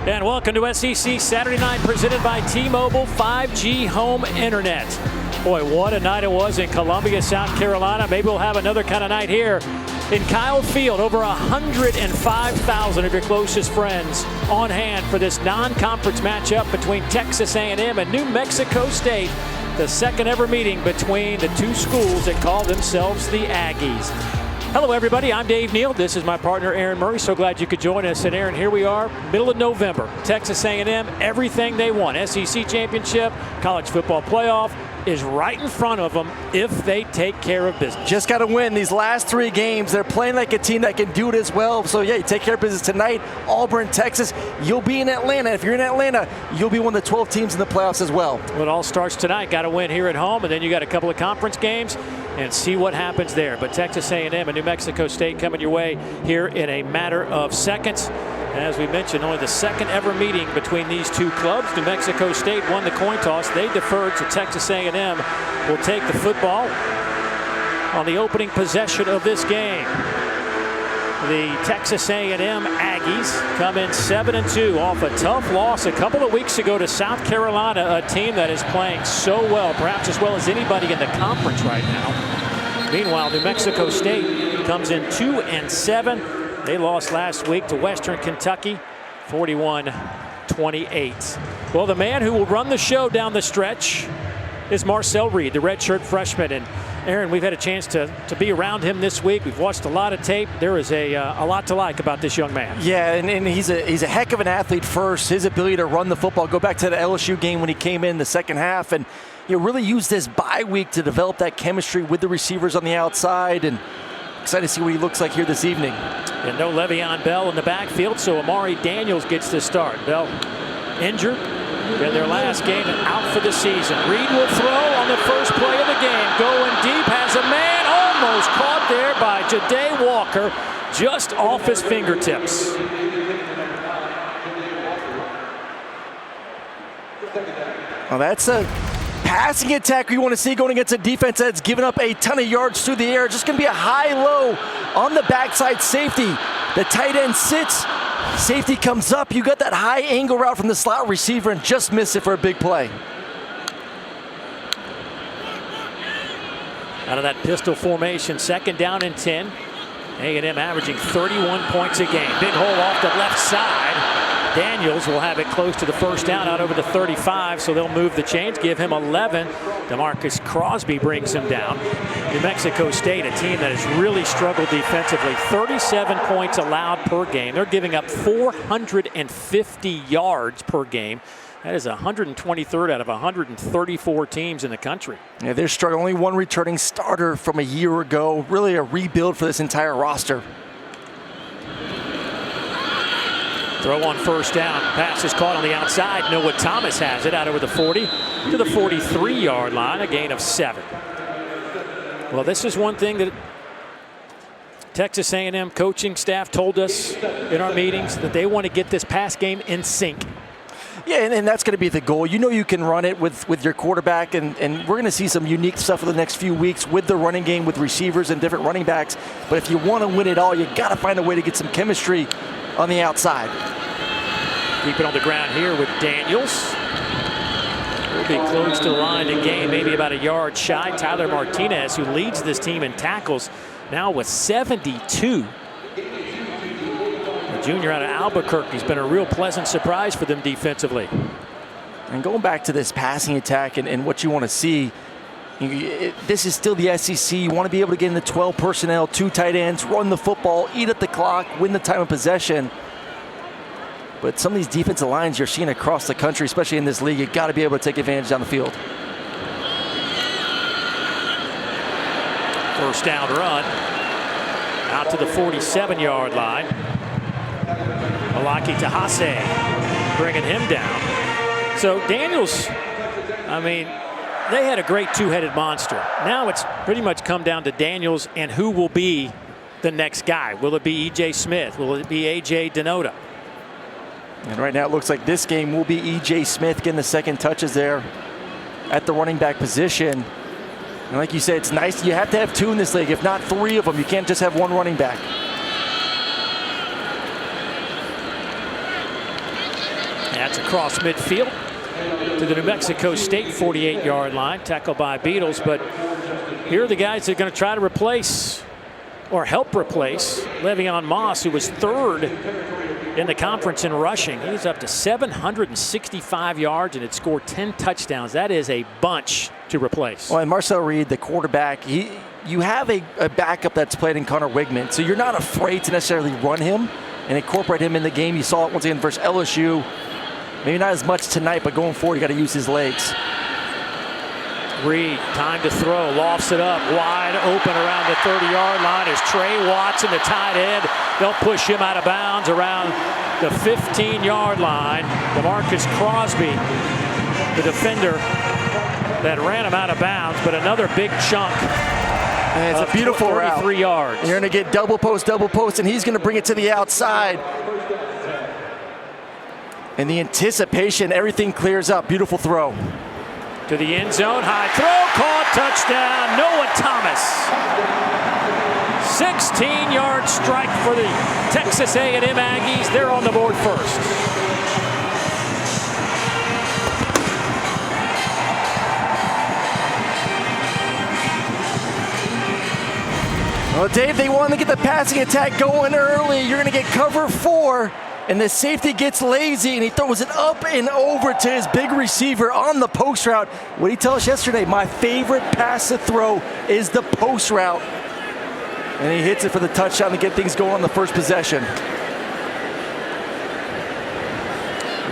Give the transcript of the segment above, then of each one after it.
And welcome to SEC Saturday Night, presented by T-Mobile 5G Home Internet. Boy, what a night it was in Columbia, South Carolina. Maybe we'll have another kind of night here in Kyle Field. Over 105,000 of your closest friends on hand for this non-conference matchup between Texas A&M and New Mexico State. The second ever meeting between the two schools that call themselves the Aggies. Hello, everybody. I'm Dave Neal. This is my partner, Aaron Murray. So glad you could join us. And, Aaron, here we are, middle of November. Texas A&M, everything they want. SEC championship, college football playoff is right in front of them if they take care of business. Just got to win these last three games. They're playing like a team that can do it as well. So, yeah, you take care of business tonight. Auburn, Texas. You'll be in Atlanta. If you're in Atlanta, you'll be one of the 12 teams in the playoffs as well. Well, it all starts tonight. Got to win here at home, and then you got a couple of conference games and see what happens there. But Texas A&M and New Mexico State coming your way here in a matter of seconds. As we mentioned, only the second ever meeting between these two clubs. New Mexico State won the coin toss. They deferred, so Texas A&M will take the football on the opening possession of this game. The Texas A&M Aggies come in 7-2 off a tough loss a couple of weeks ago to South Carolina, a team that is playing so well, perhaps as well as anybody in the conference right now. Meanwhile, New Mexico State comes in 2-7. They lost last week to Western Kentucky, 41-28. Well, the man who will run the show down the stretch is Marcel Reed, the redshirt freshman. And Aaron, we've had a chance to be around him this week. We've watched a lot of tape. There is a lot to like about this young man. Yeah, and he's a heck of an athlete first. His ability to run the football, go back to the LSU game when he came in the second half, and really used this bye week to develop that chemistry with the receivers on the outside. And excited to see what he looks like here this evening. And no Le'Veon Bell in the backfield, so Amari Daniels gets the start. Bell injured in their last game and out for the season. Reed will throw on the first play of the game. Going deep, has a man almost caught there by Ja'Day Walker, just off his fingertips. Well, that's a passing attack we want to see going against a defense that's given up a ton of yards through the air. Just going to be a high-low on the backside safety. The tight end sits. Safety comes up. You got that high angle route from the slot receiver and just miss it for a big play. Out of that pistol formation, second down and 10. A&M averaging 31 points a game. Big hole off the left side. Daniels will have it close to the first down out over the 35, so they'll move the chains, give him 11. DeMarcus Crosby brings him down. New Mexico State, a team that has really struggled defensively. 37 points allowed per game. They're giving up 450 yards per game. That is 123rd out of 134 teams in the country. Yeah, they're struggling. Only one returning starter from a year ago. Really a rebuild for this entire roster. Throw on first down. Pass is caught on the outside. Noah Thomas has it out over the 40 to the 43-yard line, a gain of 7. Well, this is one thing that Texas A&M coaching staff told us in our meetings, that they want to get this pass game in sync. Yeah, and that's going to be the goal. You can run it with your quarterback, and we're going to see some unique stuff for the next few weeks with the running game, with receivers and different running backs. But if you want to win it all, you got to find a way to get some chemistry on the outside. Keep it on the ground here with Daniels. We'll be close to the line to gain, maybe about a yard shy. Tyler Martinez, who leads this team in tackles, now with 72. The junior out of Albuquerque has been a real pleasant surprise for them defensively. And going back to this passing attack and what you want to see, this is still the SEC. You want to be able to get in the 12 personnel, 2 tight ends, run the football, eat up the clock, win the time of possession. But some of these defensive lines you're seeing across the country, especially in this league, you got to be able to take advantage down the field. First down run out to the 47-yard line. Malaki Tahase bringing him down. So Daniels, they had a great two-headed monster. Now it's pretty much come down to Daniels and who will be the next guy. Will it be E.J. Smith? Will it be A.J. Denota? And right now it looks like this game will be E.J. Smith getting the second touches there at the running back position. And like you said, it's nice. You have to have 2 in this league, if not 3 of them. You can't just have 1 running back. That's across midfield to the New Mexico State 48-yard line, tackled by Beatles. But here are the guys that are going to try to replace or help replace Le'Veon Moss, who was third in the conference in rushing. He's up to 765 yards and had scored 10 touchdowns. That is a bunch to replace. Well, and Marcel Reed, the quarterback, you have a backup that's played in Connor Wigman, so you're not afraid to necessarily run him and incorporate him in the game. You saw it once again versus LSU. Maybe not as much tonight, but going forward, you got to use his legs. Reed, time to throw, lofts it up, wide open around the 30-yard line is Trey Watson, the tight end. They'll push him out of bounds around the 15-yard line. DeMarcus Crosby, the defender that ran him out of bounds, but another big chunk. And it's a beautiful route. 33 yards. You're going to get double post, and he's going to bring it to the outside. And the anticipation, everything clears up. Beautiful throw. To the end zone, high throw, caught, touchdown, Noah Thomas. 16-yard strike for the Texas A&M Aggies. They're on the board first. Well, Dave, they wanted to get the passing attack going early. You're going to get cover 4. And the safety gets lazy, and he throws it up and over to his big receiver on the post route. What did he tell us yesterday? My favorite pass to throw is the post route. And he hits it for the touchdown to get things going on the first possession.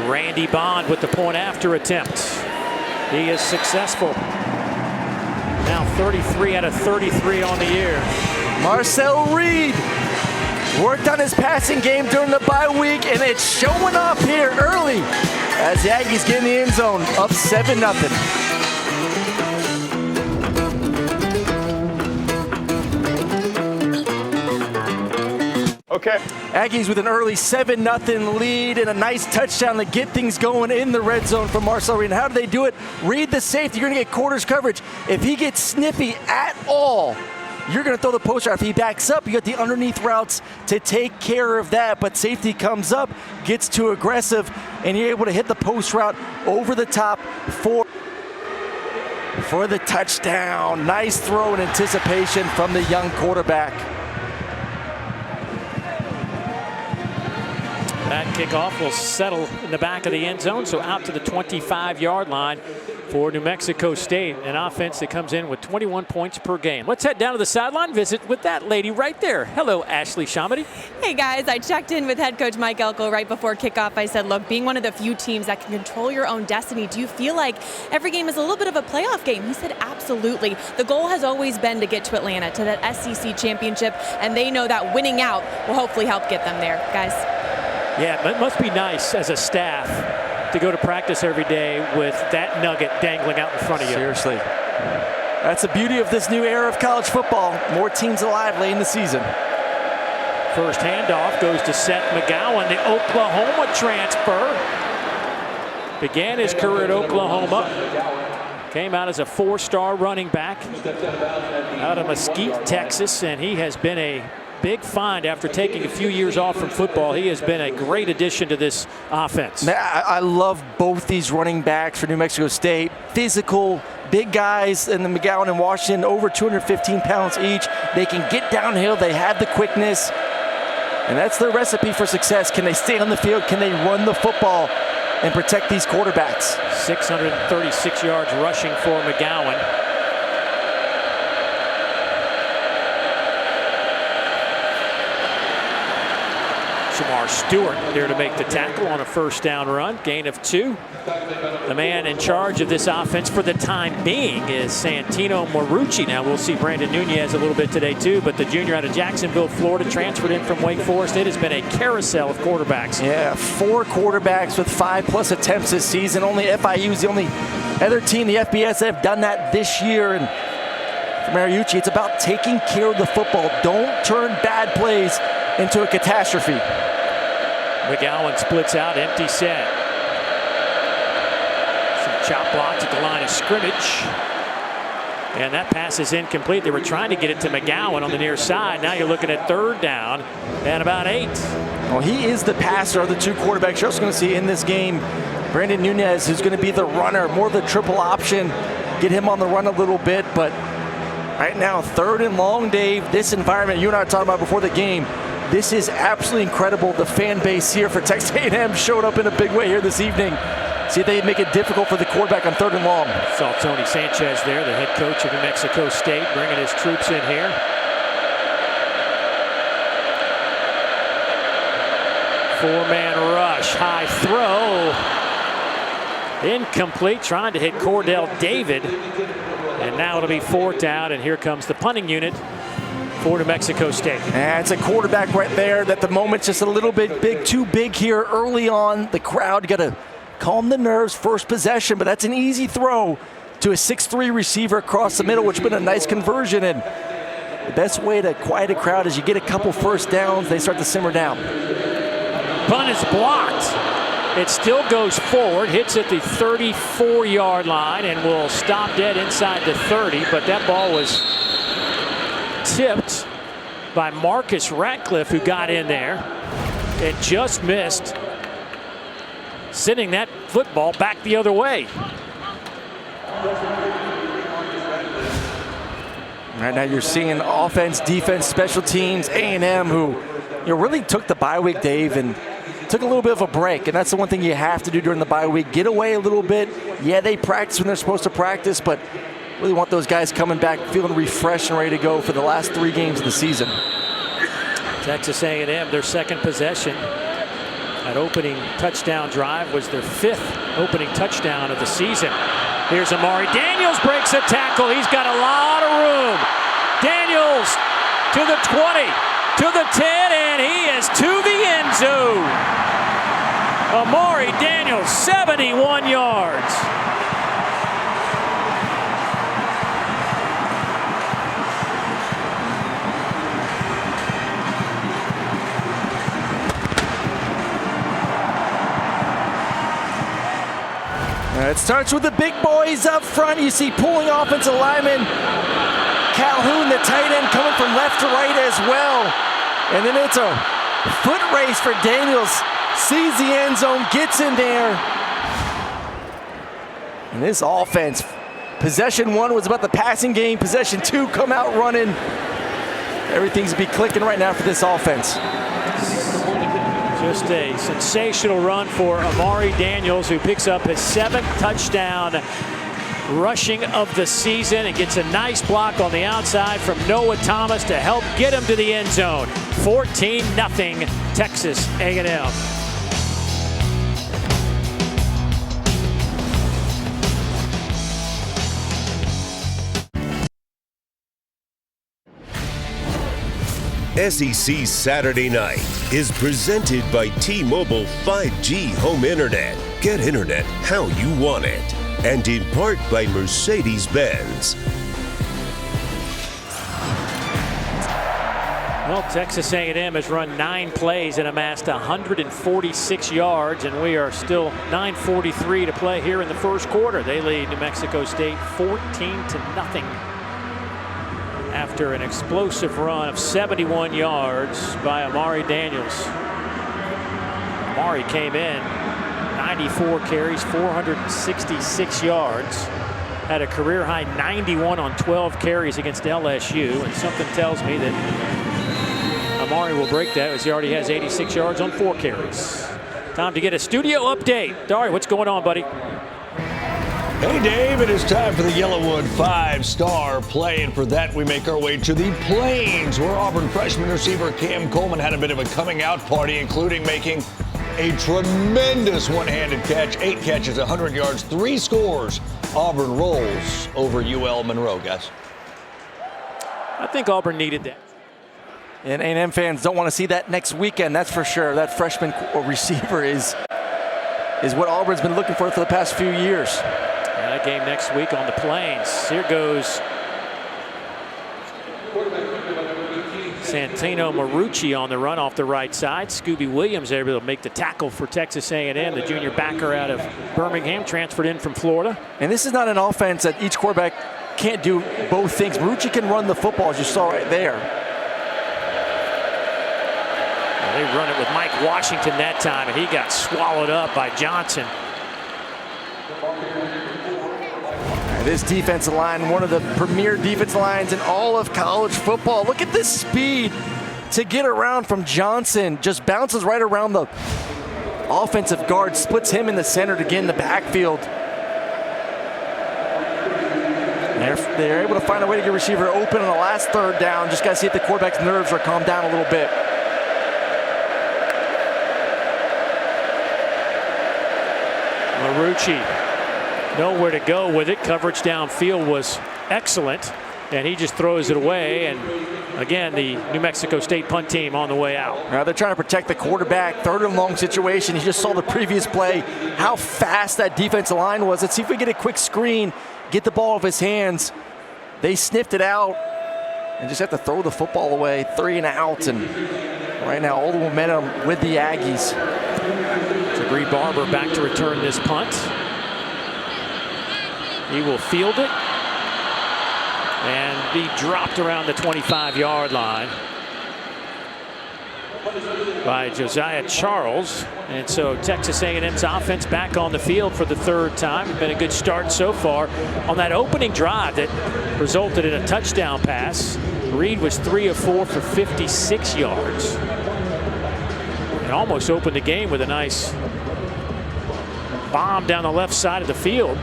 Randy Bond with the point after attempt. He is successful. Now 33 out of 33 on the year. Marcel Reed worked on his passing game during the bye week, and it's showing up here early as the Aggies get in the end zone, up 7-0. Okay. Aggies with an early 7-0 lead and a nice touchdown to get things going in the red zone from Marcel Reed. And how do they do it? Read the safety. You're going to get quarters coverage. If he gets snippy at all, you're going to throw the post route. If he backs up, you got the underneath routes to take care of that. But safety comes up, gets too aggressive, and you're able to hit the post route over the top for the touchdown. Nice throw and anticipation from the young quarterback. That kickoff will settle in the back of the end zone, so out to the 25-yard line for New Mexico State, an offense that comes in with 21 points per game. Let's head down to the sideline, visit with that lady right there. Hello, Ashley Shamady. Hey guys, I checked in with head coach Mike Elko right before kickoff. I said, look, being one of the few teams that can control your own destiny, do you feel like every game is a little bit of a playoff game? He said, absolutely. The goal has always been to get to Atlanta, to that SEC championship, and they know that winning out will hopefully help get them there, guys. Yeah, it must be nice as a staff to go to practice every day with that nugget dangling out in front of you. Seriously. That's the beauty of this new era of college football. More teams alive late in the season. First handoff goes to Seth McGowan, the Oklahoma transfer. Began his career at Oklahoma. Came out as a 4-star running back out of Mesquite, Texas, and he has been a big find after taking a few years off from football. He has been a great addition to this offense. I love both these running backs for New Mexico State. Physical, big guys, and the McGowan and Washington over 215 pounds each. They can get downhill. They have the quickness. And that's their recipe for success. Can they stay on the field? Can they run the football and protect these quarterbacks? 636 yards rushing for McGowan. Shamar Stewart there to make the tackle on a first down run, gain of 2. The man in charge of this offense for the time being is Santino Marucci. Now we'll see Brandon Nunez a little bit today too, but the junior out of Jacksonville, Florida, transferred in from Wake Forest. It has been a carousel of quarterbacks. Yeah, 4 quarterbacks with 5+ attempts this season. Only FIU is the only other team, the FBS, that have done that this year. And for Marucci, it's about taking care of the football. Don't turn bad plays into a catastrophe. McGowan splits out, empty set. Some chop blocks at the line of scrimmage. And that pass is incomplete. They were trying to get it to McGowan on the near side. Now you're looking at 3rd down and about 8. Well, he is the passer of the 2 quarterbacks you're also going to see in this game. Brandon Nunez, who's going to be the runner, more of the triple option. Get him on the run a little bit, but right now, 3rd and long, Dave. This environment you and I were talking about before the game, this is absolutely incredible. The fan base here for Texas A&M showed up in a big way here this evening. See if they make it difficult for the quarterback on 3rd and long. Saw Tony Sanchez there, the head coach of New Mexico State, bringing his troops in here. Four-man rush, high throw. Incomplete, trying to hit Cordell David. And now it'll be 4th down, and here comes the punting unit for New Mexico State. And it's a quarterback right there that the moment's just a little bit big, too big here early on. The crowd got to calm the nerves, first possession, but that's an easy throw to a 6'3" receiver across the middle, which has been a nice conversion. And the best way to quiet a crowd is you get a couple first downs, they start to simmer down. Punt is blocked. It still goes forward, hits at the 34-yard line, and will stop dead inside the 30, but that ball was tipped by Marcus Ratcliffe, who got in there and just missed, sending that football back the other way. Right now you're seeing offense, defense, special teams, A&M, who really took the bye week, Dave, and took a little bit of a break. And that's the one thing you have to do during the bye week. Get away a little bit. Yeah, they practice when they're supposed to practice, but really want those guys coming back feeling refreshed and ready to go for the last 3 games of the season. Texas A&M, their 2nd possession. That opening touchdown drive was their 5th opening touchdown of the season. Here's Amari Daniels, breaks a tackle. He's got a lot of room. Daniels to the 20, to the 10, and he is to the end zone. Amari Daniels, 71 yards. It starts with the big boys up front. You see pulling offensive lineman Calhoun, the tight end, coming from left to right as well. And then it's a foot race for Daniels. Sees the end zone, gets in there. And this offense, possession 1 was about the passing game. Possession 2, come out running. Everything's be clicking right now for this offense. Just a sensational run for Amari Daniels, who picks up his 7th touchdown rushing of the season and gets a nice block on the outside from Noah Thomas to help get him to the end zone. 14-0 Texas A&M. SEC Saturday Night is presented by T-Mobile 5G Home Internet. Get internet how you want it. And in part by Mercedes-Benz. Well, Texas A&M has run 9 plays and amassed 146 yards, and we are still 9:43 to play here in the first quarter. They lead New Mexico State 14-0. After an explosive run of 71 yards by Amari Daniels. Amari came in 94 carries, 466 yards, had a career high 91 on 12 carries against LSU, and something tells me that Amari will break that as he already has 86 yards on 4 carries. Time to get a studio update. Dari, what's going on, buddy? Hey, Dave, it is time for the Yellowwood 5-star play, and for that we make our way to the Plains, where Auburn freshman receiver Cam Coleman had a bit of a coming out party, including making a tremendous one-handed catch, 8 catches, 100 yards, 3 scores. Auburn rolls over UL Monroe, guys. I think Auburn needed that. And A&M fans don't want to see that next weekend, that's for sure. That freshman receiver is what Auburn's been looking for the past few years. That game next week on the Plains. Here goes Santino Marucci on the run off the right side. Scooby Williams able to make the tackle for Texas A&M, the junior backer out of Birmingham, transferred in from Florida. And this is not an offense that each quarterback can't do both things. Marucci can run the football, as you saw right there. Well, they run it with Mike Washington that time, and he got swallowed up by Johnson. This defensive line, one of the premier defensive lines in all of college football. Look at this speed to get around from Johnson. Just bounces right around the offensive guard, splits him in the center to get in the backfield. They're able to find a way to get receiver open on the last third down. Just got to see if the quarterback's nerves are calmed down a little bit. Marucci, nowhere to go with it. Coverage downfield was excellent, and he just throws it away. And again, the New Mexico State punt team on the way out. They're trying to protect the quarterback. Third and long situation. You just saw the previous play, how fast that defensive line was. Let's see if we get a quick screen, get the ball off his hands. They sniffed it out and just have to throw the football away. 3 and out, and right now all the momentum with the Aggies. Jabri Barber back to return this punt. He will field it and be dropped around the 25-yard line by Josiah Charles. And so Texas A&M's offense back on the field for the third time. Been a good start so far on that opening drive that resulted in a touchdown pass. Reed was 3 of 4 for 56 yards and almost opened the game with a nice bomb down the left side of the field.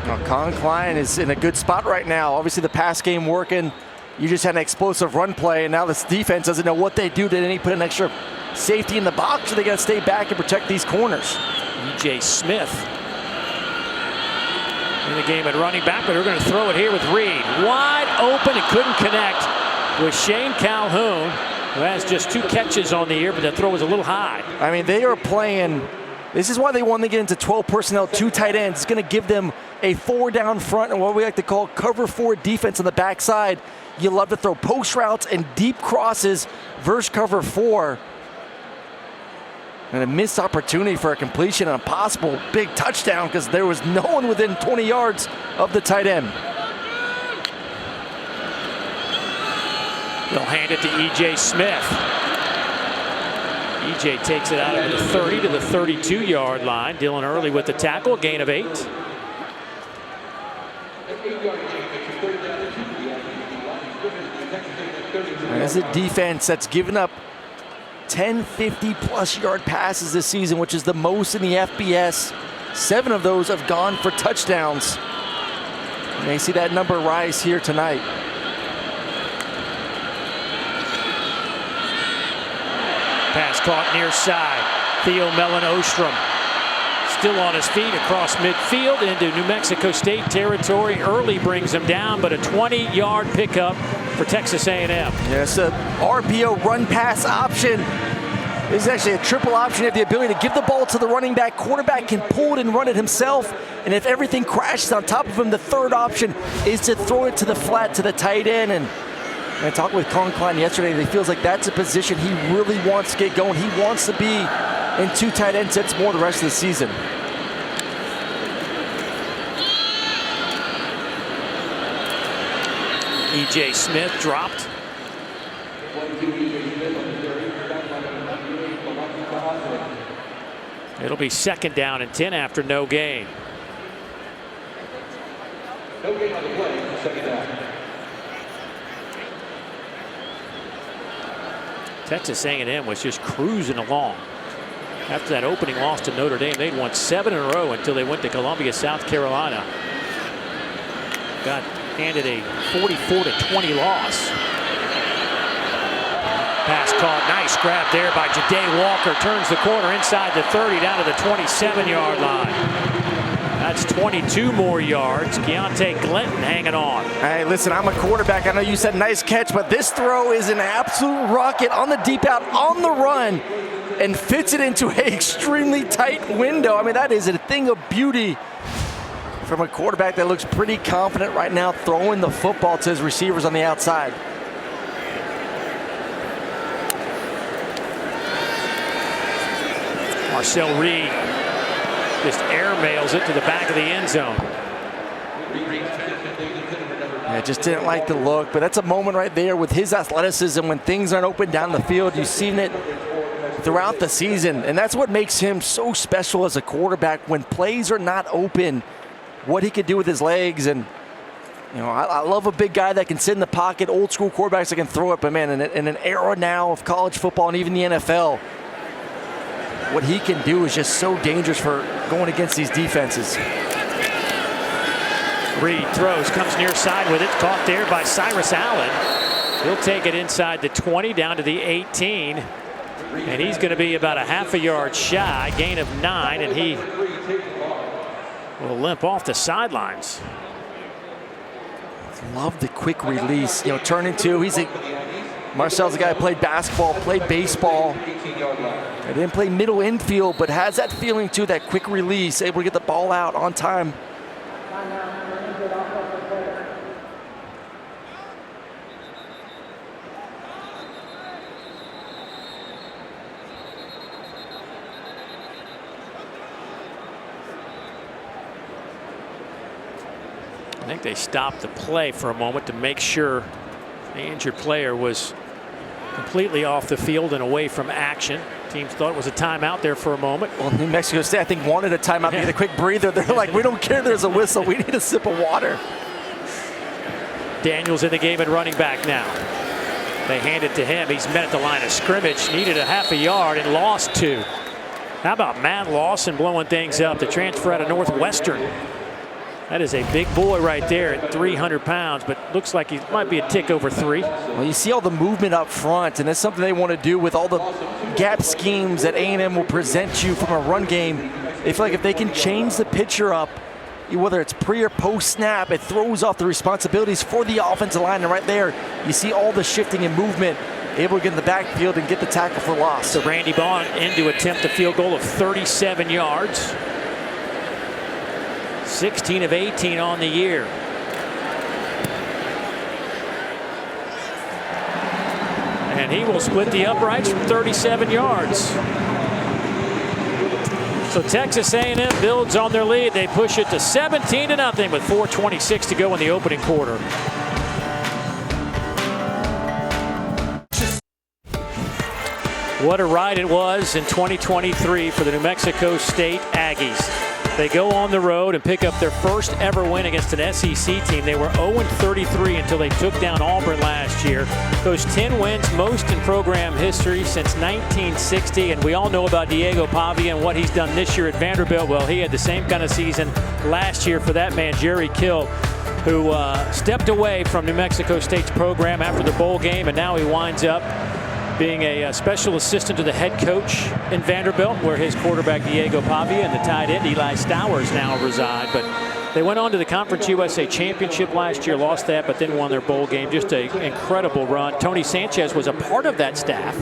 Now, Con Klein is in a good spot right now. Obviously the pass game working. You just had an explosive run play, and now this defense doesn't know what they do. Did they put an extra safety in the box, or they got to stay back and protect these corners? E.J. Smith in the game at running back, but they're going to throw it here with Reed. Wide open and couldn't connect with Shane Calhoun, who has just 2 catches on the year, but that throw was a little high. I mean, they are playing. This is why they want to get into 12 personnel, 2 tight ends. It's going to give them a 4 down front and what we like to call cover 4 defense on the backside. You love to throw post routes and deep crosses versus cover 4. And a missed opportunity for a completion and a possible big touchdown because there was no one within 20 yards of the tight end. They'll hand it to E.J. Smith. E.J. takes it out of the 30 to the 32-yard line. Dylan Early with the tackle, gain of 8. As a defense that's given up 10 50-plus yard passes this season, which is the most in the FBS. 7 of those have gone for touchdowns. You may see that number rise here tonight. Pass caught near side. Theo Mellon Ostrom still on his feet across midfield into New Mexico State territory. Early brings him down, but a 20-yard pickup for Texas A&M. Yes, a RPO run pass option. This is actually a triple option. You have the ability to give the ball to the running back. Quarterback can pull it and run it himself. And if everything crashes on top of him, the third option is to throw it to the flat to the tight end. And I talked with Con Klein yesterday. He feels like that's a position he really wants to get going. He wants to be in 2 tight end sets more the rest of the season. E.J. Smith dropped. It'll be 2nd down and 10 after no gain. No gain on the play, 2nd down. Texas A&M was just cruising along. After that opening loss to Notre Dame, they'd won 7 in a row until they went to Columbia, South Carolina. Got handed a 44-20 loss. Pass caught, nice grab there by Ja'Day Walker. Turns the corner inside the 30 down to the 27-yard line. That's 22 more yards. Keontae Glenton hanging on. Hey, listen, I'm a quarterback. I know you said nice catch, but this throw is an absolute rocket on the deep out, on the run, and fits it into an extremely tight window. I mean, that is a thing of beauty from a quarterback that looks pretty confident right now throwing the football to his receivers on the outside. Marcel Reed just airmails it to the back of the end zone. just didn't like the look, but that's a moment right there with his athleticism when things aren't open down the field. You've seen it throughout the season, and that's what makes him so special as a quarterback when plays are not open, what he could do with his legs. And you know, I love a big guy that can sit in the pocket, old school quarterbacks that can throw it, but man, in an era now of college football and even the NFL, what he can do is just so dangerous for going against these defenses. Reed throws, comes near side with it, caught there by Cyrus Allen. He'll take it inside the 20 down to the 18, and he's going to be about a half a yard shy, gain of 9, and he will limp off the sidelines. Love the quick release, you know, turn into, Marcel's a guy who played basketball, played baseball. He didn't play middle infield, but has that feeling too, that quick release, able to get the ball out on time. I think they stopped the play for a moment to make sure the injured player was completely off the field and away from action. Teams thought it was a timeout there for a moment. Well, New Mexico State, I think, wanted a timeout to get a quick breather. They're like, we don't care there's a whistle. We need a sip of water. Daniels in the game at running back now. They hand it to him. He's met at the line of scrimmage, needed a half a yard and lost 2. How about Matt Lawson blowing things up, the transfer out of Northwestern? That is a big boy right there at 300 pounds, but looks like he might be a tick over 3. Well, you see all the movement up front, and that's something they want to do with all the gap schemes that A&M will present you from a run game. They feel like if they can change the picture up, whether it's pre or post snap, it throws off the responsibilities for the offensive line. And right there, you see all the shifting and movement, able to get in the backfield and get the tackle for loss. So Randy Bond in to attempt a field goal of 37 yards. 16 of 18 on the year. And he will split the uprights from 37 yards. So Texas A&M builds on their lead. They push it to 17-0 with 4:26 to go in the opening quarter. What a ride it was in 2023 for the New Mexico State Aggies. They go on the road and pick up their first ever win against an SEC team. They were 0-33 until they took down Auburn last year. Those 10 wins, most in program history since 1960. And we all know about Diego Pavia and what he's done this year at Vanderbilt. Well, he had the same kind of season last year for that man, Jerry Kill, who stepped away from New Mexico State's program after the bowl game, and now he winds up being a special assistant to the head coach in Vanderbilt, where his quarterback Diego Pavia and the tight end Eli Stowers now reside. But they went on to the Conference USA Championship last year, lost that, but then won their bowl game. Just an incredible run. Tony Sanchez was a part of that staff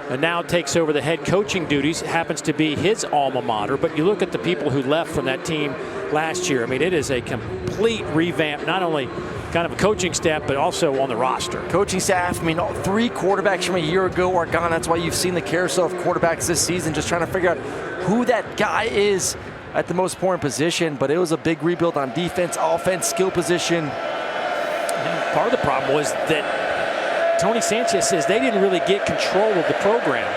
and now takes over the head coaching duties. Happens to be his alma mater. But you look at the people who left from that team last year. I mean, it is a complete revamp, not only kind of a coaching staff, but also on the roster. Coaching staff, I mean, all 3 quarterbacks from a year ago are gone. That's why you've seen the carousel of quarterbacks this season, just trying to figure out who that guy is at the most important position. But it was a big rebuild on defense, offense, skill position. And part of the problem was that Tony Sanchez says they didn't really get control of the program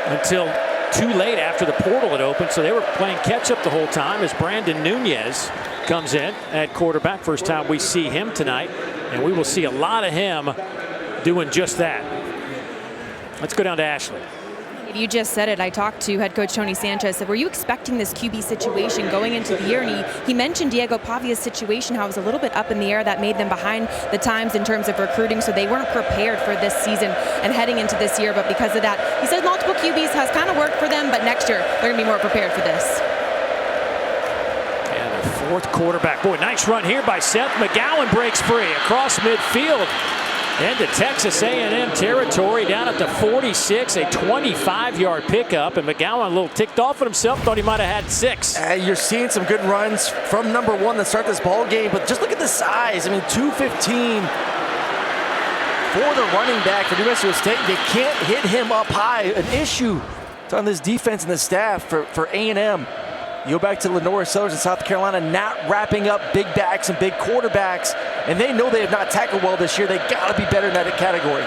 until too late after the portal had opened, so they were playing catch-up the whole time as Brandon Nunez comes in at quarterback. First time we see him tonight, and we will see a lot of him doing just that. Let's go down to Ashley. You just said it. I talked to head coach Tony Sanchez. Said, were you expecting this QB situation going into the year? And he mentioned Diego Pavia's situation, how it was a little bit up in the air. That made them behind the times in terms of recruiting, so they weren't prepared for this season and heading into this year. But because of that, he said multiple QBs has kind of worked for them, but next year they're going to be more prepared for this. And the 4th quarterback. Boy, nice run here by Seth McGowan. Breaks free across midfield into Texas A&M territory down at the 46, a 25-yard pickup, and McGowan a little ticked off at himself, thought he might have had 6. You're seeing some good runs from number 1 to start this ball game, but just look at the size. I mean, 215 for the running back for New Mexico State. They can't hit him up high. An issue on this defense and the staff for A&M. You go back to Lenora Sellers in South Carolina, not wrapping up big backs and big quarterbacks, and they know they have not tackled well this year. They got to be better in that category.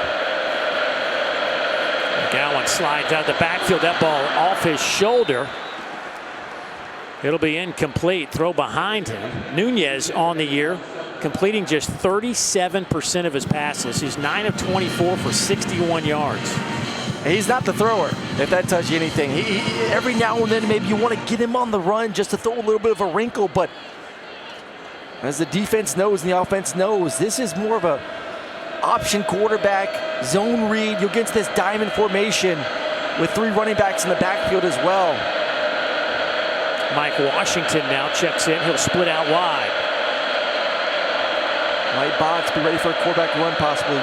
McGowan slides out of the backfield. That ball off his shoulder. It'll be incomplete. Throw behind him. Nunez on the year, completing just 37% of his passes. He's 9 of 24 for 61 yards. He's not the thrower, if that tells you anything. Every now and then, maybe you want to get him on the run just to throw a little bit of a wrinkle, but as the defense knows and the offense knows, this is more of a option quarterback, zone read. You'll get to this diamond formation with 3 running backs in the backfield as well. Mike Washington now checks in. He'll split out wide. Light box, be ready for a quarterback run possibly.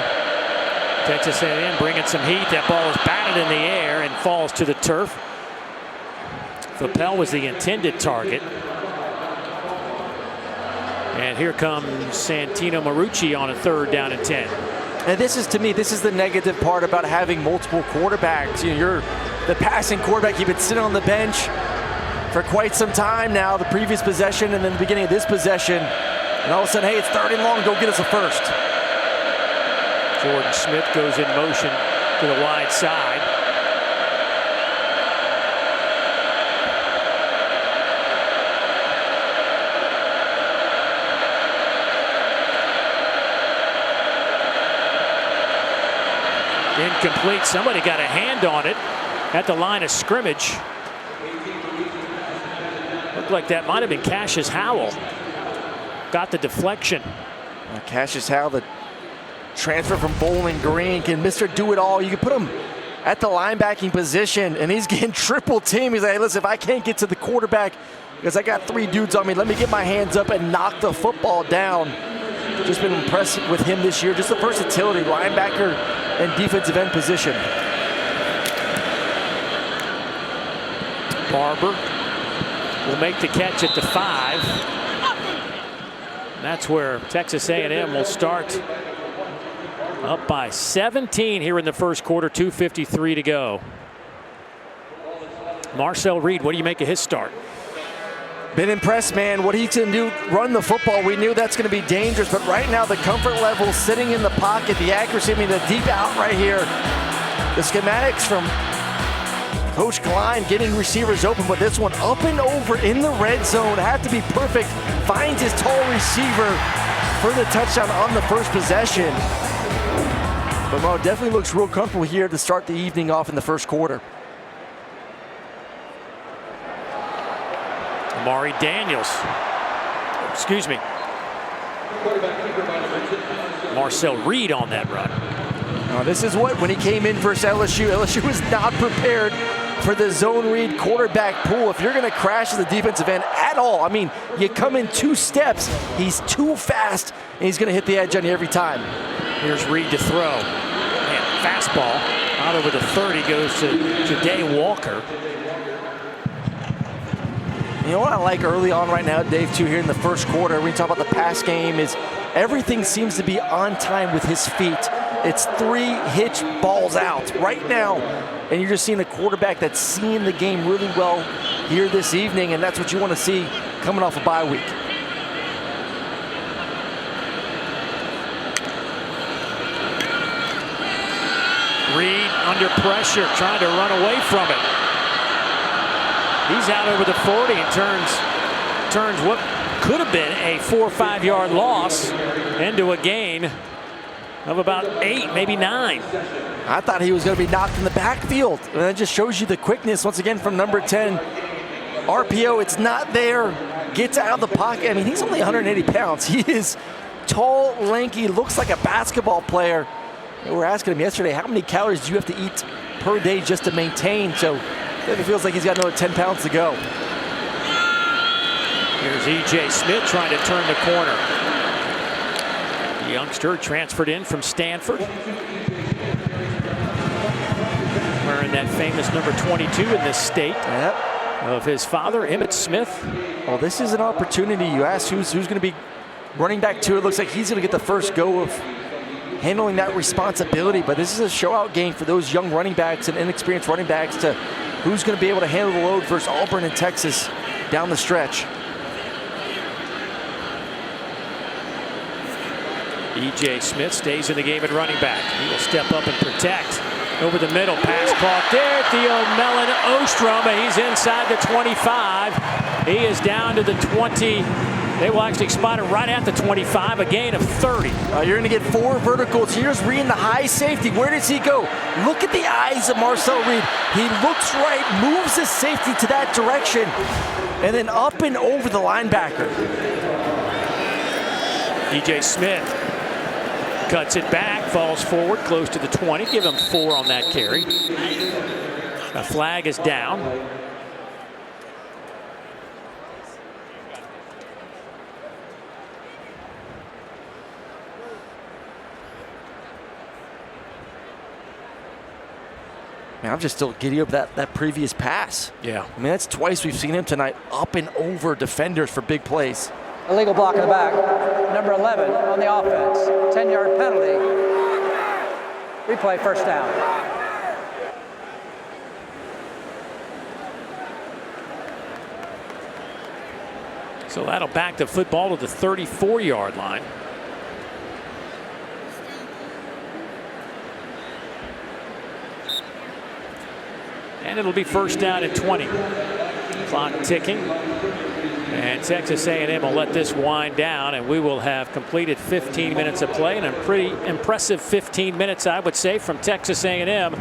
Texas A&M bringing some heat. That ball is batted in the air and falls to the turf. Fapel was the intended target. And here comes Santino Marucci on a 3rd down and 10. And this is, to me, this is the negative part about having multiple quarterbacks. You know, you're the passing quarterback. You've been sitting on the bench for quite some time now, the previous possession and then the beginning of this possession. And all of a sudden, hey, it's 3rd and long, go get us a first. Jordan Smith goes in motion to the wide side. Incomplete. Somebody got a hand on it at the line of scrimmage. Looked like that might have been Cassius Howell. Got the deflection. Cassius Howell, the transfer from Bowling Green, can Mr. Do-It-All. You can put him at the linebacking position, and he's getting triple team. He's like, hey, listen, if I can't get to the quarterback because I got 3 dudes on me, let me get my hands up and knock the football down. Just been impressed with him this year. Just the versatility, linebacker and defensive end position. Barber will make the catch at the 5. That's where Texas A&M will start. Up by 17 here in the first quarter, 2:53 to go. Marcel Reed, what do you make of his start? Been impressed, man. What he can do, run the football. We knew that's going to be dangerous, but right now the comfort level, sitting in the pocket, the accuracy, I mean, the deep out right here. The schematics from Coach Klein getting receivers open, but this one up and over in the red zone. Had to be perfect. Finds his tall receiver for the touchdown on the first possession. But Mo definitely looks real comfortable here to start the evening off in the first quarter. Amari Daniels. Excuse me. Marcel Reed on that run. Now this is what, when he came in versus LSU was not prepared for the zone read quarterback pool. If you're going to crash as a defensive end at all, I mean, you come in 2 steps, he's too fast, and he's going to hit the edge on you every time. Here's Reed to throw. Man, fastball out over the 30 goes to Ja'Day Walker. You know what I like early on right now, Dave, too, here in the first quarter, when we talk about the pass game, is everything seems to be on time with his feet. It's 3 hitch balls out right now, and you're just seeing a quarterback that's seeing the game really well here this evening, and that's what you want to see coming off a bye week. Reed under pressure, trying to run away from it. He's out over the 40 and turns what could have been a 4 or 5 yard loss into a gain of about 8, maybe 9. I thought he was going to be knocked in the backfield. And that just shows you the quickness, once again, from number 10. RPO, it's not there. Gets out of the pocket. I mean, he's only 180 pounds. He is tall, lanky, looks like a basketball player. We were asking him yesterday, how many calories do you have to eat per day just to maintain? So it feels like he's got another 10 pounds to go. Here's E.J. Smith trying to turn the corner. The youngster transferred in from Stanford. Wearing that famous number 22 in this state. Yep. Of his father, Emmitt Smith. Well, this is an opportunity. You ask who's going to be running back to. It looks like he's going to get the first go of handling that responsibility. But this is a show-out game for those young running backs and inexperienced running backs to who's going to be able to handle the load versus Auburn and Texas down the stretch. E.J. Smith stays in the game at running back. He will step up and protect. Over the middle, pass caught there. Theo Mellon Ostrom, he's inside the 25. He is down to the 20. They will actually spot him right at the 25, a gain of 30. You're going to get 4 verticals. Here's Reed in the high safety. Where does he go? Look at the eyes of Marcel Reed. He looks right, moves his safety to that direction, and then up and over the linebacker. E.J. Smith Cuts it back, falls forward, close to the 20. Give him 4 on that carry. A flag is down. Man, I'm just still giddy up that previous pass. Yeah. I mean, that's twice we've seen him tonight up and over defenders for big plays. Illegal block in the back. Number 11 on the offense. 10-yard penalty. Replay, first down. So that'll back the football to the 34-yard line. And it'll be first down at 20. Clock ticking. And Texas A&M will let this wind down, and we will have completed 15 minutes of play, and a pretty impressive 15 minutes, I would say, from Texas A&M.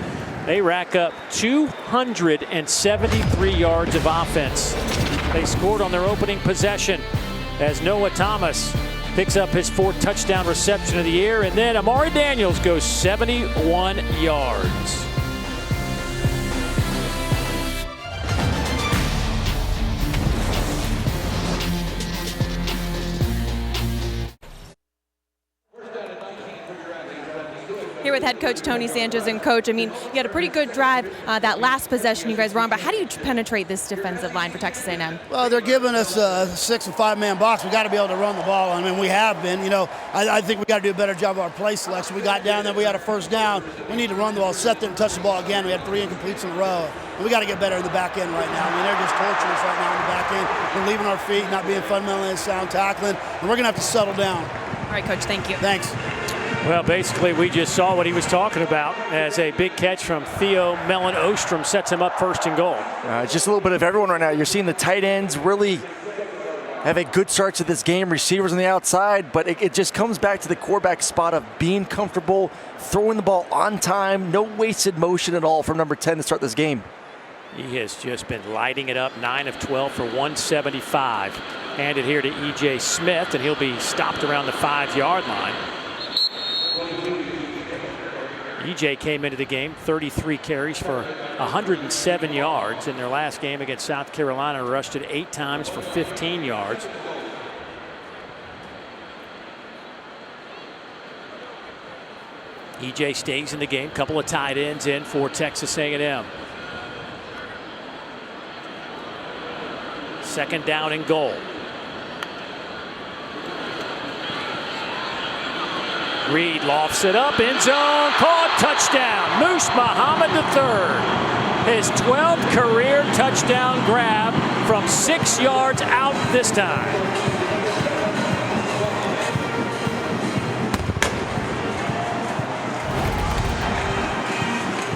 They rack up 273 yards of offense. They scored on their opening possession as Noah Thomas picks up his 4th touchdown reception of the year, and then Amari Daniels goes 71 yards. Here with head coach Tony Sanchez. And coach, I mean, you had a pretty good drive that last possession you guys were on, but how do you penetrate this defensive line for Texas A&M? Well, they're giving us a 6- and 5-man box. We got to be able to run the ball. I mean, we have been. You know, I think we got to do a better job of our play selection. We got down there, we had a first down. We need to run the ball, set there, and touch the ball again. We had 3 incompletes in a row. And we got to get better in the back end right now. I mean, they're just torturing us right now in the back end. We're leaving our feet, not being fundamentally sound tackling, and we're going to have to settle down. All right, coach, thank you. Thanks. Well, basically, we just saw what he was talking about as a big catch from Theo Mellon Ostrom sets him up 1st and goal. Just a little bit of everyone right now. You're seeing the tight ends really have a good start to this game. Receivers on the outside, but it just comes back to the quarterback spot of being comfortable, throwing the ball on time, no wasted motion at all from number 10 to start this game. He has just been lighting it up, 9 of 12 for 175. Handed here to E.J. Smith, and he'll be stopped around the 5-yard line. E.J. came into the game 33 carries for 107 yards. In their last game against South Carolina, rushed it 8 times for 15 yards. E.J. stays in the game. Couple of tight ends in for Texas A&M. 2nd down and goal. Reed lofts it up, end zone, caught, touchdown. Moose Muhammad III. His 12th career touchdown grab from 6 yards out this time.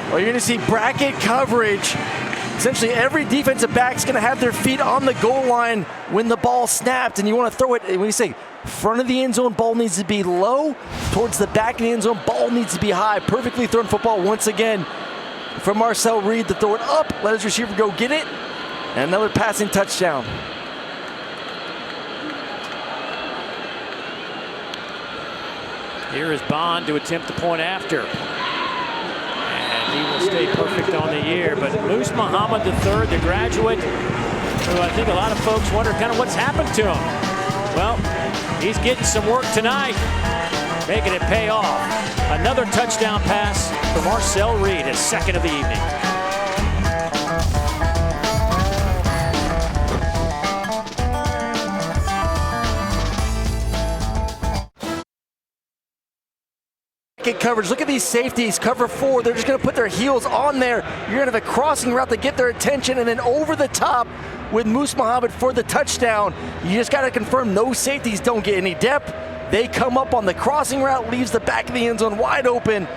Well, you're going to see bracket coverage. Essentially, every defensive back is going to have their feet on the goal line when the ball snapped, and you want to throw it. When you say front of the end zone, ball needs to be low. Towards the back of the end zone, ball needs to be high. Perfectly thrown football once again from Marcel Reed to throw it up, let his receiver go get it, and another passing touchdown. Here is Bond to attempt the point after. He will stay perfect on the year, but Moose Muhammad III, the graduate, who I think a lot of folks wonder kind of what's happened to him. Well, he's getting some work tonight, making it pay off. Another touchdown pass for Marcel Reed, his 2nd of the evening. Coverage. Look at these safeties. Cover 4. They're just going to put their heels on there. You're going to have a crossing route to get their attention, and then over the top with Moose Muhammad for the touchdown. You just got to confirm no safeties don't get any depth. They come up on the crossing route, leaves the back of the end zone wide open.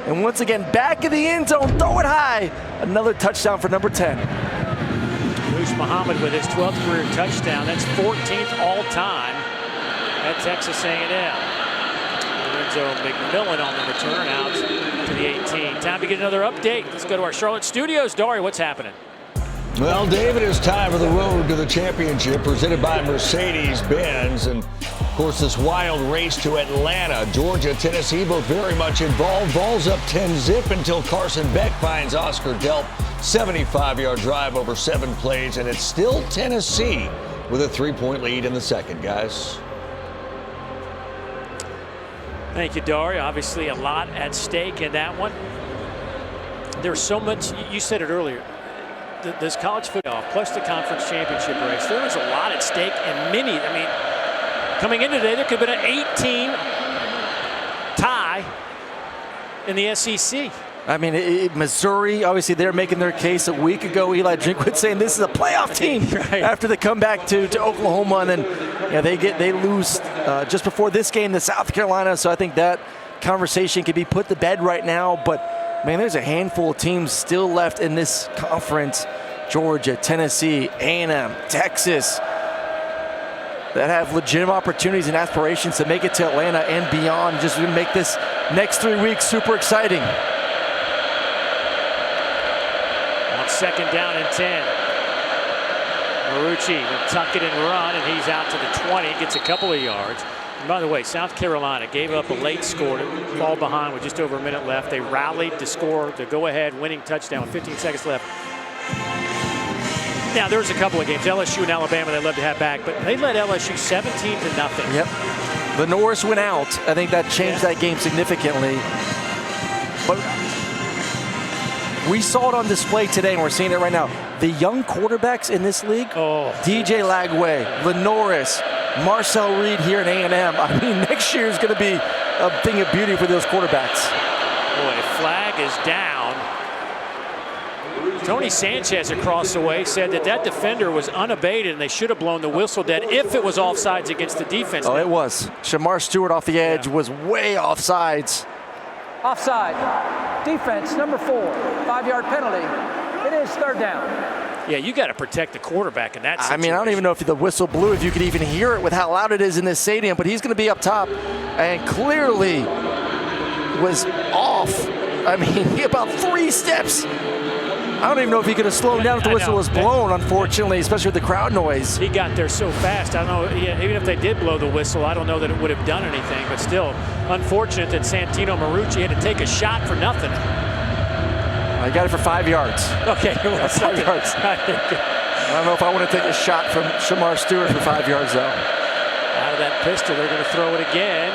And once again, back of the end zone, throw it high. Another touchdown for number 10. Moose Muhammad with his 12th career touchdown. That's 14th all time at Texas A&M. Lorenzo McMillan on the return out to the 18. Time to get another update. Let's go to our Charlotte studios. Dari, what's happening? Well, David, it's time for the road to the championship presented by Mercedes-Benz. And, of course, this wild race to Atlanta. Georgia, Tennessee, both very much involved. Ball's up 10-zip until Carson Beck finds Oscar Delp. 75-yard drive over 7 plays, and it's still Tennessee with a 3-point lead in the second, guys. Thank you, Dari. Obviously, a lot at stake in that one. There's so much. You said it earlier. This college football plus the conference championship race, there was a lot at stake, and many. I mean, coming in today, there could have been an 8-team tie in the SEC. I mean, Missouri, obviously they're making their case a week ago. Eli Drinkwitz saying this is a playoff team right. After the comeback to Oklahoma, and then they lose just before this game to South Carolina. So I think that conversation could be put to bed right now. But man, there's a handful of teams still left in this conference: Georgia, Tennessee, A&M, Texas, that have legitimate opportunities and aspirations to make it to Atlanta and beyond. Just to make this next 3 weeks super exciting. Second down and 10. Marucci will tuck it and run, and he's out to the 20. Gets a couple of yards. And by the way, South Carolina gave up a late score to fall behind with just over a minute left. They rallied to score the go-ahead winning touchdown with 15 seconds left. Now, there's a couple of games, LSU and Alabama, they'd love to have back, but they led LSU 17-0. Yep. The Norris went out. I think that changed that game significantly. But we saw it on display today, and we're seeing it right now. The young quarterbacks in this league, DJ Lagway, Lenoris, Marcel Reed here in A&M. I mean, next year is going to be a thing of beauty for those quarterbacks. Boy, flag is down. Tony Sanchez across the way said that defender was unabated, and they should have blown the whistle dead if it was offsides against the defense. Oh, it was. Shamar Stewart off the edge was way offsides. Offside. Defense, number 4. 5-yard penalty. It is third down. Yeah, you got to protect the quarterback in that situation. I mean, I don't even know if the whistle blew, if you could even hear it with how loud it is in this stadium, but he's going to be up top and clearly was off. I mean, about 3 steps. I don't even know if he could have slowed down if the whistle was blown, unfortunately, especially with the crowd noise. He got there so fast. I don't know, even if they did blow the whistle, I don't know that it would have done anything. But still, unfortunate that Santino Marucci had to take a shot for nothing. I got it for 5 yards. Okay, well, 5 yards. I don't know if I want to take a shot from Shamar Stewart for 5 yards, though. Out of that pistol, they're going to throw it again.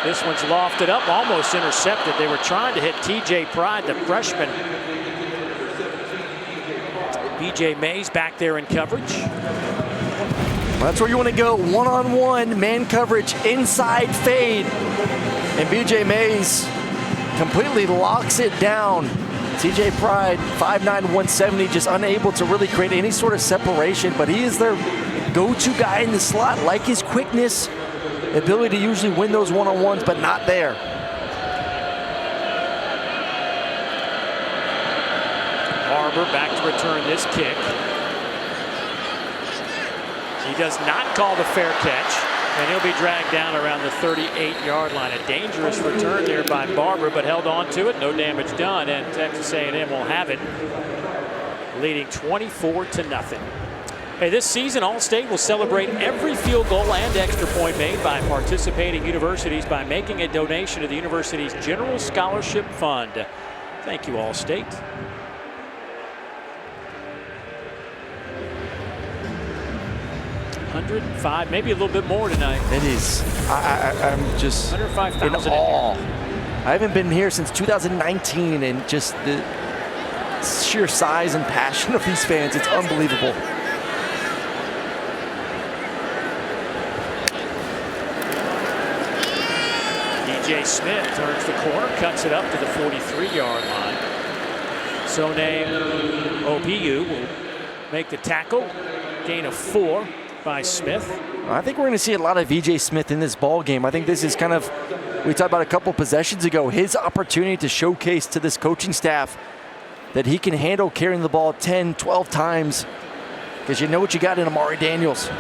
This one's lofted up, almost intercepted. They were trying to hit TJ Pride, the freshman. BJ Mays back there in coverage. That's where you want to go, one-on-one, man coverage, inside fade. And BJ Mays completely locks it down. TJ Pride, 5'9", 170, just unable to really create any sort of separation, but he is their go-to guy in the slot, like his quickness, ability to usually win those one-on-ones, but not there. Barber back to return this kick. He does not call the fair catch, and he'll be dragged down around the 38-yard line. A dangerous return there by Barber, but held on to it. No damage done, and Texas A&M will have it, leading 24-0. Hey, this season, All-State will celebrate every field goal and extra point made by participating universities by making a donation to the university's General Scholarship Fund. Thank you, All-State. 105, maybe a little bit more tonight. It is. I'm just in 105,000 awe. I haven't been here since 2019, and just the sheer size and passion of these fans, it's unbelievable. DJ Smith turns the corner, cuts it up to the 43-yard line. Sone Opiu will make the tackle. Gain of 4 by Smith. I think we're going to see a lot of VJ Smith in this ball game. I think this is kind of, we talked about a couple possessions ago, his opportunity to showcase to this coaching staff that he can handle carrying the ball 10, 12 times, because you know what you got in Amari Daniels.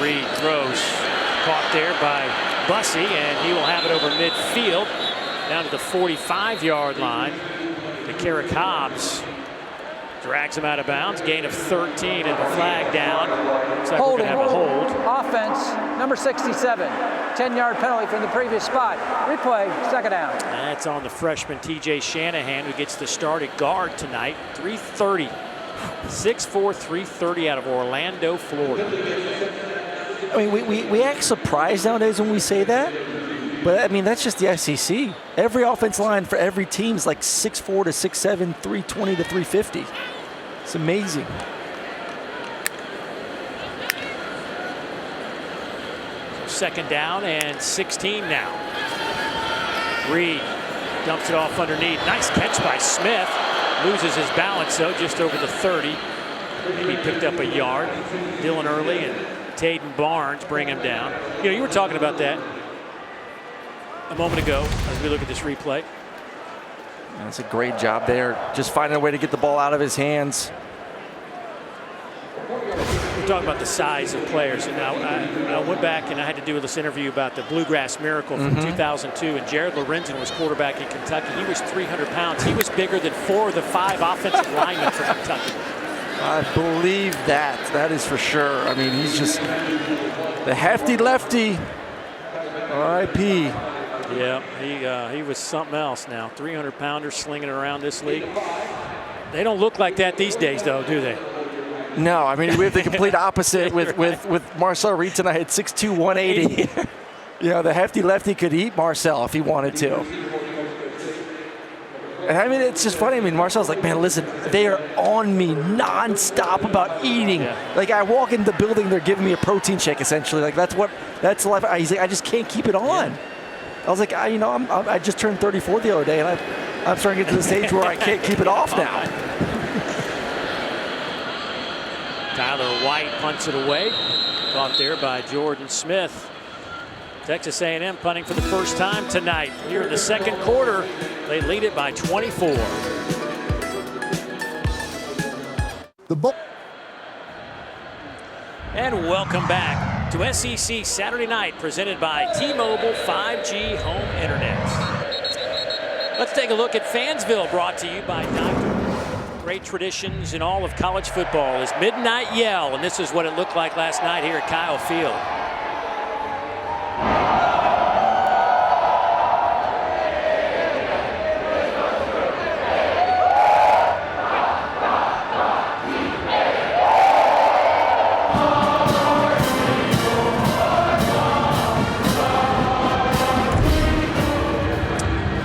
Reed throws, caught there by Bussey, and he will have it over midfield, down to the 45-yard line. The Carrick Hobbs drags him out of bounds. Gain of 13 and the flag down. Looks like we're going to have a hold. Offense, number 67. 10-yard penalty from the previous spot. Replay, second down. That's on the freshman TJ Shanahan, who gets the start at guard tonight. 330. 6'4", 330 out of Orlando, Florida. I mean, we act surprised nowadays when we say that. But, I mean, that's just the SEC. Every offense line for every team is like 6'4" to 6'7", 320 to 350. It's amazing. Second down and 16 now. Reed dumps it off underneath. Nice catch by Smith. Loses his balance, though, just over the 30. Maybe picked up a yard. Dylan Early and Taden Barnes bring him down. You know, you were talking about that a moment ago as we look at this replay. That's a great job there. Just finding a way to get the ball out of his hands. We're talking about the size of players. And now I went back and I had to do this interview about the Bluegrass Miracle from 2002. And Jared Lorenzen was quarterback in Kentucky. He was 300 pounds. He was bigger than 4 of the 5 offensive linemen for Kentucky. I believe that. That is for sure. I mean, he's just the hefty lefty. R.I.P. Yeah, he was something else now. 300-pounder slinging around this league. They don't look like that these days, though, do they? No, I mean, we have the complete opposite with Marcel Reed tonight at 6'2", 180. You know, the hefty lefty could eat Marcel if he wanted to. And I mean, it's just funny. I mean, Marcel's like, man, listen, they are on me nonstop about eating. Yeah. Like, I walk into the building, they're giving me a protein shake, essentially. Like, that's life. He's like, I just can't keep it on. Yeah. I was like, I just turned 34 the other day, and I'm starting to get to the stage where I can't keep it off now. Tyler White punts it away. Caught there by Jordan Smith. Texas A&M punting for the first time tonight. Here in the second quarter, they lead it by 24. And welcome back to SEC Saturday Night, presented by T-Mobile 5G Home Internet. Let's take a look at Fansville, brought to you by Dr. Great traditions in all of college football is Midnight Yell, and this is what it looked like last night here at Kyle Field.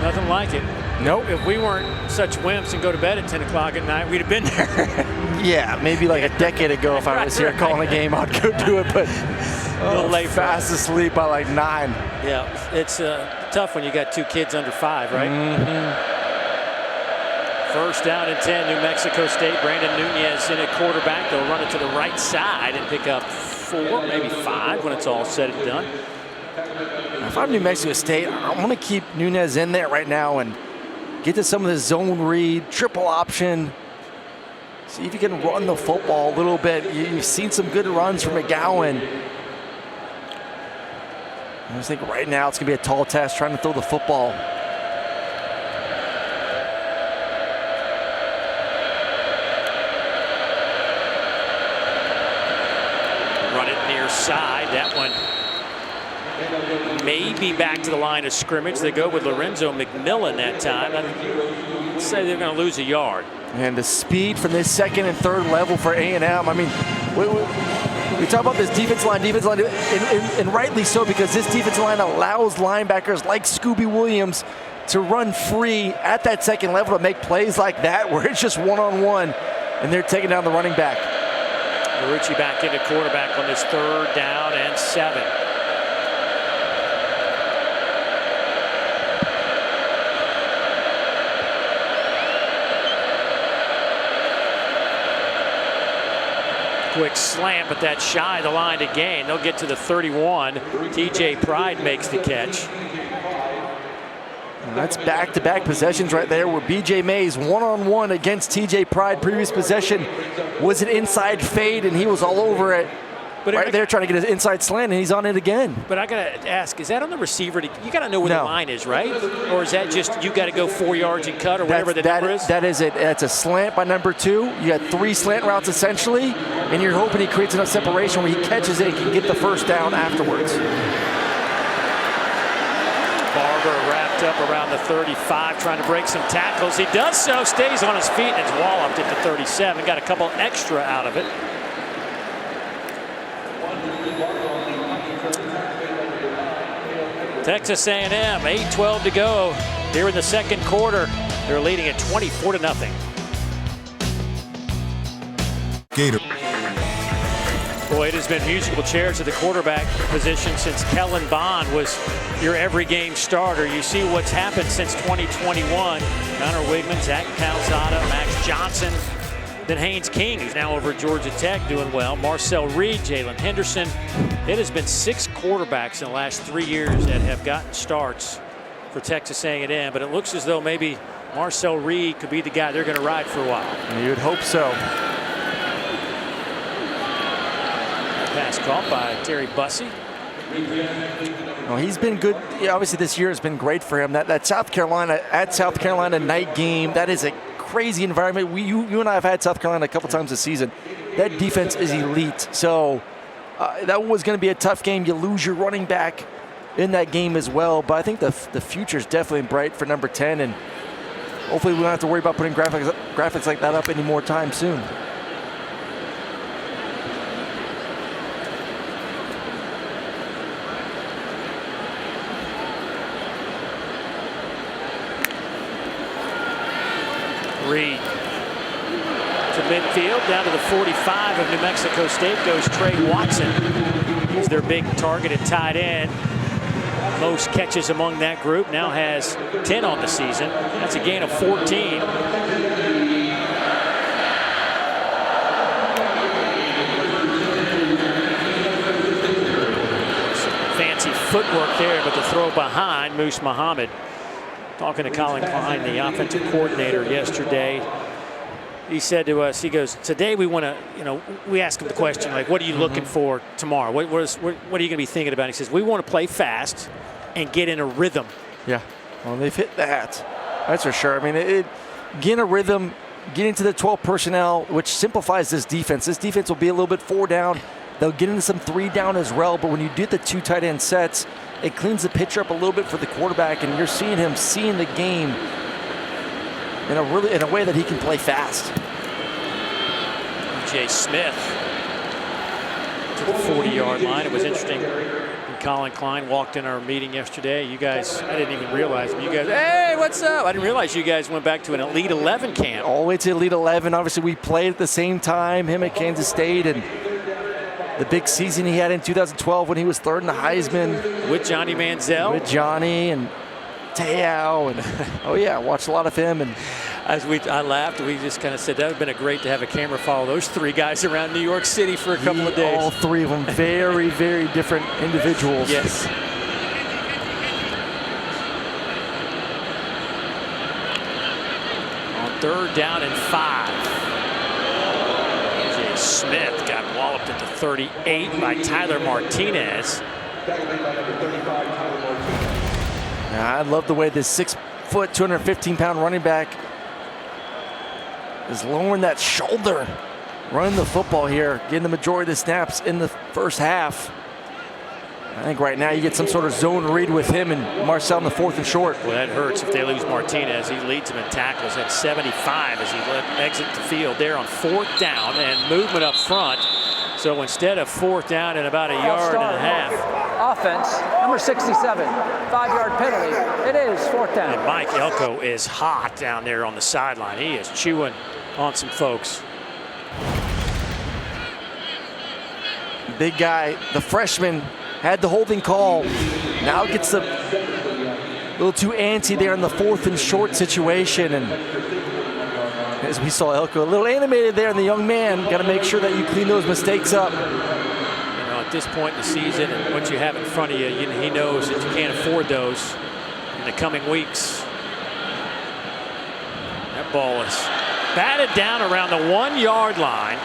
Nothing like it. Nope. If we weren't such wimps and go to bed at 10 o'clock at night, we'd have been there. Yeah, maybe like a decade ago if I was here calling a game, I'd go do it, but a little late, fast asleep by like 9. Yeah, it's tough when you got 2 kids under 5, right? First down and 10, New Mexico State. Brandon Nunez in at quarterback. They'll run it to the right side and pick up 4, maybe 5 when it's all said and done. If I'm New Mexico State, I want to keep Nunez in there right now and get to some of the zone read, triple option. See if you can run the football a little bit. You've seen some good runs from McGowan. I just think right now it's going to be a tall task trying to throw the football. Run it near side. That one maybe back to the line of scrimmage. They go with Lorenzo McMillan that time. I'd say they're going to lose a yard. And the speed from this second and third level for A&M. I mean, we talk about this defensive line, and rightly so, because this defensive line allows linebackers like Scooby Williams to run free at that second level to make plays like that, where it's just one-on-one, and they're taking down the running back. Marucci back into quarterback on this 3rd down and 7. Quick slant, but that's shy of the line to gain. They'll get to the 31. TJ Pride makes the catch. And that's back-to-back possessions right there where BJ Mays one-on-one against TJ Pride. Previous possession was an inside fade, and he was all over it. But right there trying to get his inside slant, and he's on it again. But I got to ask, is that on the receiver? You got to know where the line is, right? Or is that just you got to go 4 yards and cut or whatever the number is? That is it. That's a slant by number 2. You got 3 slant routes essentially, and you're hoping he creates enough separation where he catches it and can get the first down afterwards. Barber wrapped up around the 35, trying to break some tackles. He does so, stays on his feet, and is walloped at the 37. Got a couple extra out of it. Texas A&M, 8:12 to go here in the second quarter. They're leading at 24-0. Gator. Boy, it has been musical chairs at the quarterback position since Kellen Bond was your every game starter. You see what's happened since 2021. Connor Wigman, Zach Calzada, Max Johnson, then Haynes King, who's now over at Georgia Tech doing well. Marcel Reed, Jalen Henderson. It has been 6 quarterbacks in the last 3 years that have gotten starts for Texas A&M, but it looks as though maybe Marcel Reed could be the guy they're going to ride for a while. And you'd hope so. Pass caught by Terry Bussey. Well, he's been good. Yeah, obviously this year has been great for him. That South Carolina night game, that is a crazy environment. You and I have had South Carolina a couple times this season. That defense is elite. So that was going to be a tough game. You lose your running back in that game as well. But I think the future is definitely bright for number 10. And hopefully we don't have to worry about putting graphics like that up any more time soon. Reed to midfield, down to the 45 of New Mexico State goes Trey Watson. He's their big targeted tight end. Most catches among that group, now has 10 on the season. That's a gain of 14. Some fancy footwork there, but the throw behind Moose Muhammad. Talking to Colin Klein, the offensive coordinator, yesterday, he said to us, he goes, today we want to, we asked him the question, like, what are you looking for tomorrow? What are you going to be thinking about? He says, we want to play fast and get in a rhythm. Yeah, well, they've hit that. That's for sure. I mean, get in a rhythm, get into the 12 personnel, which simplifies this defense. This defense will be a little bit 4 down. They'll get into some 3 down as well, but when you do the 2 tight end sets, it cleans the picture up a little bit for the quarterback, and you're seeing him seeing the game in a way that he can play fast. Jay Smith to the 40-yard line. It was interesting when Colin Klein walked in our meeting yesterday. You guys, I didn't even realize, you guys, hey, what's up? I didn't realize you guys went back to an Elite 11 camp. All the way to Elite 11. Obviously, we played at the same time, him at Kansas State, and the big season he had in 2012 when he was 3rd in the Heisman. With Johnny Manziel. With Johnny and Te'o. And oh, yeah, I watched a lot of him. And as I laughed, we just kind of said that would have been great to have a camera follow those 3 guys around New York City for a couple of days. All 3 of them very, very different individuals. Yes. On 3rd down and 5. Jay Smith got walloped at the 38 by Tyler Martinez. I love the way this 6 foot, 215-pound running back is lowering that shoulder, running the football here, getting the majority of the snaps in the first half. I think right now you get some sort of zone read with him and Marcel in the 4th and short. Well, that hurts if they lose Martinez. He leads them in tackles at 75 as he exit the field there on 4th down and movement up front. So instead of 4th down and about a yard and a half. Offense, number 67, 5-yard penalty. It is 4th down. And Mike Elko is hot down there on the sideline. He is chewing on some folks. Big guy, the freshman, had the holding call. Now gets a little too antsy there in the 4th and short situation. And As we saw Elko a little animated there, and the young man got to make sure that you clean those mistakes up. At this point in the season and what you have in front of you, he knows that you can't afford those in the coming weeks. That ball is batted down around the 1-yard line.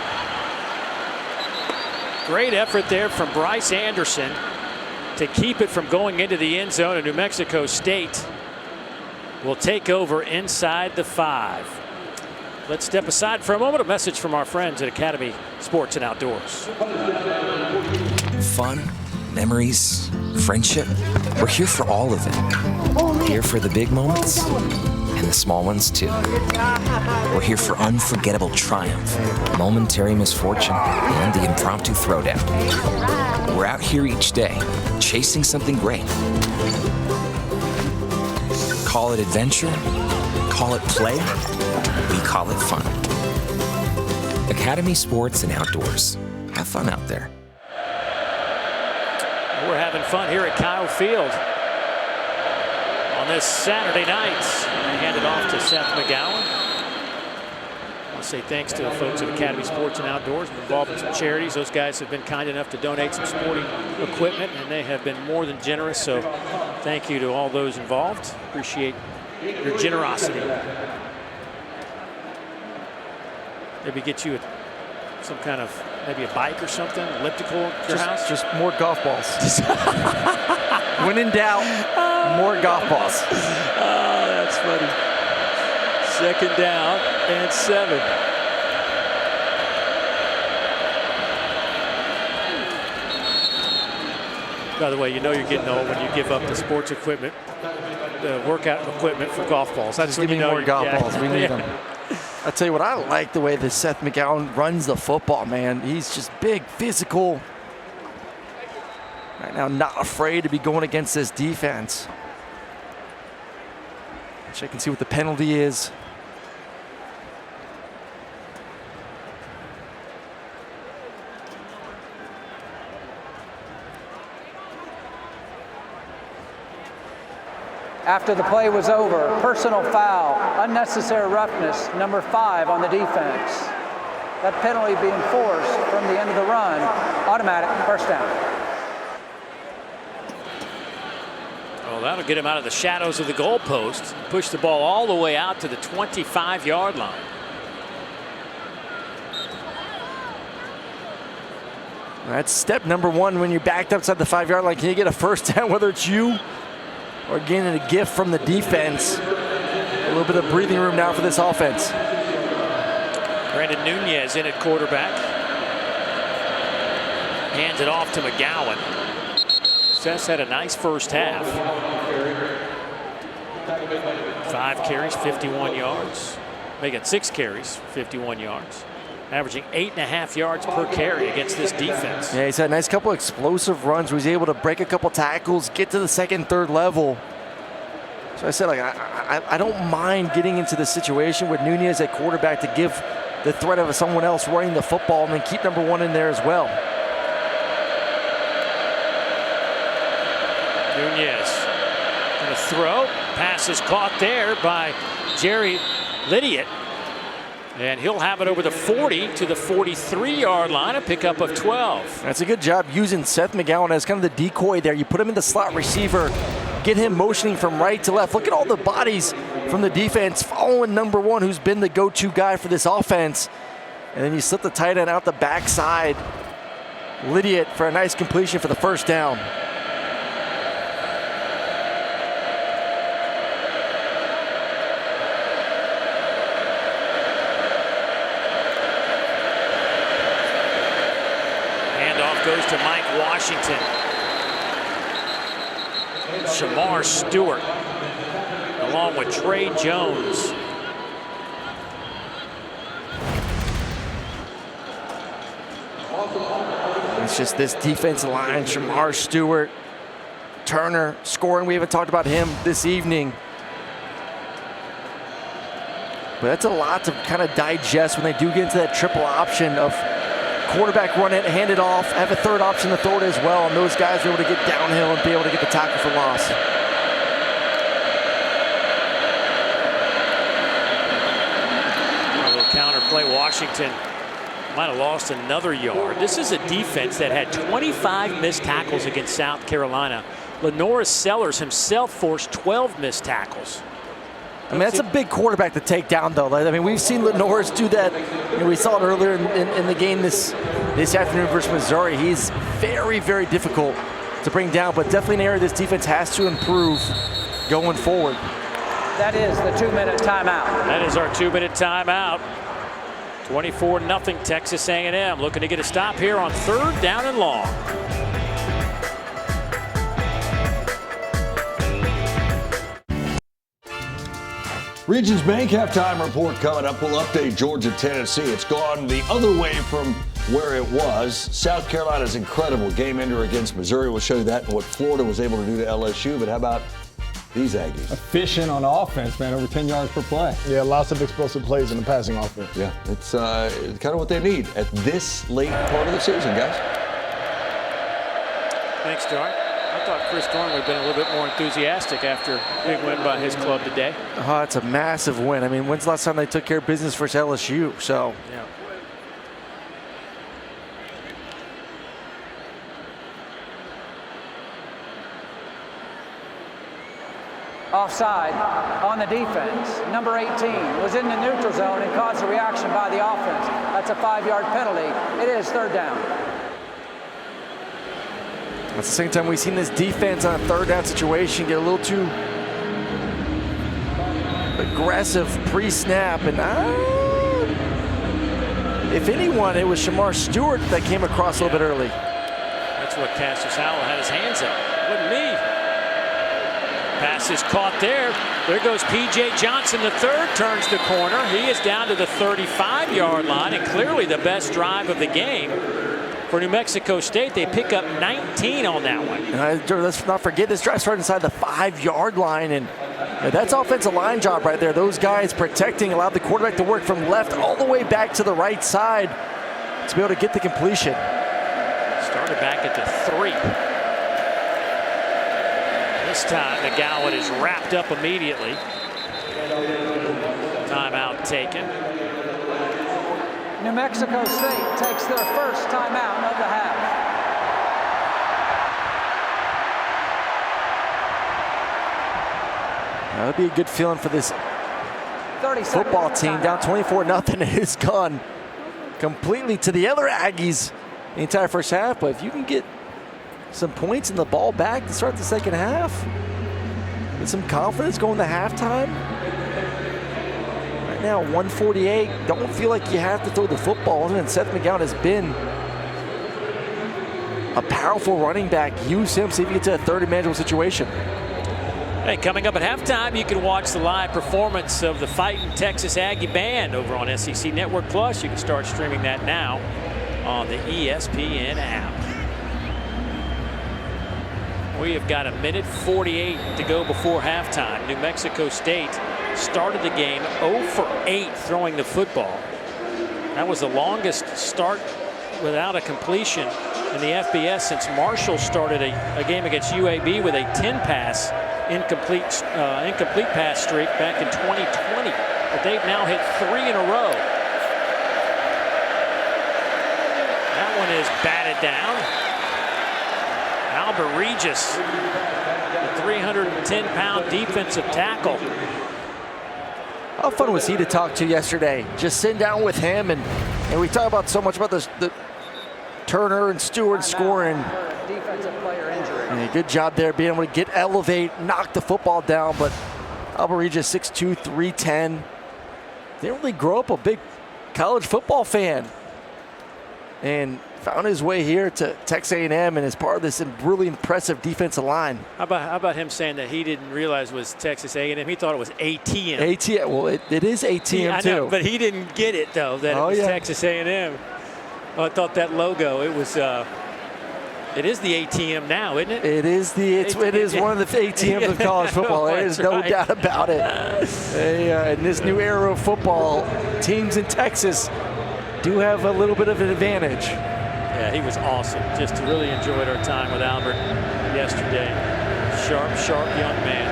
Great effort there from Bryce Anderson to keep it from going into the end zone, and New Mexico State will take over inside the 5. Let's step aside for a moment. A message from our friends at Academy Sports and Outdoors. Fun, memories, friendship. We're here for all of it. Here for the big moments and the small ones too. We're here for unforgettable triumph, momentary misfortune, and the impromptu throwdown. We're out here each day, chasing something great. Call it adventure, call it play, we call it fun. Academy Sports and Outdoors. Have fun out there. We're having fun here at Kyle Field on this Saturday night. I hand it off to Seth McGowan. I want to say thanks to the folks at Academy Sports and Outdoors. We're involved in some charities. Those guys have been kind enough to donate some sporting equipment, and they have been more than generous. So thank you to all those involved. Appreciate your generosity. Maybe get you some kind of, maybe a bike or something, elliptical at your house? Just more golf balls. When in doubt, more golf balls. Oh, that's funny. 2nd down and 7. By the way, you know you're getting old when you give up the sports equipment, the workout equipment for golf balls. That's Just when give me you know more golf balls. We need them. I'll tell you what, I like the way that Seth McGowan runs the football, man. He's just big, physical. Right now, not afraid to be going against this defense. Check and see what the penalty is. After the play was over, personal foul, unnecessary roughness, number 5 on the defense. That penalty being forced from the end of the run, automatic first down. Well, that'll get him out of the shadows of the goalpost. Push the ball all the way out to the 25-yard line. That's step number 1 when you're backed outside the 5-yard line. Can you get a first down, whether it's you or getting a gift from the defense? A little bit of breathing room now for this offense. Brandon Nunez in at quarterback. Hands it off to McGowan. Seth's had a nice first half. 5 carries, 51 yards. Making 6 carries, 51 yards. Averaging 8.5 yards per carry against this defense. Yeah, he's had a nice couple explosive runs where he's able to break a couple tackles, get to the 2nd, 3rd level. So I said, like, I don't mind getting into the situation with Nunez at quarterback to give the threat of someone else running the football and then keep number 1 in there as well. Nunez going to throw. Pass is caught there by Jerry Lydiot. And he'll have it over the 40 to the 43-yard line, a pickup of 12. That's a good job using Seth McGowan as kind of the decoy there. You put him in the slot receiver, get him motioning from right to left. Look at all the bodies from the defense following number 1, who's been the go-to guy for this offense. And then you slip the tight end out the backside. Lydiot for a nice completion for the first down. Goes to Mike Washington. Shamar Stewart along with Trey Jones. It's just this defensive line, Shamar Stewart, Turner scoring. We haven't talked about him this evening. But that's a lot to kind of digest when they do get into that triple option of quarterback run it, hand it off, have a 3rd option to throw it as well, and those guys are able to get downhill and be able to get the tackle for loss. Washington might have lost another yard. This is a defense that had 25 missed tackles against South Carolina. Lenoris Sellers himself forced 12 missed tackles. I mean, that's a big quarterback to take down, though. I mean, we've seen Lenoris do that. You know, we saw it earlier in the game this afternoon versus Missouri. He's very, very difficult to bring down, but definitely an area this defense has to improve going forward. That is the 2-minute timeout. That is our 2-minute timeout. 24-0 Texas A&M looking to get a stop here on 3rd down and long. Regions Bank halftime report coming up. We'll update Georgia, Tennessee. It's gone the other way from where it was. South Carolina's incredible game ender against Missouri. We'll show you that and what Florida was able to do to LSU. But how about these Aggies? Efficient on offense, man. Over 10 yards per play. Yeah, lots of explosive plays in the passing offense. Yeah, it's kind of what they need at this late part of the season, guys. Thanks, Dorn. I thought Chris Dorn would have been a little bit more enthusiastic after a big win by his club today. Oh, it's a massive win. I mean, when's the last time they took care of business versus LSU? So. Yeah. Offside on the defense. Number 18 was in the neutral zone and caused a reaction by the offense. That's a 5-yard penalty. It is 3rd down. At the same time, we've seen this defense on a 3rd down situation get a little too aggressive pre-snap. And if anyone, it was Shamar Stewart that came across a little bit early. That's what Cassius Howell had his hands up. Wasn't me. Pass is caught there. There goes P.J. Johnson, the third, turns the corner. He is down to the 35-yard line, and clearly the best drive of the game. For New Mexico State, they pick up 19 on that one. And let's not forget, this drive started inside the 5-yard line, and that's offensive line job right there. Those guys protecting allowed the quarterback to work from left all the way back to the right side to be able to get the completion. Started back at the 3. This time, McGowan is wrapped up immediately. Timeout taken. New Mexico State takes their first timeout of the half. That would be a good feeling for this football team. Down 24-0. It has gone completely to the other Aggies the entire first half. But if you can get some points and the ball back to start the second half, with some confidence going to halftime. Right now, 148. Don't feel like you have to throw the football. And Seth McGowan has been a powerful running back. Use him, see if you get to a third manageable situation. Hey, coming up at halftime, you can watch the live performance of the Fighting Texas Aggie Band over on SEC Network Plus. You can start streaming that now on the ESPN app. We have got 1:48 to go before halftime. New Mexico State started the game 0 for 8 throwing the football. That was the longest start without a completion in the FBS since Marshall started a game against UAB with a 10-pass incomplete pass streak back in 2020. But they've now hit 3 in a row. That one is batted down. Albert Regis, the 310-pound defensive tackle. How fun was he to talk to yesterday? Just sitting down with him, and we talk about so much about the Turner and Stewart scoring. Defensive player injury. And good job there being able to elevate, knock the football down. But Albert Regis, 6'2", 310. Didn't really grow up a big college football fan, and found his way here to Texas A&M and is part of this really impressive defensive line. How about him saying that he didn't realize it was Texas A&M? He thought it was ATM. ATM, well, it is ATM too. I know, but he didn't get it though that it was Texas A&M. Oh, I thought that logo. It was. It is the ATM now, isn't it? It is it is one of the ATMs of college football. There is no doubt about it. In this new era of football, teams in Texas do have a little bit of an advantage. Yeah, he was awesome. Just really enjoyed our time with Albert yesterday. Sharp young man.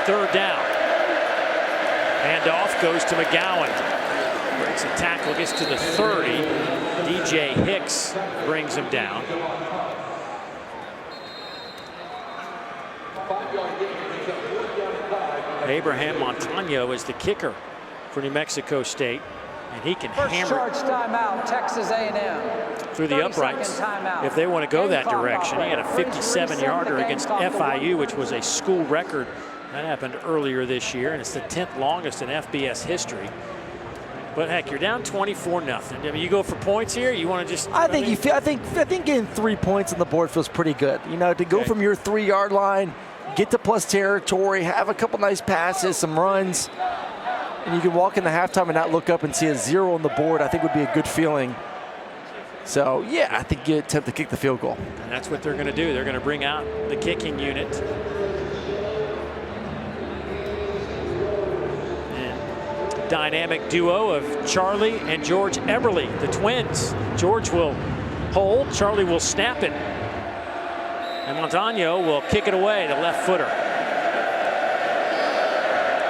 3rd down. Handoff goes to McGowan. Breaks a tackle, gets to the 30. DJ Hicks brings him down. Abraham Montano is the kicker for New Mexico State, and he can hammer charge timeout, Texas A&M. through the uprights if they want to go that direction. He had a 57-yarder against FIU, which was a school record. That happened earlier this year, and it's the 10th longest in FBS history. But heck, you're down 24-0. I mean, you go for points here. You want to just. I think getting 3 points on the board feels pretty good. You know, to go from your 3-yard line, get to plus territory, have a couple nice passes, some runs, and you can walk into halftime and not look up and see a 0 on the board. I think would be a good feeling. So yeah, I think you attempt to kick the field goal. And that's what they're going to do. They're going to bring out the kicking unit. Dynamic duo of Charlie and George Eberle, the twins. George will hold, Charlie will snap it, and Montano will kick it away, the left footer.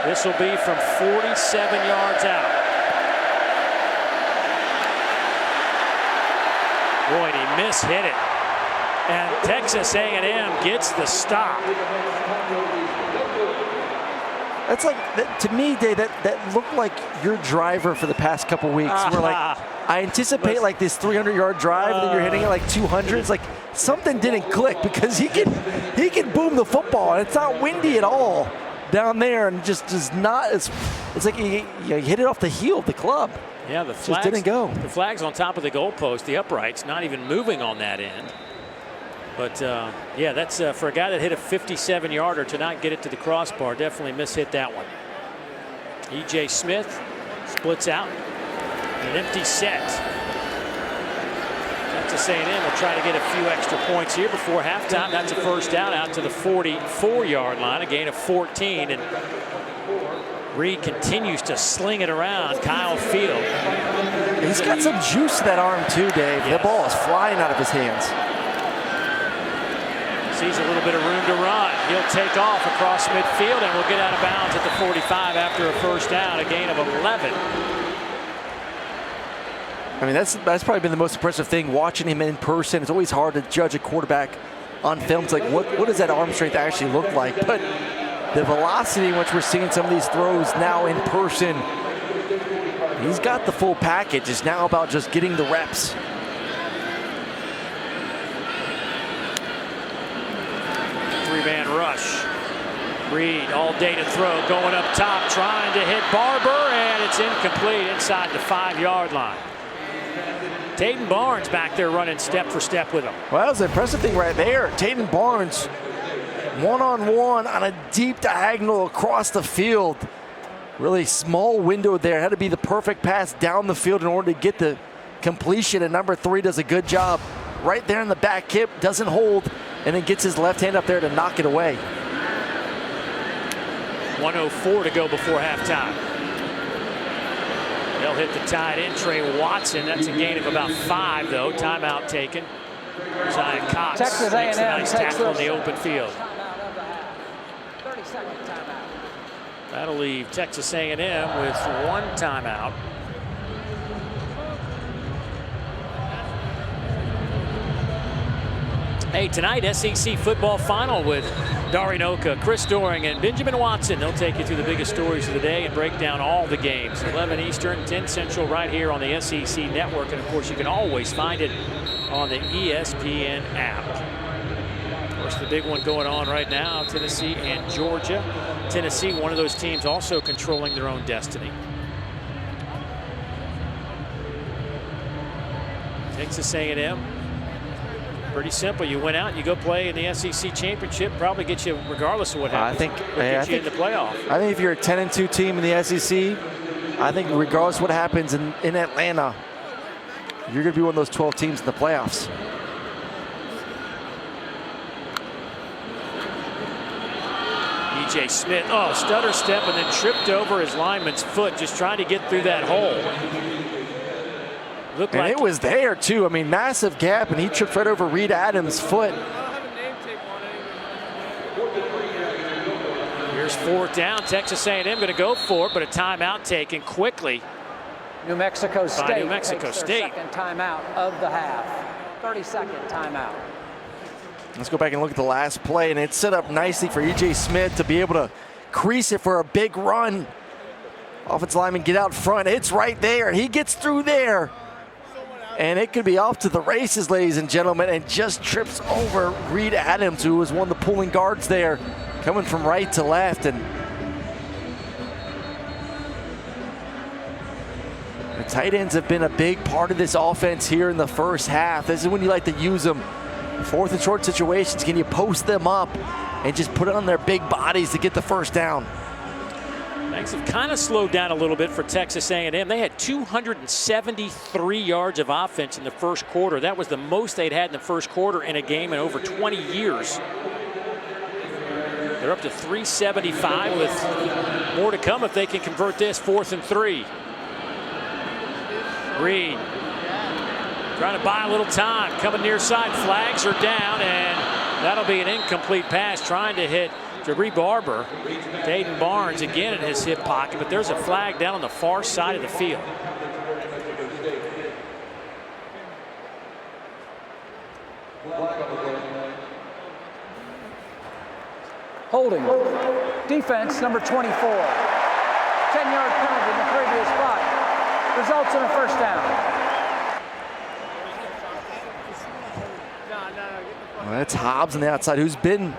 This will be from 47 yards out. Boy, he mishit it, and Texas A&M gets the stop. That's like, to me, Dave, that looked like your driver for the past couple weeks. Where like, I anticipate like this 300-yard drive, and then you're hitting it like 200. It's like something didn't click, because he can boom the football, and it's not windy at all down there, and just does not. It's like you hit it off the heel of the club. Yeah, the flags just didn't go. The flag's on top of the goalpost, the uprights, not even moving on that end. But yeah, that's for a guy that hit a 57-yarder to not get it to the crossbar. Definitely mishit that one. E.J. Smith splits out. An empty set. Texas A&M will try to get a few extra points here before halftime. That's a first down out to the 44-yard line, a gain of 14. And Reed continues to sling it around. Kyle Field. He's got some juice to that arm too, Dave. Yes. The ball is flying out of his hands. Sees a little bit of room to run. He'll take off across midfield and will get out of bounds at the 45 after a first down, a gain of 11. I mean, that's probably been the most impressive thing, watching him in person. It's always hard to judge a quarterback on film. It's like, what does that arm strength actually look like? But the velocity in which we're seeing some of these throws now in person, he's got the full package. It's now about just getting the reps. Three-man rush. Reed all day to throw, going up top, trying to hit Barber, and it's incomplete inside the 5-yard line. Taden Barnes back there running step for step with him. Well, that was an impressive thing right there. Taden Barnes, one-on-one on a deep diagonal across the field. Really small window there. Had to be the perfect pass down the field in order to get the completion, and number 3 does a good job. Right there in the back hip, doesn't hold, and then gets his left hand up there to knock it away. 1:04 to go before halftime. They'll hit the tight end, Trey Watson. That's a gain of about 5, though. Timeout taken. Zion Cox Texas makes a A&M nice takes tackle in this. the open field. 30-second timeout. That'll leave Texas A&M with 1 timeout. Hey, tonight, SEC football final with Dari Noka, Chris Doering, and Benjamin Watson. They'll take you through the biggest stories of the day and break down all the games. 11 Eastern, 10 Central, right here on the SEC Network. And, of course, you can always find it on the ESPN app. Of course, the big one going on right now, Tennessee and Georgia. Tennessee, one of those teams also controlling their own destiny. Texas A&M. Pretty simple. You went out, you go play in the SEC championship, probably get you, regardless of what happens, I think in the playoff. I think if you're a 10-2 team in the SEC, I think regardless of what happens in Atlanta, you're going to be one of those 12 teams in the playoffs. E.J. Smith, stutter step and then tripped over his lineman's foot, just trying to get through that hole. And it was there too. I mean, massive gap, and he tripped right over Reed Adams' foot. Here Here's 4th down. Texas A&M going to go for it, but a timeout taken quickly. New Mexico State New Mexico takes State. their second timeout of the half. 30-second timeout. Let's go back and look at the last play, and it's set up nicely for E.J. Smith to be able to crease it for a big run. Offensive lineman get out front. It's right there. He gets through there. And it could be off to the races, ladies and gentlemen, and just trips over Reed Adams, who was one of the pulling guards there, coming from right to left. And the tight ends have been a big part of this offense here in the first half. This is when you like to use them. 4th and short situations, can you post them up and just put it on their big bodies to get the first down? Things have kind of slowed down a little bit for Texas A&M. They had 273 yards of offense in the first quarter. That was the most they'd had in the first quarter in a game in over 20 years. They're up to 375 with more to come if they can convert this. 4th and 3. Reed trying to buy a little time. Coming near side. Flags are down, and that'll be an incomplete pass trying to hit Jabri Barber. Dayton Barnes again in his hip pocket, but there's a flag down on the far side of the field. Holding. Defense number 24. 10-yard penalty in the previous spot. Results in a first down. Well, that's Hobbs on the outside, who's been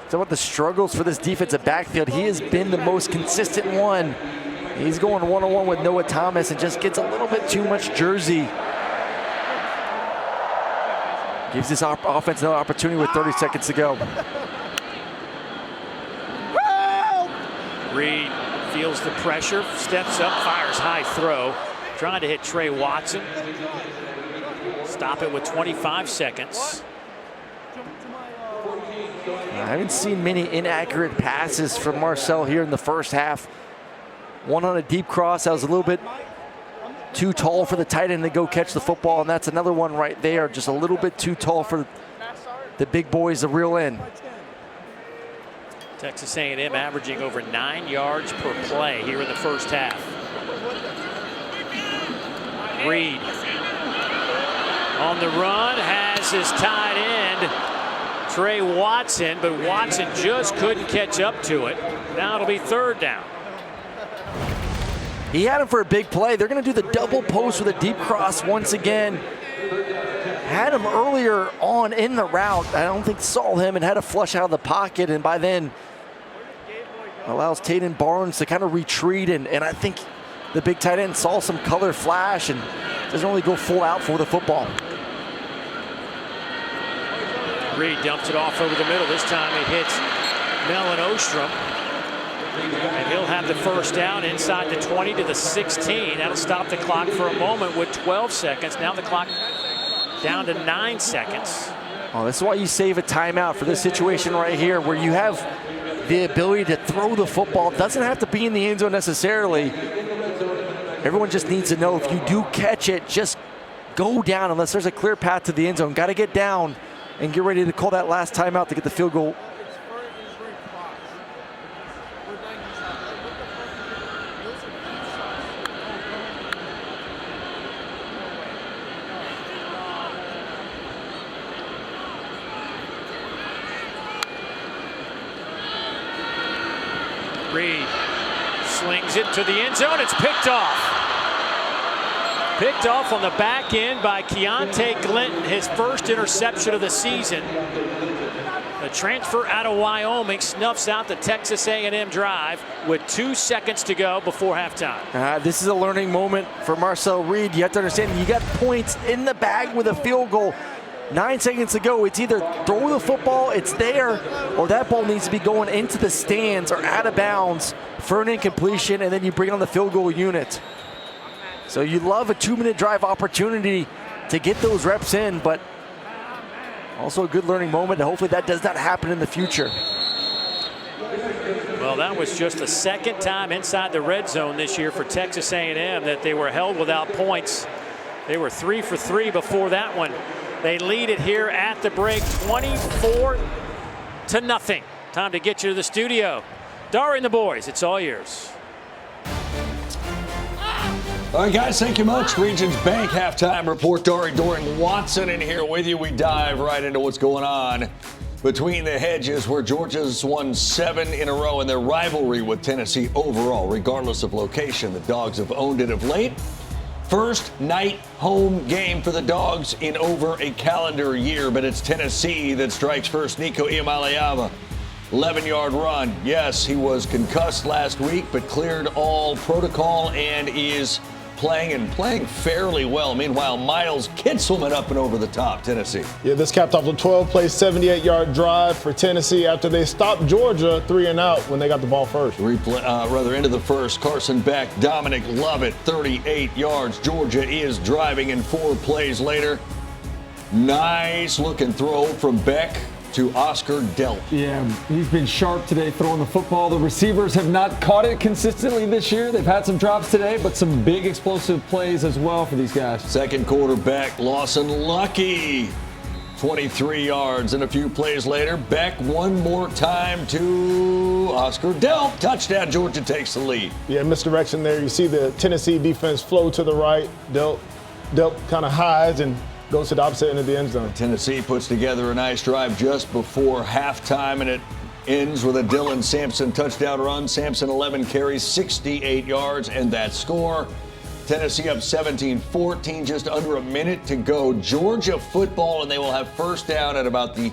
some of the struggles for this defensive backfield. He has been the most consistent one. He's going one-on-one with Noah Thomas and just gets a little bit too much jersey. Gives this offense another opportunity with 30 seconds to go. Reed feels the pressure, steps up, fires high throw. Trying to hit Trey Watson. Stop it with 25 seconds. I haven't seen many inaccurate passes from Marcel here in the first half. One on a deep cross that was a little bit too tall for the tight end to go catch the football, and that's another one right there, just a little bit too tall for the big boys to reel in. Texas A&M averaging over 9 yards per play here in the first half. Reed on the run, has his tight end Trey Watson, but Watson just couldn't catch up to it. Now it'll be 3rd down. He had him for a big play. They're going to do the double post with a deep cross once again. Had him earlier on in the route. I don't think saw him and had a flush out of the pocket, and by then allows Dayton Barnes to kind of retreat, and I think the big tight end saw some color flash and doesn't really go full out for the football. Reed dumps it off over the middle. This time it hits Melvin Ostrom. And he'll have the first down inside the 20 to the 16. That'll stop the clock for a moment with 12 seconds. Now the clock down to 9 seconds. Oh, this is why you save a timeout for this situation right here, where you have the ability to throw the football. It doesn't have to be in the end zone necessarily. Everyone just needs to know if you do catch it, just go down unless there's a clear path to the end zone. Got to get down and get ready to call that last timeout to get the field goal. Reed slings it to the end zone. It's picked off. Picked off on the back end by Keontae Glinton, his first interception of the season. The transfer out of Wyoming snuffs out the Texas A&M drive with 2 seconds to go before halftime. This is a learning moment for Marcel Reed. You have to understand, you got points in the bag with a field goal. 9 seconds to go. It's either throw the football, it's there, or that ball needs to be going into the stands or out of bounds for an incompletion, and then you bring on the field goal unit. So you love a 2-minute drive opportunity to get those reps in, but also a good learning moment, and hopefully that does not happen in the future. Well, that was just the second time inside the red zone this year for Texas A&M that they were held without points. They were 3 for 3 before that one. They lead it here at the break, 24-0. Time to get you to the studio. Dari and the boys, it's all yours. All right, guys, thank you much. Regions Bank halftime report. Dorian Watson in here with you. We dive right into what's going on between the hedges, where Georgia's won 7 in a row in their rivalry with Tennessee overall, regardless of location. The Dogs have owned it of late. First night home game for the Dogs in over a calendar year, but it's Tennessee that strikes first. Nico Iamaleava, 11-yard run. Yes, he was concussed last week, but cleared all protocol and is playing fairly well. Meanwhile, Miles Kitselman up and over the top, Tennessee. Yeah, this capped off a 12-play, 78-yard drive for Tennessee after they stopped Georgia 3 and out when they got the ball first. Into the first, Carson Beck, Dominic Lovett, 38 yards. Georgia is driving, and 4 plays later. Nice looking throw from Beck to Oscar Delp. Yeah, he's been sharp today throwing the football. The receivers have not caught it consistently this year. They've had some drops today, but some big explosive plays as well for these guys. Second quarterback, Lawson Lucky, 23 yards. And a few plays later, Beck one more time to Oscar Delp. Touchdown, Georgia takes the lead. Yeah, misdirection there. You see the Tennessee defense flow to the right. Delp kind of hides and goes to the opposite end of the end zone. Tennessee puts together a nice drive just before halftime, and it ends with a Dylan Sampson touchdown run. Sampson 11 carries, 68 yards, and that score. Tennessee up 17-14, just under a minute to go. Georgia football, and they will have first down at about the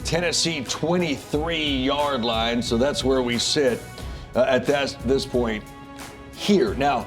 Tennessee 23-yard line. So that's where we sit at this point here. Now,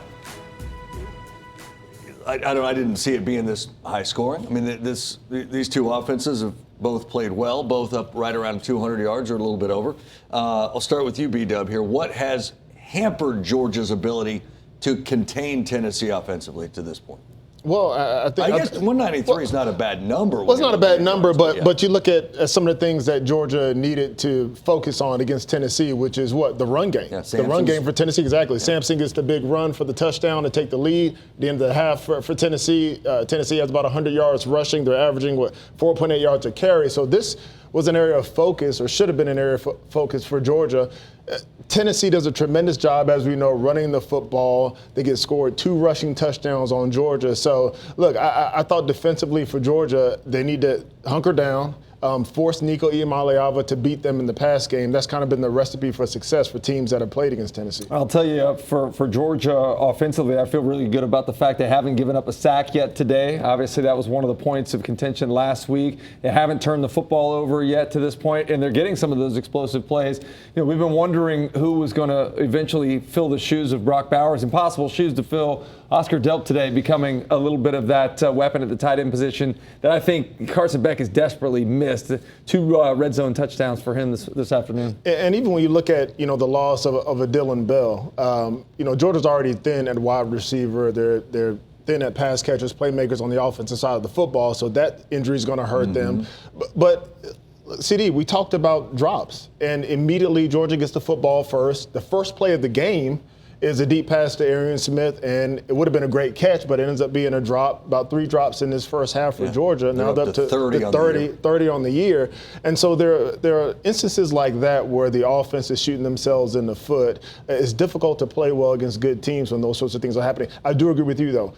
I didn't see it being this high scoring. I mean, these two offenses have both played well, both up right around 200 yards or a little bit over. I'll start with you, B-Dub, here. What has hampered Georgia's ability to contain Tennessee offensively to this point? Well, I guess 193 is not a bad number. Well, it's not a bad number, but you look at some of the things that Georgia needed to focus on against Tennessee, which is what? The run game. Yeah, the run game for Tennessee, exactly. Yeah. Sampson gets the big run for the touchdown to take the lead. At the end of the half for Tennessee, Tennessee has about 100 yards rushing. They're averaging, 4.8 yards a carry. So this was an area of focus, or should have been an area of focus for Georgia. Tennessee does a tremendous job, as we know, running the football. They get scored 2 rushing touchdowns on Georgia. So, look, I thought defensively for Georgia, they need to hunker down, force Nico Iamaleava to beat them in the pass game. That's kind of been the recipe for success for teams that have played against Tennessee. I'll tell you, for Georgia offensively, I feel really good about the fact they haven't given up a sack yet today. Obviously, that was one of the points of contention last week. They haven't turned the football over yet to this point, and they're getting some of those explosive plays. You know, we've been wondering who was going to eventually fill the shoes of Brock Bowers. Impossible shoes to fill. Oscar Delp today becoming a little bit of that weapon at the tight end position that I think Carson Beck has desperately missed. 2 red zone touchdowns for him this afternoon. And even when you look at, the loss of a Dylan Bell, Georgia's already thin at wide receiver. They're thin at pass catchers, playmakers on the offensive side of the football, so that injury is going to hurt them. But CD, we talked about drops, and immediately Georgia gets the football first. The first play of the game is a deep pass to Arian Smith, and it would have been a great catch, but it ends up being a drop, about 3 drops in this first half for Georgia. Now they're up to 30 on the year. And so there are instances like that where the offense is shooting themselves in the foot. It's difficult to play well against good teams when those sorts of things are happening. I do agree with you, though.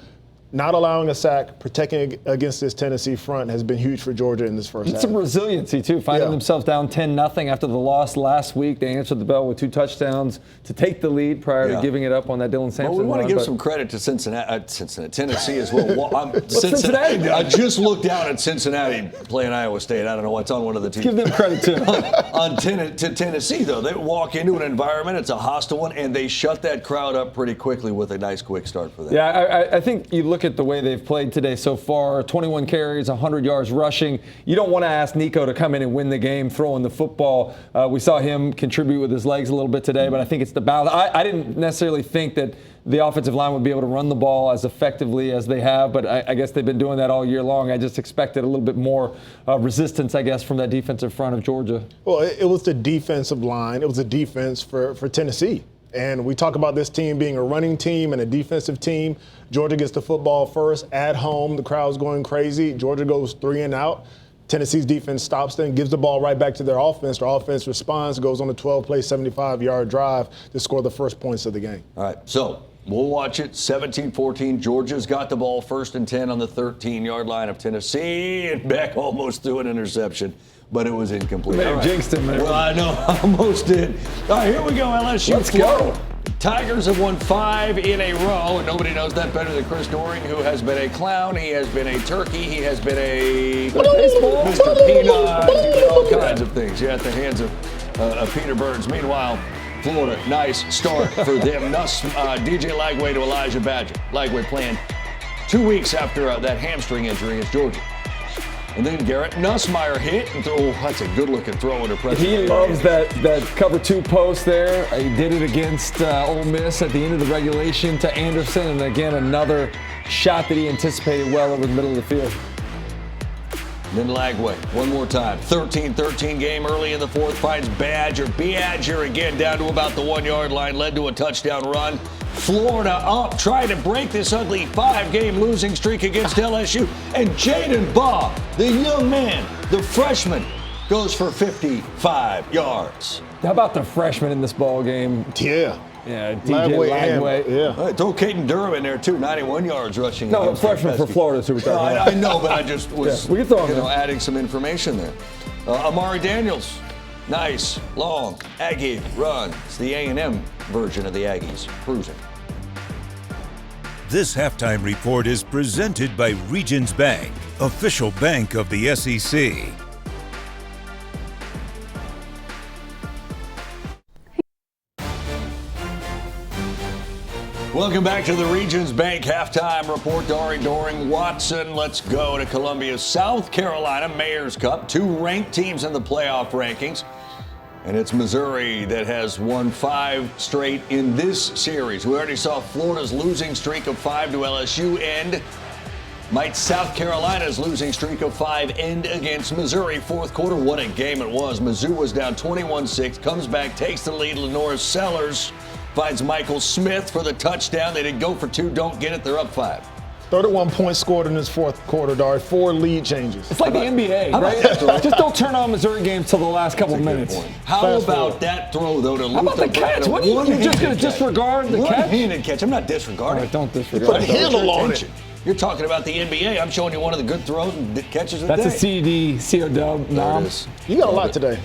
Not allowing a sack, protecting against this Tennessee front has been huge for Georgia in this first half. Some resiliency, too, finding themselves down 10-0 after the loss last week. They answered the bell with 2 touchdowns to take the lead prior to giving it up on that Dylan Sampson. Well, we want to give some credit to Tennessee as well. Cincinnati. I just looked down at Cincinnati playing Iowa State. I don't know what's on one of the teams. Give them credit, too. To Tennessee, though, they walk into an environment, it's a hostile one, and they shut that crowd up pretty quickly with a nice quick start for them. Yeah, I think you look at the way they've played today so far, 21 carries, 100 yards rushing. You don't want to ask Nico to come in and win the game throwing the football. We saw him contribute with his legs a little bit today, but I think it's the balance. I didn't necessarily think that the offensive line would be able to run the ball as effectively as they have, but I guess they've been doing that all year long. I just expected a little bit more resistance, I guess, from that defensive front of Georgia. Well, it was the defensive line. It was a defense for Tennessee. And we talk about this team being a running team and a defensive team. Georgia gets the football first at home. The crowd's going crazy. Georgia goes 3 and out. Tennessee's defense stops them, gives the ball right back to their offense. Their offense responds, goes on a 12-play, 75-yard drive to score the first points of the game. All right, so we'll watch it. 17-14. Georgia's got the ball 1st and 10 on the 13-yard line of Tennessee. And Beck almost threw an interception, but it was incomplete. May have jinxed him there. Well, I know. I almost did. All right, here we go, LSU. Let's go. Tigers have won 5 in a row, and nobody knows that better than Chris Doering, who has been a clown, he has been a turkey, he has been a baseball, Mr. Peanut, he's been all kinds of things. Yeah, at the hands of Peter Burns. Meanwhile, Florida, nice start for them. DJ Lagway to Elijah Badger. Lagway playing 2 weeks after that hamstring injury against Georgia. And then Garrett Nussmeier hit and throw. That's a good-looking throw under pressure. He loves that cover 2 post there. He did it against Ole Miss at the end of the regulation to Anderson, and again another shot that he anticipated well over the middle of the field. Then Lagway, one more time. 13-13 game early in the 4th, finds Badger again down to about the 1-yard line, led to a touchdown run. Florida up, trying to break this ugly 5-game losing streak against LSU. And Jaden Baugh, the young man, the freshman, goes for 55 yards. How about the freshman in this ball game? Yeah. Yeah, DJ Lagway. Yeah. All right, throw Caden Durham in there, too. 91 yards rushing. No, freshman for Florida. So I know, but I just was we can throw him adding some information there. Amari Daniels. Nice, long, Aggie run. It's the A&M version of the Aggies, cruising. This halftime report is presented by Regions Bank, official bank of the SEC. Welcome back to the Regions Bank halftime report. Doering Watson. Let's go to Columbia, South Carolina, Mayor's Cup. 2 ranked teams in the playoff rankings. And it's Missouri that has won 5 straight in this series. We already saw Florida's losing streak of 5 to LSU end. Might South Carolina's losing streak of 5 end against Missouri? 4th quarter, what a game it was. Mizzou was down 21-6, comes back, takes the lead. Lenora Sellers finds Michael Smith for the touchdown. They didn't go for 2, don't get it, they're up 5. 31 points scored in this 4th quarter, Dari. 4 lead changes. It's like the NBA, right? Just don't turn on Missouri games till the last couple of minutes. How about that throw, though, to Luther? How about the catch? What are you just going to disregard the catch? One-handed catch. I'm not disregarding. Right, don't disregard. Put a handle on it. You're talking about the NBA. I'm showing you one of the good throws and catches of the day. That's a CD, C-O-W, nom. You got a lot today.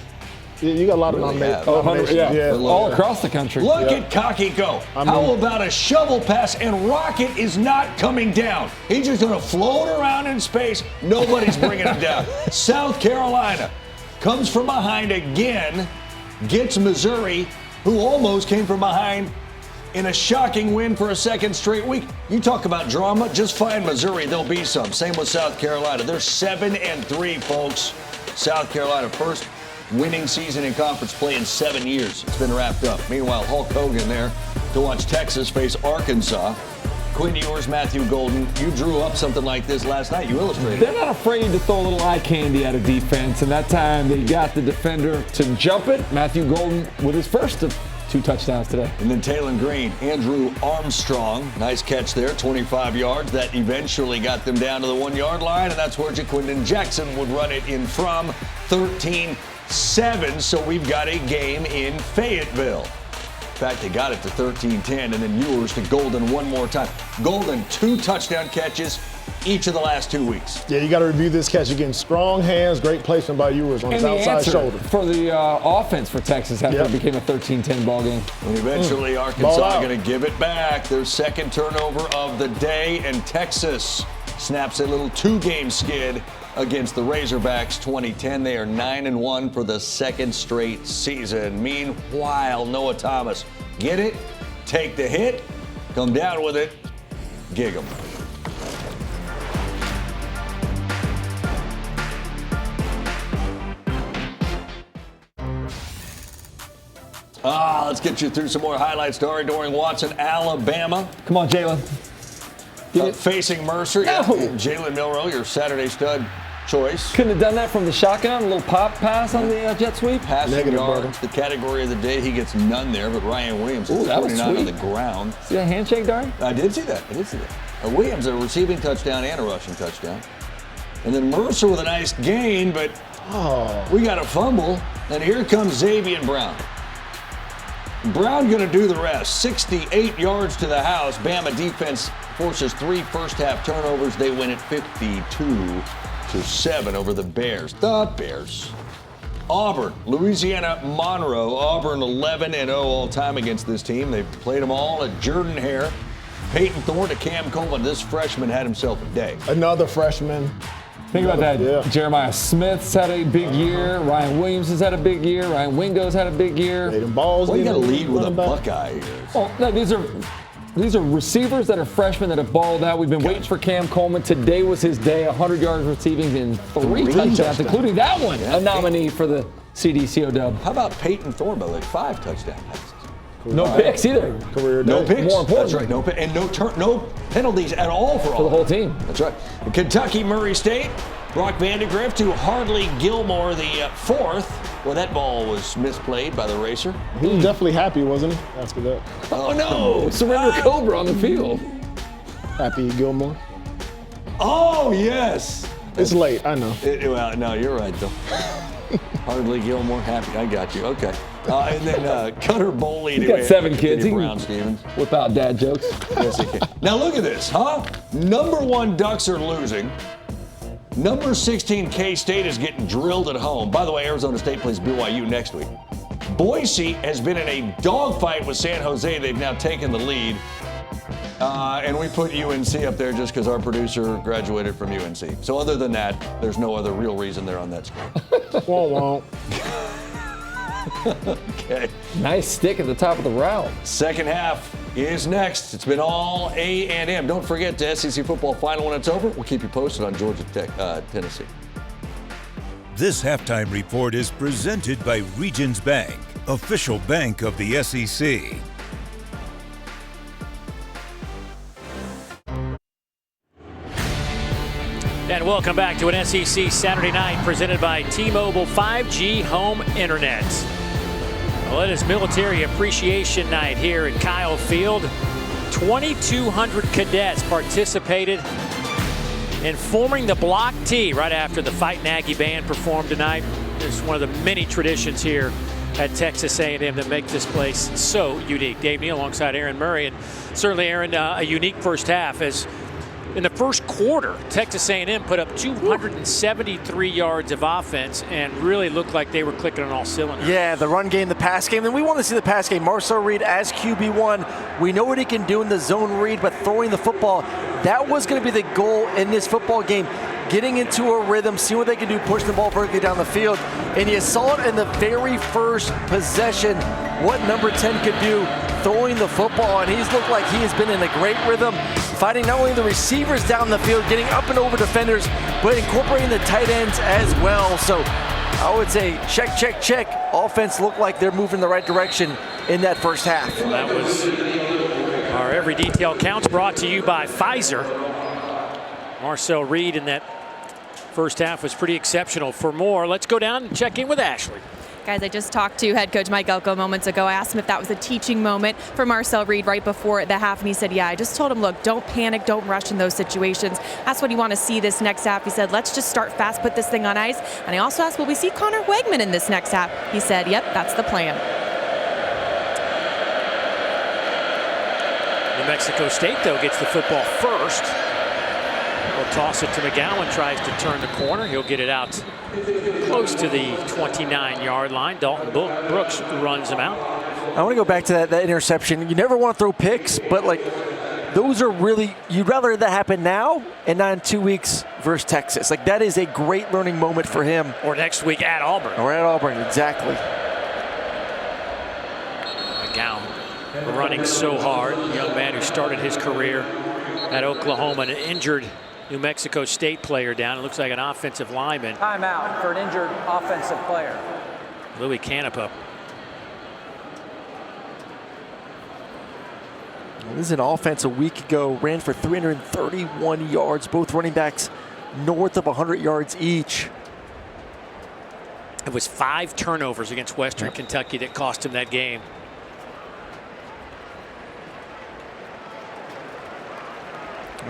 You got a lot of nominations. Yeah, all across the country. Look at Cocky go. How about a shovel pass, and Rocket is not coming down. He's just going to float around in space. Nobody's bringing him down. South Carolina comes from behind again, gets Missouri, who almost came from behind in a shocking win for a 2nd straight week. You talk about drama, just find Missouri, there'll be some. Same with South Carolina. They're 7-3, folks. South Carolina first winning season in conference play in 7 years. It's been wrapped up. Meanwhile, Hulk Hogan there to watch Texas face Arkansas. Quinn Ewers, Matthew Golden, you drew up something like this last night. You illustrated. They're not afraid to throw a little eye candy at a defense, and that time they got the defender to jump it. Matthew Golden with his first of 2 touchdowns today. And then Taylon Green, Andrew Armstrong, nice catch there, 25 yards. That eventually got them down to the 1-yard line, and that's where Jaquindon Jackson would run it in from 13-7. So we've got a game in Fayetteville. In fact, they got it to 13-10, and then Ewers to Golden one more time. Golden, 2 touchdown catches each of the last 2 weeks. Yeah, you got to review this catch again. Strong hands, great placement by Ewers on his outside shoulder. For the offense for Texas after it became a 13-10 ball game. And eventually Arkansas going to give it back. Their 2nd turnover of the day, and Texas snaps a little 2-game skid against the Razorbacks 2010. They are 9-1 for the 2nd straight season. Meanwhile, Noah Thomas, get it, take the hit, come down with it, gig 'em. Let's get you through some more highlights. Doering Watson, Alabama. Come on, Jalen. Facing Mercer. No. Jalen Milroe, your Saturday stud choice. Couldn't have done that from the shotgun. A little pop pass on the jet sweep. Passing yards, the category of the day. He gets none there, but Ryan Williams is 29 on the ground. See that handshake, Dari? I did see that. Williams, a receiving touchdown and a rushing touchdown. And then Mercer with a nice gain, but we got a fumble. And here comes Xavier Brown. Brown going to do the rest. 68 yards to the house. Bama defense forces 3 first-half turnovers. They win it 52-7 over the Bears. The Bears. Auburn, Louisiana Monroe. Auburn 11-0 all-time against this team. They played them all at Jordan Hare. Peyton Thorne to Cam Coleman. This freshman had himself a day. Another freshman. Think about that. Yeah. Jeremiah Smith's had a big year. Ryan Williams has had a big year. Ryan Wingo's had a big year. Well, you got to lead with a Buckeye here. Well, no, these are receivers that are freshmen that have balled out. We've been waiting for Cam Coleman. Today was his day. 100 yards receiving and 3 touchdowns, including that one. A nominee for the CDCO dub. How about Peyton Thorne, by the way? 5 touchdown passes. No picks either. Career No day. picks. More important. That's right. And no penalties at all for the whole team. That's right. Kentucky Murray State. Brock Vandegrift to Hardly Gilmore, the 4th. Well, that ball was misplayed by the racer. He was definitely happy, wasn't he? After that. Oh, no. Surrender Cobra on the field. Happy Gilmore. Oh, yes. It's late, I know. Well, no, you're right, though. Hardly Gilmore, happy. I got you. Okay. And then Cutter Boley. He's got 7 kids. He Brown can Stevens. whip out dad jokes. Yes, he can. Now, look at this, huh? Number 1 Ducks are losing. Number 16 K-State is getting drilled at home. By the way, Arizona State plays BYU next week. Boise has been in a dogfight with San Jose. They've now taken the lead. And we put UNC up there just because our producer graduated from UNC. So other than that, there's no other real reason they're on that screen. Won't. Okay. Nice stick at the top of the route. Second half is next. It's been all A&M. Don't forget the SEC football final when it's over. We'll keep you posted on Georgia Tech, Tennessee. This halftime report is presented by Regions Bank, official bank of the SEC. And welcome back to an SEC Saturday night presented by T-Mobile 5G Home Internet. Well, it is Military Appreciation Night here at Kyle Field. 2,200 cadets participated in forming the Block T right after the Fightin' Aggie Band performed tonight. It's one of the many traditions here at Texas A&M that make this place so unique. Dave Neal alongside Aaron Murray, and certainly, Aaron, a unique first half as in the first quarter, Texas A&M put up 273 yards of offense and really looked like they were clicking on all cylinders. Yeah, the run game, the pass game, and we want to see the pass game. Marcel Reed as QB1. We know what he can do in the zone read, but throwing the football, that was going to be the goal in this football game. Getting into a rhythm, seeing what they can do, pushing the ball vertically down the field. And you saw it in the very first possession, what number 10 could do, throwing the football. And he's looked like he has been in a great rhythm, fighting not only the receivers down the field, getting up and over defenders, but incorporating the tight ends as well. So I would say check, check, check. Offense looked like they're moving the right direction in that first half. Well, that was our Every Detail Counts, brought to you by Pfizer. Marcel Reed in that first half was pretty exceptional. For more, let's go down and check in with Ashley. Guys, I just talked to head coach Mike Elko moments ago. I asked him if that was a teaching moment for Marcel Reed right before the half, and he said, yeah. I just told him, look, don't panic, don't rush in those situations. That's what you want to see this next half. He said, let's just start fast, put this thing on ice. And I also asked, will we see Connor Wegman in this next half? He said, yep, that's the plan. New Mexico State, though, gets the football first. He'll toss it to McGowan, tries to turn the corner. He'll get it out close to the 29-yard line. Dalton Brooks runs him out. I want to go back to that interception. You never want to throw picks, but like those are really, you'd rather that happen now and not in 2 weeks versus Texas. Like that is a great learning moment for him. Or next week at Auburn. Or at Auburn, exactly. McGowan running so hard. A young man who started his career at Oklahoma, an injured New Mexico State player down. It looks like an offensive lineman. Timeout for an injured offensive player. Louis Canepa. This is an offense a week ago, ran for 331 yards, both running backs north of 100 yards each. It was 5 turnovers against Western Kentucky that cost him that game.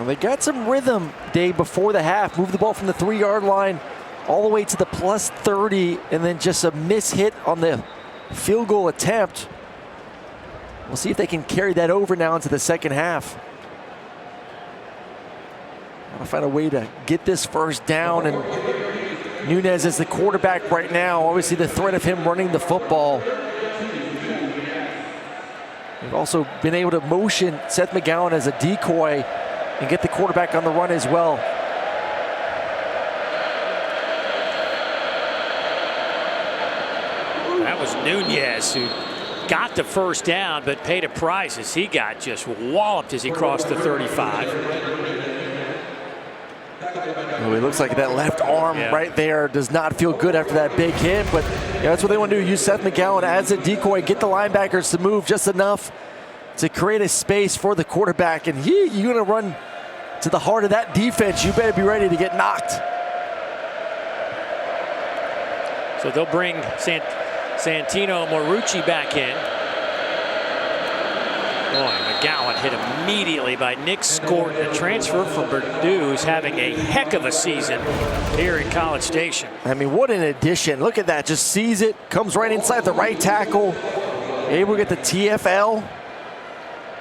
Well, they got some rhythm, Dave, before the half. Moved the ball from the 3-yard line all the way to the plus 30, and then just a miss hit on the field goal attempt. We'll see if they can carry that over now into the second half. Gotta find a way to get this first down, and Nunez is the quarterback right now. Obviously the threat of him running the football. They've also been able to motion Seth McGowan as a decoy and get the quarterback on the run as well. That was Nunez who got the first down, but paid a price as he got just walloped as he crossed the 35. Well, it looks like that left arm right there does not feel good after that big hit, but that's what they want to do. Use Seth McGowan as a decoy, get the linebackers to move just enough to create a space for the quarterback, and you're going to run to the heart of that defense. You better be ready to get knocked. So they'll bring Santino Marucci back in. Boy, McGowan hit immediately by Nick Scorton, a transfer from Purdue, who's having a heck of a season here in College Station. I mean, what an addition. Look at that. Just sees it, comes right inside the right tackle, able to get the TFL.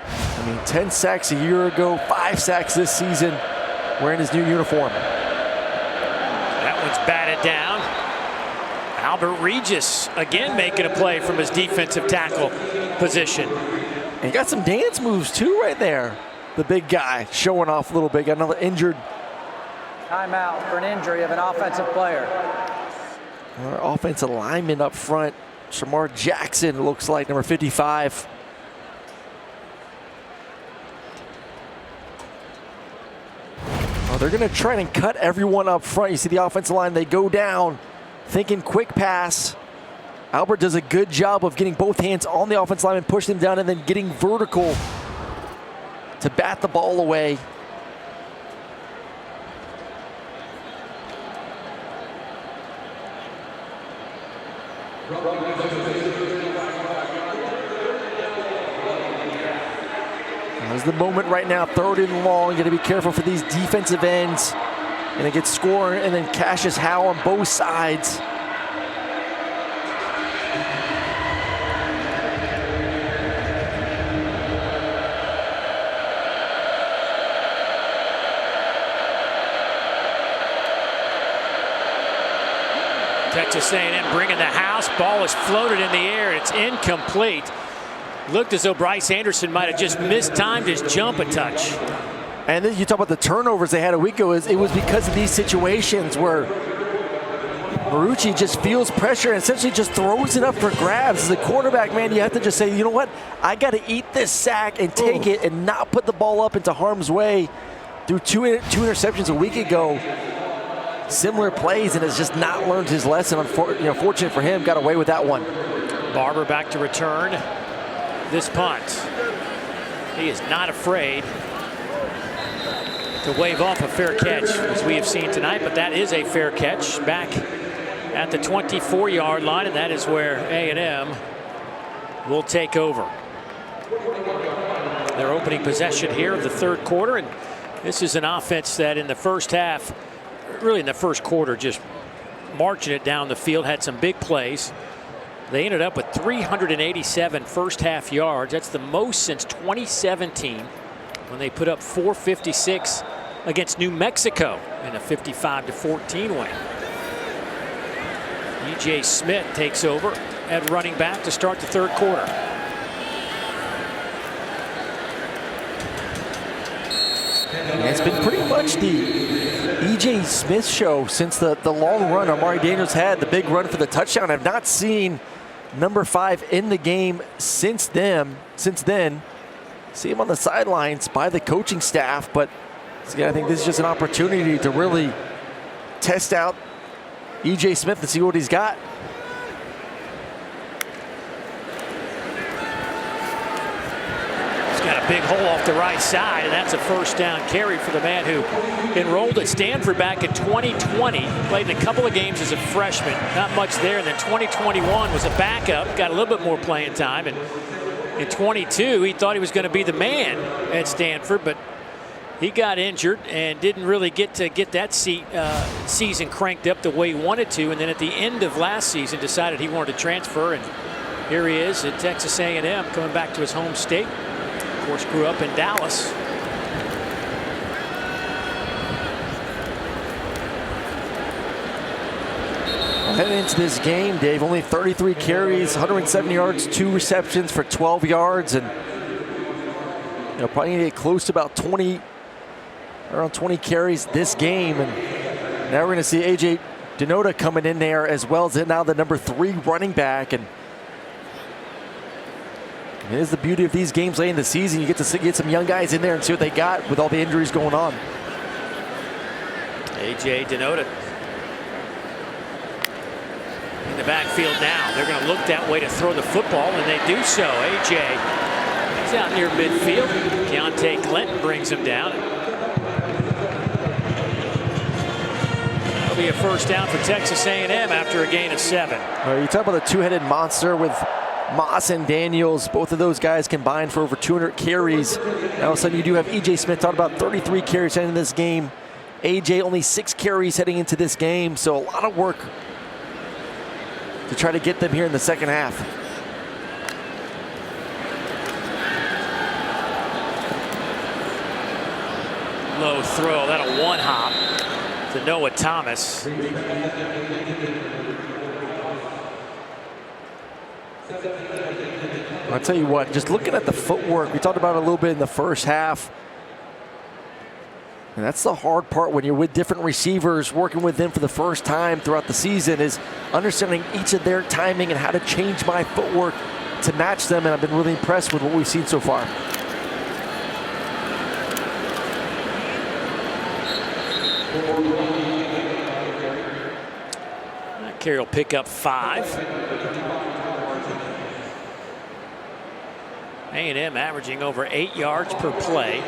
I mean, 10 sacks a year ago, 5 sacks this season, wearing his new uniform. That one's batted down. Albert Regis again making a play from his defensive tackle position. And he got some dance moves too right there. The big guy showing off a little bit. Got another injured. Timeout for an injury of an offensive player. Our offensive lineman up front, Shamar Jackson, looks like, number 55. Oh, they're going to try and cut everyone up front. You see the offensive line, they go down, thinking quick pass. Albert does a good job of getting both hands on the offensive line and push them down and then getting vertical to bat the ball away. There's the moment right now, 3rd and long. You got to be careful for these defensive ends. And it gets scored, and then Cassius Howe on both sides. Texas A&M bringing the house. Ball is floated in the air. It's incomplete. Looked as though Bryce Anderson might have just mistimed his jump a touch. And then you talk about the turnovers they had a week ago. It was because of these situations where Marucci just feels pressure and essentially just throws it up for grabs. As a quarterback, man, you have to just say, you know what? I got to eat this sack and take it and not put the ball up into harm's way. Threw two interceptions a week ago. Similar plays, and has just not learned his lesson. Fortunate for him, got away with that one. Barber back to return this punt. He is not afraid to wave off a fair catch, as we have seen tonight, but that is a fair catch back at the 24-yard line, and that is where A&M will take over. Their opening possession here of the 3rd quarter, and this is an offense that in the first half, really in the first quarter, just marching it down the field, had some big plays. They ended up with 387 first half yards. That's the most since 2017 when they put up 456 against New Mexico in a 55-14 win. E.J. Smith takes over at running back to start the 3rd quarter. It's been pretty much the E.J. Smith show since the long run Amari Daniels had, the big run for the touchdown. I've not seen number 5 in the game since then. See him on the sidelines by the coaching staff, but again, I think this is just an opportunity to really test out E.J. Smith and see what he's got. Got a big hole off the right side, and that's a first down carry for the man who enrolled at Stanford back in 2020. Played in a couple of games as a freshman, not much there. And then 2021 was a backup, got a little bit more playing time. And in 22, he thought he was going to be the man at Stanford, but He got injured and didn't really get that season cranked up the way he wanted to, and then at the end of last season decided he wanted to transfer, and here he is at Texas A&M coming back to his home state. Of course, grew up in Dallas. Heading into this game, Dave, only 33 carries, 170 yards, 2 receptions for 12 yards, and probably need to get close to about 20, around 20 carries this game. And now we're going to see A.J. Denota coming in there as well as now the number 3 running back. And it is the beauty of these games late in the season. You get to get some young guys in there and see what they got with all the injuries going on. A.J. Denota in the backfield now. They're going to look that way to throw the football, and they do so. A.J. is out near midfield. Keontae Clinton brings him down. That'll be a first down for Texas A&M after a gain of 7. You talk about the two-headed monster with Moss and Daniels. Both of those guys combined for over 200 carries. Now all of a sudden you do have E.J. Smith talking about 33 carries heading into this game. A.J. only 6 carries heading into this game, so a lot of work to try to get them here in the second half. Low throw, that'll one hop to Noah Thomas. I'll tell you what, just looking at the footwork, we talked about it a little bit in the first half. And that's the hard part when you're with different receivers, working with them for the first time throughout the season, is understanding each of their timing and how to change my footwork to match them. And I've been really impressed with what we've seen so far. That carry will pick up 5. A&M averaging over 8 yards per play,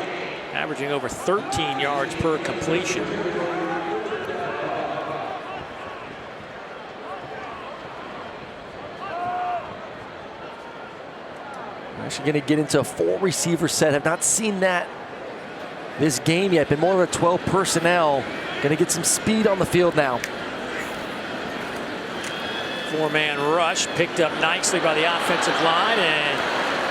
averaging over 13 yards per completion. Actually going to get into a 4 receiver set. Have not seen that this game yet. Been more of a 12 personnel. Going to get some speed on the field now. 4-man rush picked up nicely by the offensive line, and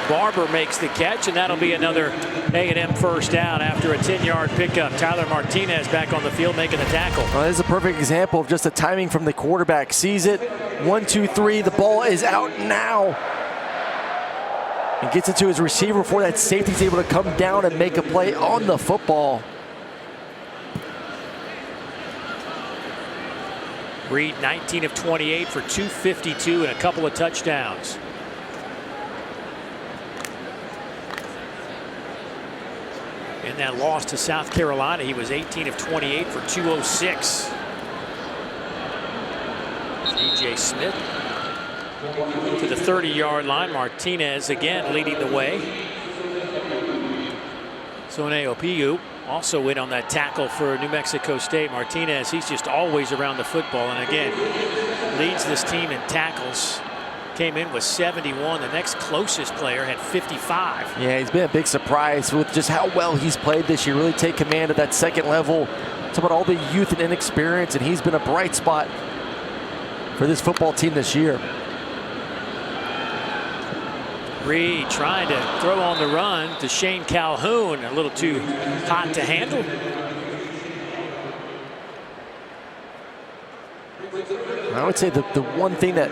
Barber makes the catch, and that'll be another A&M first down after a 10-yard pickup. Tyler Martinez back on the field making the tackle. Well, this is a perfect example of just the timing from the quarterback. Sees it, 1, 2, 3, the ball is out now. And gets it to his receiver before that safety's able to come down and make a play on the football. Reed 19 of 28 for 252 and a couple of touchdowns. In that loss to South Carolina, he was 18 of 28 for 206. E.J. Smith to the 30-yard line. Martinez again leading the way. So an Aopiu also in on that tackle for New Mexico State. Martinez, he's just always around the football, and again leads this team in tackles. Came in with 71. The next closest player had 55. Yeah, he's been a big surprise with just how well he's played this year. Really take command at that second level. Talk about all the youth and inexperience, and he's been a bright spot for this football team this year. Reed trying to throw on the run to Shane Calhoun. A little too hot to handle. I would say the one thing that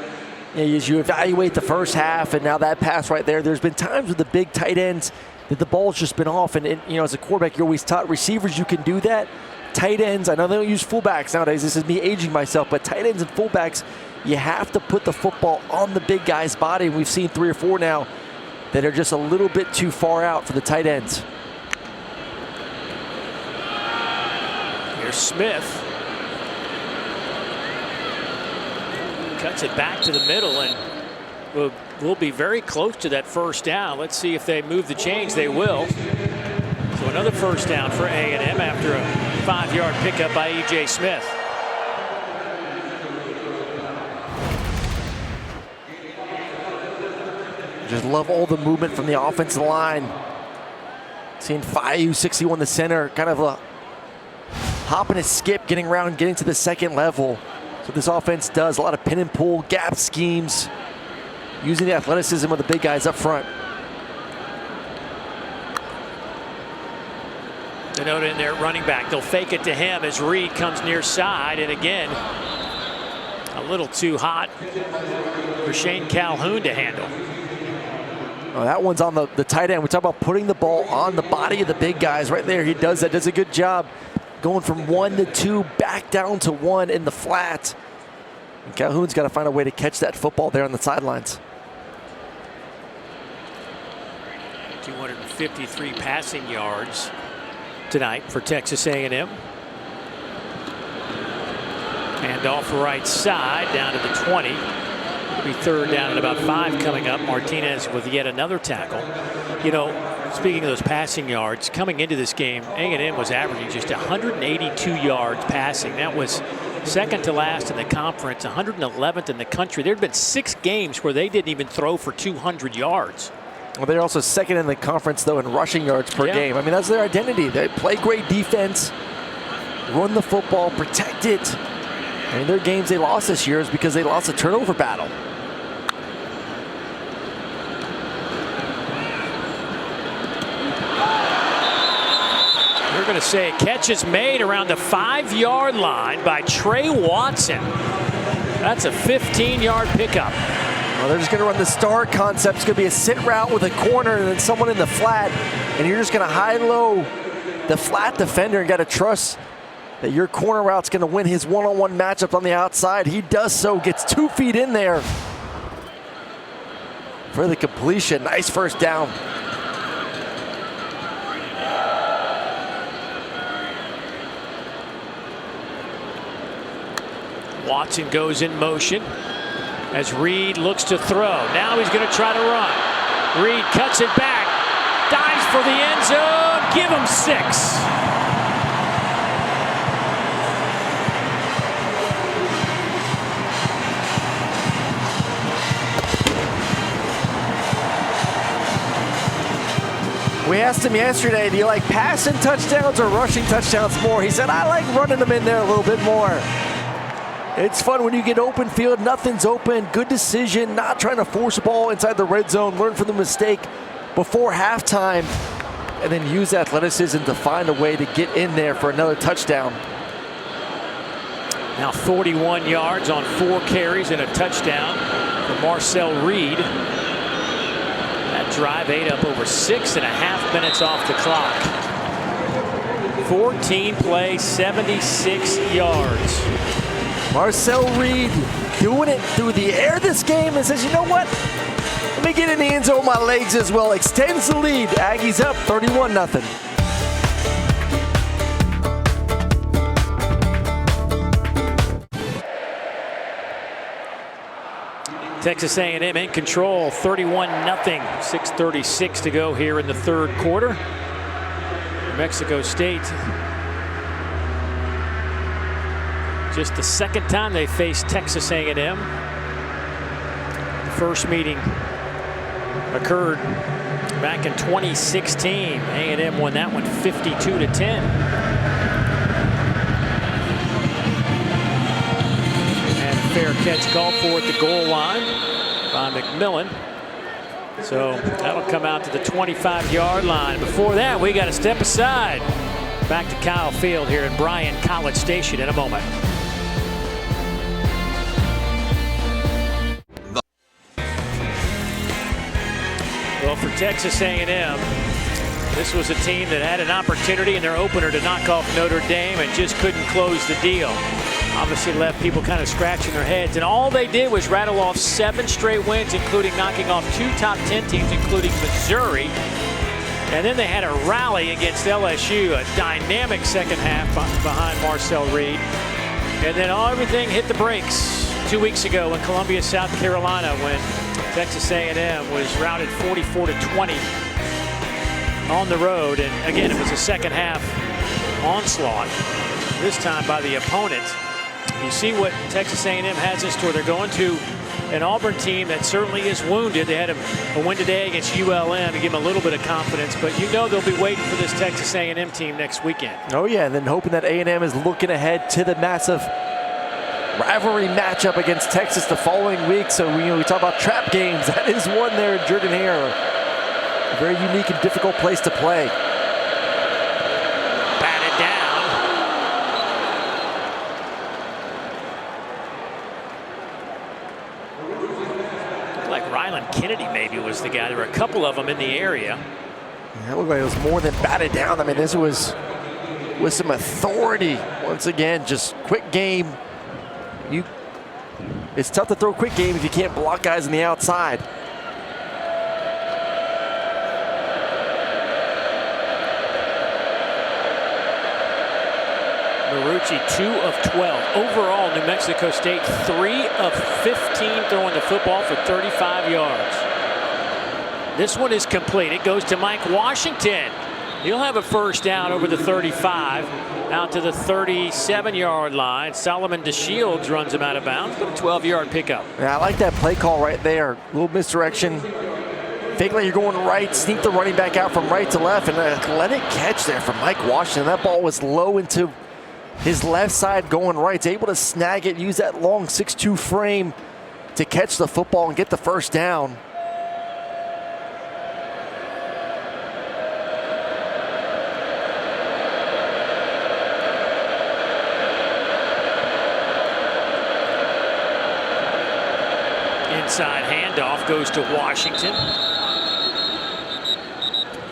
as you evaluate the first half and now that pass right there's been times with the big tight ends that the ball's just been off. And as a quarterback, you're always taught receivers you can do that. Tight ends, I know they don't use fullbacks nowadays. This is me aging myself, but tight ends and fullbacks, you have to put the football on the big guy's body. We've seen 3 or 4 now that are just a little bit too far out for the tight ends. Here's Smith. Cuts it back to the middle, and we'll be very close to that first down. Let's see if they move the chains. They will. So another first down for A&M after a 5-yard pickup by E.J. Smith. Just love all the movement from the offensive line. Seeing Fayu, 61 the center, kind of a hop and a skip, getting around, getting to the second level. So this offense does a lot of pin and pull, gap schemes, using the athleticism of the big guys up front. Denoda in there, running back. They'll fake it to him as Reed comes near side, and again, a little too hot for Shane Calhoun to handle. Oh, that one's on the tight end. We talk about putting the ball on the body of the big guys right there. He does that, does a good job going from 1 to 2, back down to 1 in the flat. And Calhoun's got to find a way to catch that football there on the sidelines. 253 passing yards tonight for Texas A&M. And off right side down to the 20. It'll be third down and about 5 coming up. Martinez with yet another tackle. You know, speaking of those passing yards, coming into this game, A&M was averaging just 182 yards passing. That was second to last in the conference, 111th in the country. There had been 6 games where they didn't even throw for 200 yards. Well, they're also second in the conference, though, in rushing yards per game. I mean, that's their identity. They play great defense, run the football, protect it. I mean, their games they lost this year is because they lost a turnover battle. We're going to say catch is made around the 5-yard line by Trey Watson. That's a 15-yard pickup. Well, they're just going to run the star concept. It's going to be a sit route with a corner and then someone in the flat. And you're just going to high-low the flat defender and got to trust that your corner route's going to win his one-on-one matchup on the outside. He does so, gets 2 feet in there for the completion. Nice first down. Watson goes in motion as Reed looks to throw. Now he's going to try to run. Reed cuts it back, dives for the end zone. Give him 6. We asked him yesterday, do you like passing touchdowns or rushing touchdowns more? He said, I like running them in there a little bit more. It's fun when you get open field, nothing's open, good decision, not trying to force a ball inside the red zone, learn from the mistake before halftime, and then use athleticism to find a way to get in there for another touchdown. Now 41 yards on 4 carries and a touchdown for Marcel Reed. That drive ate up over 6.5 minutes off the clock. 14 plays, 76 yards. Marcel Reed doing it through the air this game and says, you know what? Let me get in the end zone with my legs as well. Extends the lead. Aggies up 31-0. Texas A&M in control, 31-0. 6:36 to go here in the third quarter. New Mexico State, just the second time they faced Texas A&M. The first meeting occurred back in 2016. A&M won that one 52-10. And fair catch called for at the goal line by McMillan. So that'll come out to the 25-yard line. Before that, we got to step aside. Back to Kyle Field here in Bryan College Station in a moment. Well, for Texas A&M, this was a team that had an opportunity in their opener to knock off Notre Dame and just couldn't close the deal. Obviously left people kind of scratching their heads, and all they did was rattle off 7 straight wins, including knocking off 2 top 10 teams, including Missouri. And then they had a rally against LSU, a dynamic second half behind Marcel Reed. And then everything hit the brakes 2 weeks ago in Columbia, South Carolina, when Texas A&M was routed 44-20 on the road. And again, it was a second half onslaught, this time by the opponent. You see what Texas A&M has in store. They're going to an Auburn team that certainly is wounded. They had a win today against ULM to give them a little bit of confidence, but you know they'll be waiting for this Texas A&M team next weekend. Oh yeah, and then hoping that A&M is looking ahead to the massive rivalry matchup against Texas the following week. So we talk about trap games. That is one there in Jordan-Hare. A very unique and difficult place to play. Batted down. Looked like Ryland Kennedy maybe was the guy. There were a couple of them in the area. That looked like it was more than batted down. I mean, this was with some authority. Once again, just quick game. It's tough to throw a quick game if you can't block guys on the outside. Marucci 2 of 12. Overall, New Mexico State 3 of 15 throwing the football for 35 yards. This one is complete. It goes to Mike Washington. He'll have a first down over the 35, out to the 37-yard line. Solomon DeShields runs him out of bounds, but a 12-yard pickup. Yeah, I like that play call right there. A little misdirection. Fake like you're going right, sneak the running back out from right to left, and let it catch there from Mike Washington. That ball was low into his left side going right. He's able to snag it, use that long 6'2" frame to catch the football and get the first down. Inside handoff goes to Washington.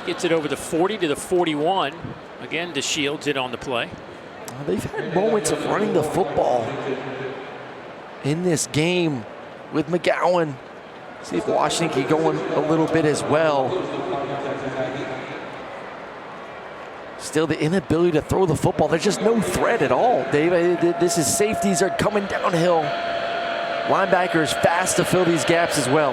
Gets it over the 40 to the 41. Again, DeShields it on the play. They've had moments of running the football in this game with McGowan. See if Washington can go in a little bit as well. Still the inability to throw the football. There's just no threat at all, Dave. This is safeties are coming downhill. Linebackers fast to fill these gaps as well.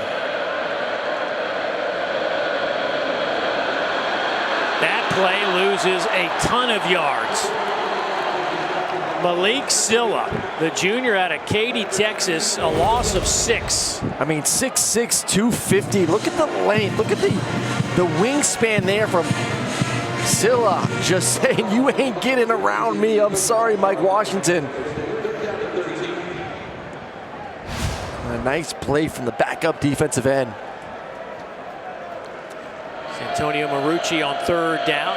That play loses a ton of yards. Malik Silla, the junior out of Katy, Texas, a loss of 6. I mean, 6'6", 250. Look at the length. Look at the wingspan there from Silla. Just saying, you ain't getting around me. I'm sorry, Mike Washington. A nice play from the backup defensive end. Antonio Marucci on third down.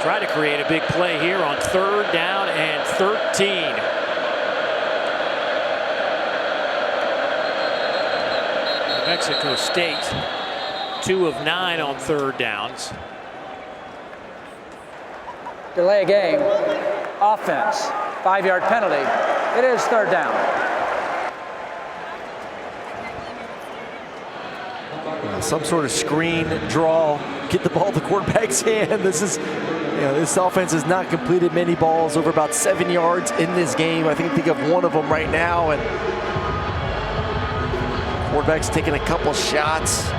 Try to create a big play here on third down and 13. New Mexico State 2 of 9 on third downs. Delay a game. Offense. 5-yard penalty. It is third down. Some sort of screen, draw, get the ball in the quarterback's hand. This offense has not completed many balls over about 7 yards in this game. I think of one of them right now, and quarterback's taking a couple shots.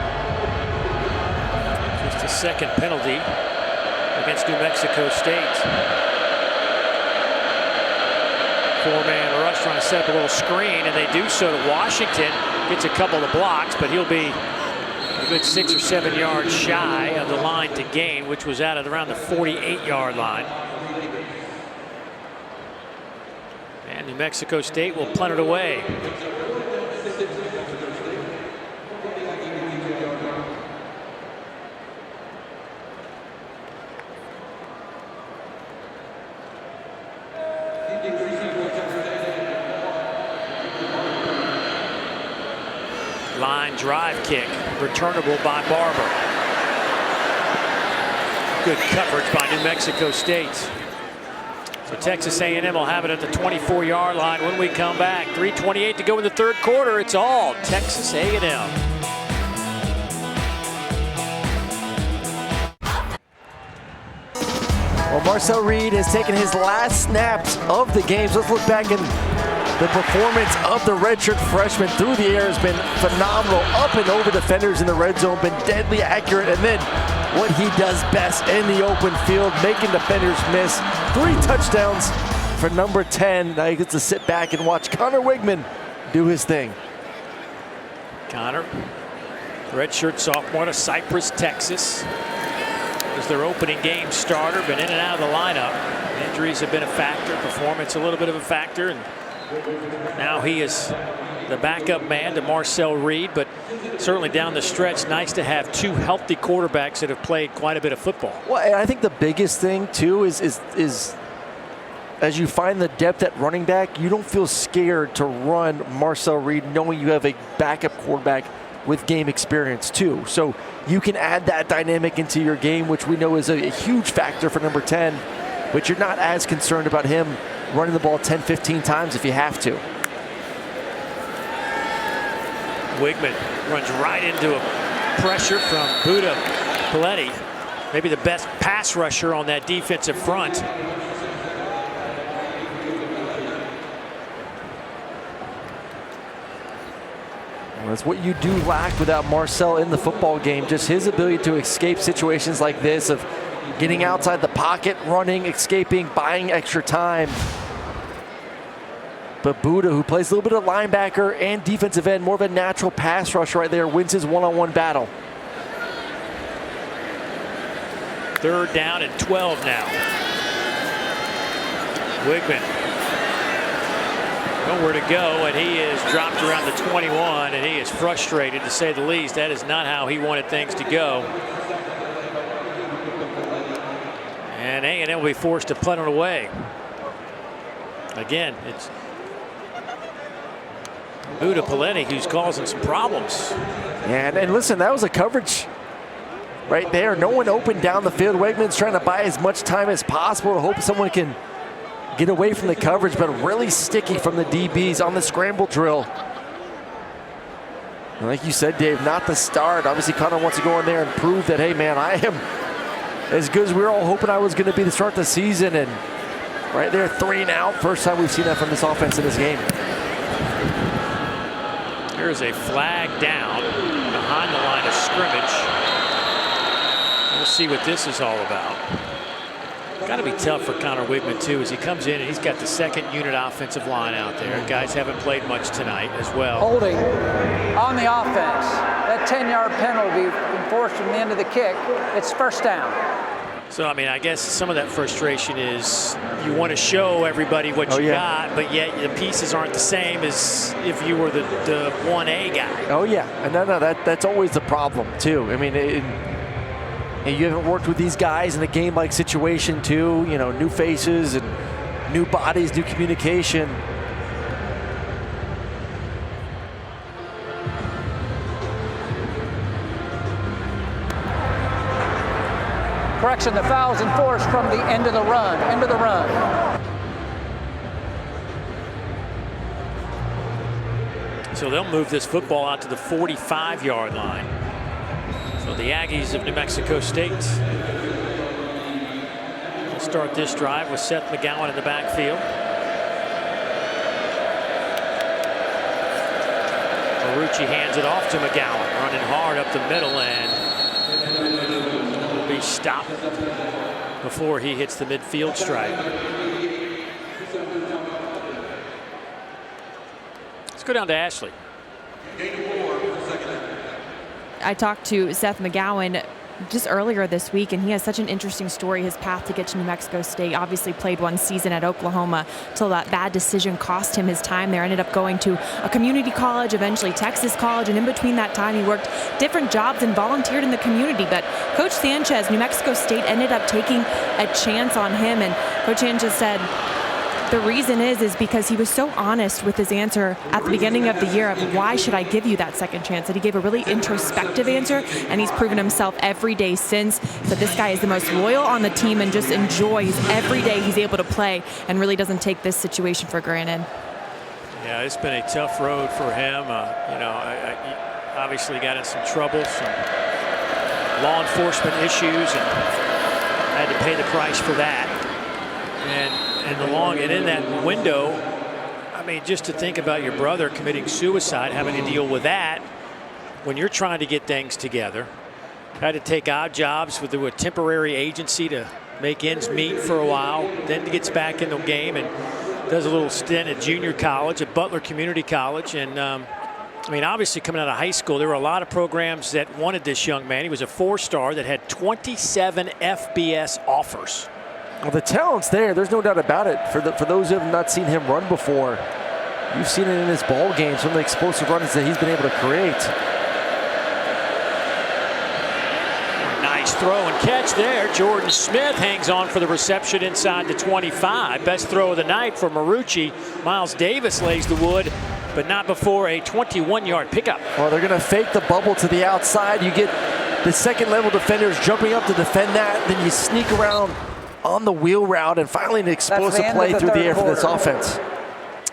Just a second penalty against New Mexico State. 4-man rush trying to set up a little screen, and they do so to Washington. Gets a couple of blocks, but he'll be a good 6 or 7 yards shy of the line to gain, which was out at around the 48-yard line. And New Mexico State will punt it away. Line drive kick, returnable by Barber. Good coverage by New Mexico State. So Texas A&M will have it at the 24-yard line when we come back. 3:28 to go in the third quarter. It's all Texas A&M. Well, Marcel Reed has taken his last snaps of the game. So let's look back and the performance of the redshirt freshman through the air has been phenomenal. Up and over defenders in the red zone, been deadly accurate, and then what he does best in the open field, making defenders miss. 3 touchdowns for number 10. Now he gets to sit back and watch Conner Weigman do his thing. Conner, redshirt sophomore to Cypress, Texas. Was their opening game starter, been in and out of the lineup. Injuries have been a factor, performance a little bit of a factor, and now he is the backup man to Marcel Reed, but certainly down the stretch, nice to have 2 healthy quarterbacks that have played quite a bit of football. Well, and I think the biggest thing too is as you find the depth at running back, you don't feel scared to run Marcel Reed knowing you have a backup quarterback with game experience too. So you can add that dynamic into your game, which we know is a huge factor for number 10, but you're not as concerned about him running the ball 10, 15 times if you have to. Weigman runs right into a pressure from Buda Paletti, maybe the best pass rusher on that defensive front. That's what you do lack without Marcel in the football game, just his ability to escape situations like this of getting outside the pocket, running, escaping, buying extra time. But Buda, who plays a little bit of linebacker and defensive end, more of a natural pass rush right there, wins his one-on-one battle. 3rd down and 12 now. Weigman, nowhere to go, and he is dropped around the 21, and he is frustrated to say the least. That is not how he wanted things to go. And A&M will be forced to punt it away. Again, it's Buda Paletti who's causing some problems. And listen, that was a coverage right there. No one open down the field. Weigman's trying to buy as much time as possible to hope someone can get away from the coverage, but really sticky from the DBs on the scramble drill. And like you said, Dave, not the start. Obviously, Conner wants to go in there and prove that, hey, man, I am as good as we were all hoping I was going to be to start the season. And right there, 3 and out. First time we've seen that from this offense in this game. Here's a flag down behind the line of scrimmage. We'll see what this is all about. Got to be tough for Conner Weigman too, as he comes in and he's got the 2nd unit offensive line out there. Guys haven't played much tonight as well. Holding on the offense. That 10-yard penalty enforced from the end of the kick. It's 1st down. So, I mean, I guess some of that frustration is you want to show everybody what you got, but yet the pieces aren't the same as if you were the 1A guy. Oh, yeah. No, that's always the problem, too. I mean, you haven't worked with these guys in a game-like situation, too. You know, new faces and new bodies, new communication. Correction, the foul's enforced from the end of the run. End of the run. So they'll move this football out to the 45-yard line. So the Aggies of New Mexico State will start this drive with Seth McGowan in the backfield. Marucci hands it off to McGowan, running hard up the middle, and will be stopped before he hits the midfield stripe. Let's go down to Ashley. I talked to Seth McGowan just earlier this week, and he has such an interesting story. His path to get to New Mexico State, obviously played 1 season at Oklahoma till that bad decision cost him his time there. Ended up going to a community college, eventually Texas College, and in between that time he worked different jobs and volunteered in the community. But Coach Sanchez, New Mexico State, ended up taking a chance on him, and Coach Sanchez said the reason is because he was so honest with his answer at the beginning of the year of why should I give you that second chance, that he gave a really introspective answer, and he's proven himself every day since. But this guy is the most loyal on the team and just enjoys every day he's able to play and really doesn't take this situation for granted. Yeah, it's been a tough road for him. He obviously got in some trouble, some law enforcement issues, and had to pay the price for that. And in that window, I mean, just to think about your brother committing suicide, having to deal with that when you're trying to get things together, Had to take odd jobs with a temporary agency to make ends meet for a while. Then gets back in the game and does a little stint at junior college at Butler Community College. And I mean, obviously coming out of high school, there were a lot of programs that wanted this young man. He was a 4-star that had 27 FBS offers. Well, the talent's there. There's no doubt about it. For those who have not seen him run before, you've seen it in his ball games, some of the explosive runs that he's been able to create. Nice throw and catch there. Jordan Smith hangs on for the reception inside the 25. Best throw of the night for Marucci. Miles Davis lays the wood, but not before a 21-yard pickup. Well, they're going to fake the bubble to the outside. You get the second-level defenders jumping up to defend that. Then you sneak around on the wheel route, and finally an explosive play through the air for this offense.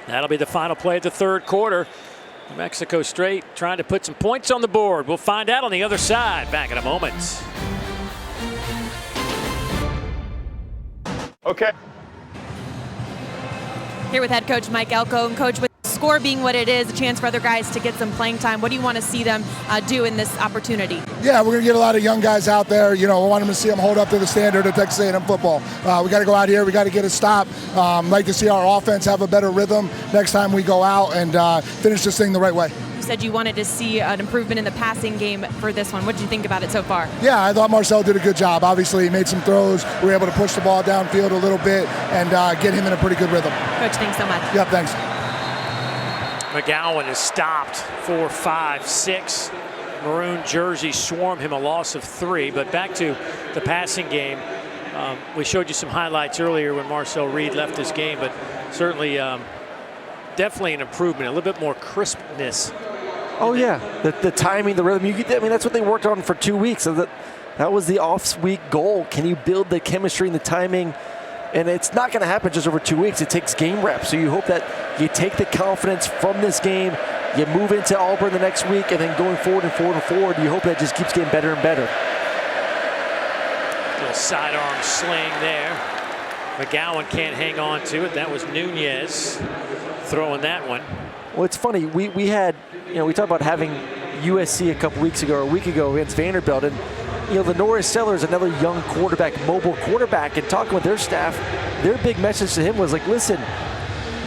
That'll be the final play of the third quarter. New Mexico State trying to put some points on the board. We'll find out on the other side. Back in a moment. Okay. Here with head coach Mike Elko. And coach, with the score being what it is, a chance for other guys to get some playing time, what do you want to see them do in this opportunity? Yeah, we're going to get a lot of young guys out there. You know, we want them to see them hold up to the standard of Texas A&M football. We got to go out here. We got to get a stop. Like to see our offense have a better rhythm next time we go out and finish this thing the right way. You said you wanted to see an improvement in the passing game for this one. What did you think about it so far? Yeah, I thought Marcel did a good job. Obviously, he made some throws. We were able to push the ball downfield a little bit and get him in a pretty good rhythm. Coach, thanks so much. Yeah, thanks. McGowan is stopped. 4, 5, 6. Maroon jersey swarm him, a loss of 3. But back to the passing game. We showed you some highlights earlier when Marcel Reed left this game, but certainly definitely an improvement, a little bit more crispness. Oh yeah, the timing, the rhythm. I mean, that's what they worked on for 2 weeks. So that was the off-week goal. Can you build the chemistry and the timing? And it's not going to happen just over 2 weeks. It takes game reps. So you hope that you take the confidence from this game, you move into Auburn the next week, and then going forward and forward and forward, you hope that just keeps getting better and better. Little sidearm sling there. McGowan can't hang on to it. That was Nunez throwing that one. Well, it's funny. We had, we talked about having USC a week ago against Vanderbilt, and Lenore Sellers, another young quarterback, mobile quarterback, and talking with their staff, their big message to him was like, listen,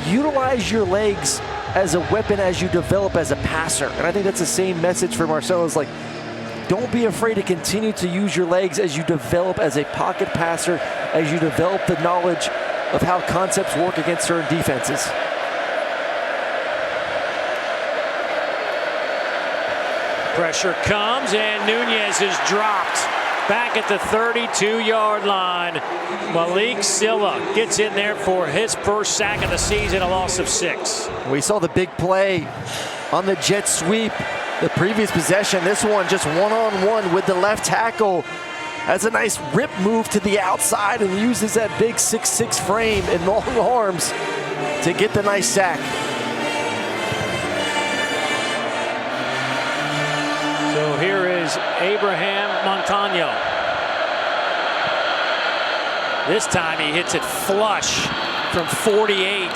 utilize your legs as a weapon as you develop as a passer. And I think that's the same message for Marcel. Is like, don't be afraid to continue to use your legs as you develop as a pocket passer, as you develop the knowledge of how concepts work against certain defenses. Pressure comes, and Nunez is dropped back at the 32-yard line. Malik Silla gets in there for his first sack of the season, a loss of 6. We saw the big play on the jet sweep the previous possession. This one just one-on-one with the left tackle. Has a nice rip move to the outside and uses that big 6'6" frame and long arms to get the nice sack. So here is Abraham Montano. This time he hits it flush from 48.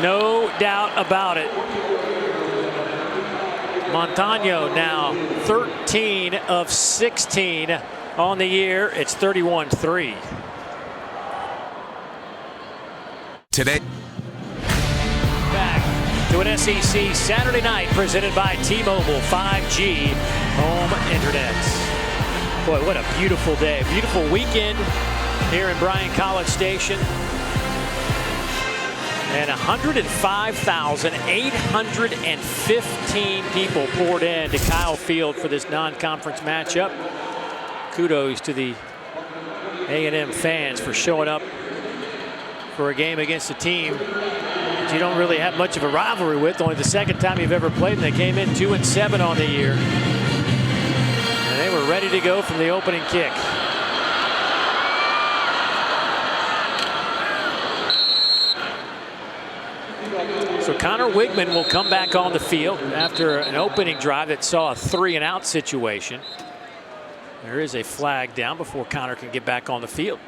No doubt about it. Montano now 13 of 16 on the year. It's 31-3. Today. Back to an SEC Saturday night presented by T-Mobile 5G home internet. Boy, what a beautiful day. Beautiful weekend here in Bryan College Station. And 105,815 people poured in to Kyle Field for this non-conference matchup. Kudos to the A&M fans for showing up for a game against a team that you don't really have much of a rivalry with. Only the second time you've ever played them. They came in 2-7 on the year. And they were ready to go from the opening kick. So Connor Wigman will come back on the field after an opening drive that saw a 3-and-out situation. There is a flag down before Connor can get back on the field.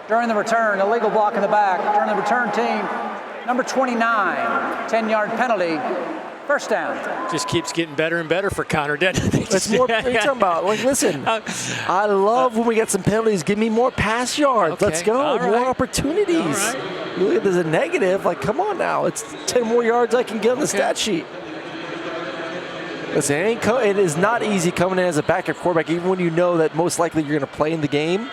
During the return, illegal block in the back. During the return team, number 29, 10-yard penalty. First down. Just keeps getting better and better for Connor, doesn't it? It's more. What are you talking about? Like, listen, I love when we get some penalties. Give me more pass yards. Okay. Let's go. All more right. opportunities. All right. You look at this as a negative. Like, come on now. It's 10 more yards I can get on the stat sheet. Listen, it is not easy coming in as a backup quarterback, even when you know that most likely you're going to play in the game.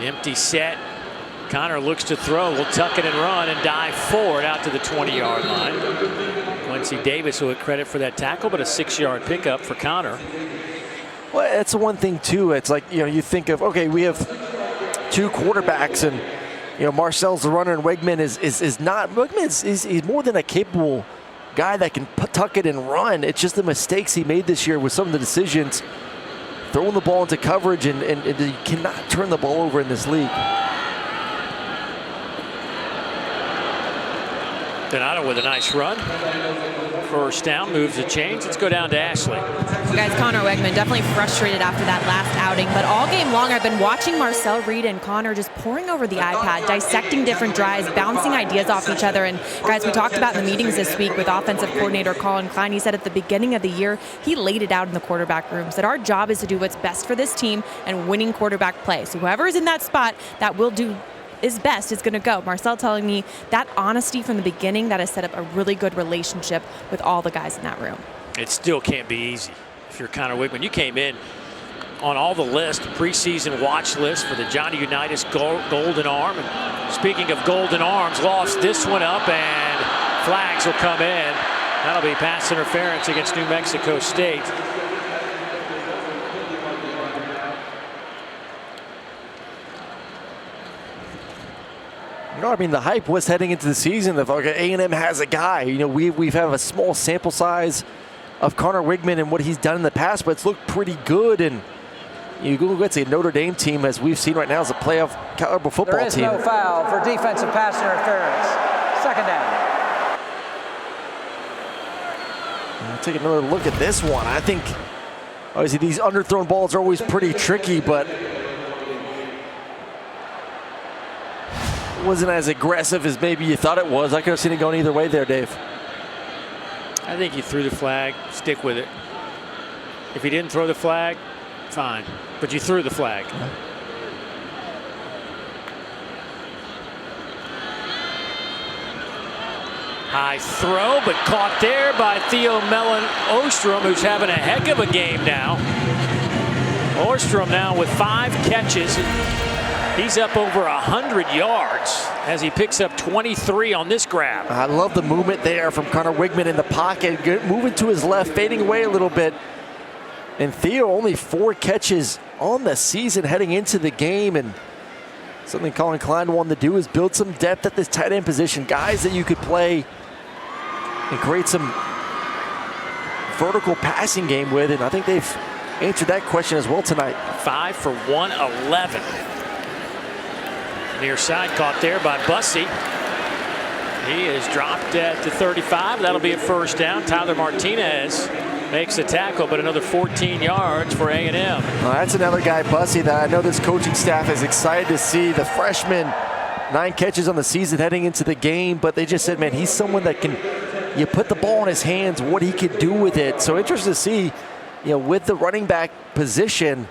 Empty set. Connor looks to throw, will tuck it and run and dive forward out to the 20-yard line. Quincy Davis will get credit for that tackle, but a 6-yard pickup for Connor. Well, that's the one thing too. It's like, you think of, okay, we have two quarterbacks, and Marcel's the runner, and Weigman is not. Weigman is more than a capable guy that can tuck it and run. It's just the mistakes he made this year with some of the decisions, throwing the ball into coverage, and you cannot turn the ball over in this league. Donato with a nice run. First down, moves the chains. Let's go down to Ashley. Well, guys, Connor Weigman definitely frustrated after that last outing, but all game long I've been watching Marcel Reed and Connor just pouring over the iPad, dissecting different drives, bouncing ideas off each other. And guys, we talked about in the meetings this week with offensive coordinator Colin Klein. He said at the beginning of the year, he laid it out in the quarterback room, said our job is to do what's best for this team and winning quarterback play. So whoever is in that spot, that will do is best is going to go. Marcel telling me that honesty from the beginning, that has set up a really good relationship with all the guys in that room. It still can't be easy if you're Connor Weigman. You came in on all the list, preseason watch list for the Johnny Unitas Golden Arm. And speaking of Golden Arms, lost this one up, and flags will come in. That'll be pass interference against New Mexico State. I mean, the hype was heading into the season of, okay, A&M has a guy. We've had a small sample size of Connor Weigman and what he's done in the past, but it's looked pretty good. And you go against a Notre Dame team, as we've seen right now, as a playoff caliber football team. There is no foul for defensive pass interference. Second down. We'll take another look at this one. I think, obviously, these underthrown balls are always pretty tricky, but wasn't as aggressive as maybe you thought it was. I could have seen it going either way there, Dave. I think you threw the flag, stick with it. If you didn't throw the flag, fine, but you threw the flag. High throw, but caught there by Theo Mellon Ostrom, who's having a heck of a game now. Ostrom now with 5 catches. He's up over 100 yards as he picks up 23 on this grab. I love the movement there from Connor Weigman in the pocket, moving to his left, fading away a little bit. And Theo only 4 catches on the season heading into the game. And something Colin Klein wanted to do is build some depth at this tight end position. Guys that you could play and create some vertical passing game with. And I think they've answered that question as well tonight. 5 for 111. Near side caught there by Bussey. He is dropped at the 35. That'll be a first down. Tyler Martinez makes the tackle, but another 14 yards for A&M. Well, that's another guy, Bussey, that I know this coaching staff is excited to see. The freshman, 9 catches on the season heading into the game, but they just said, man, he's someone that can, you put the ball in his hands, what he could do with it. So interested to see, with the running back position,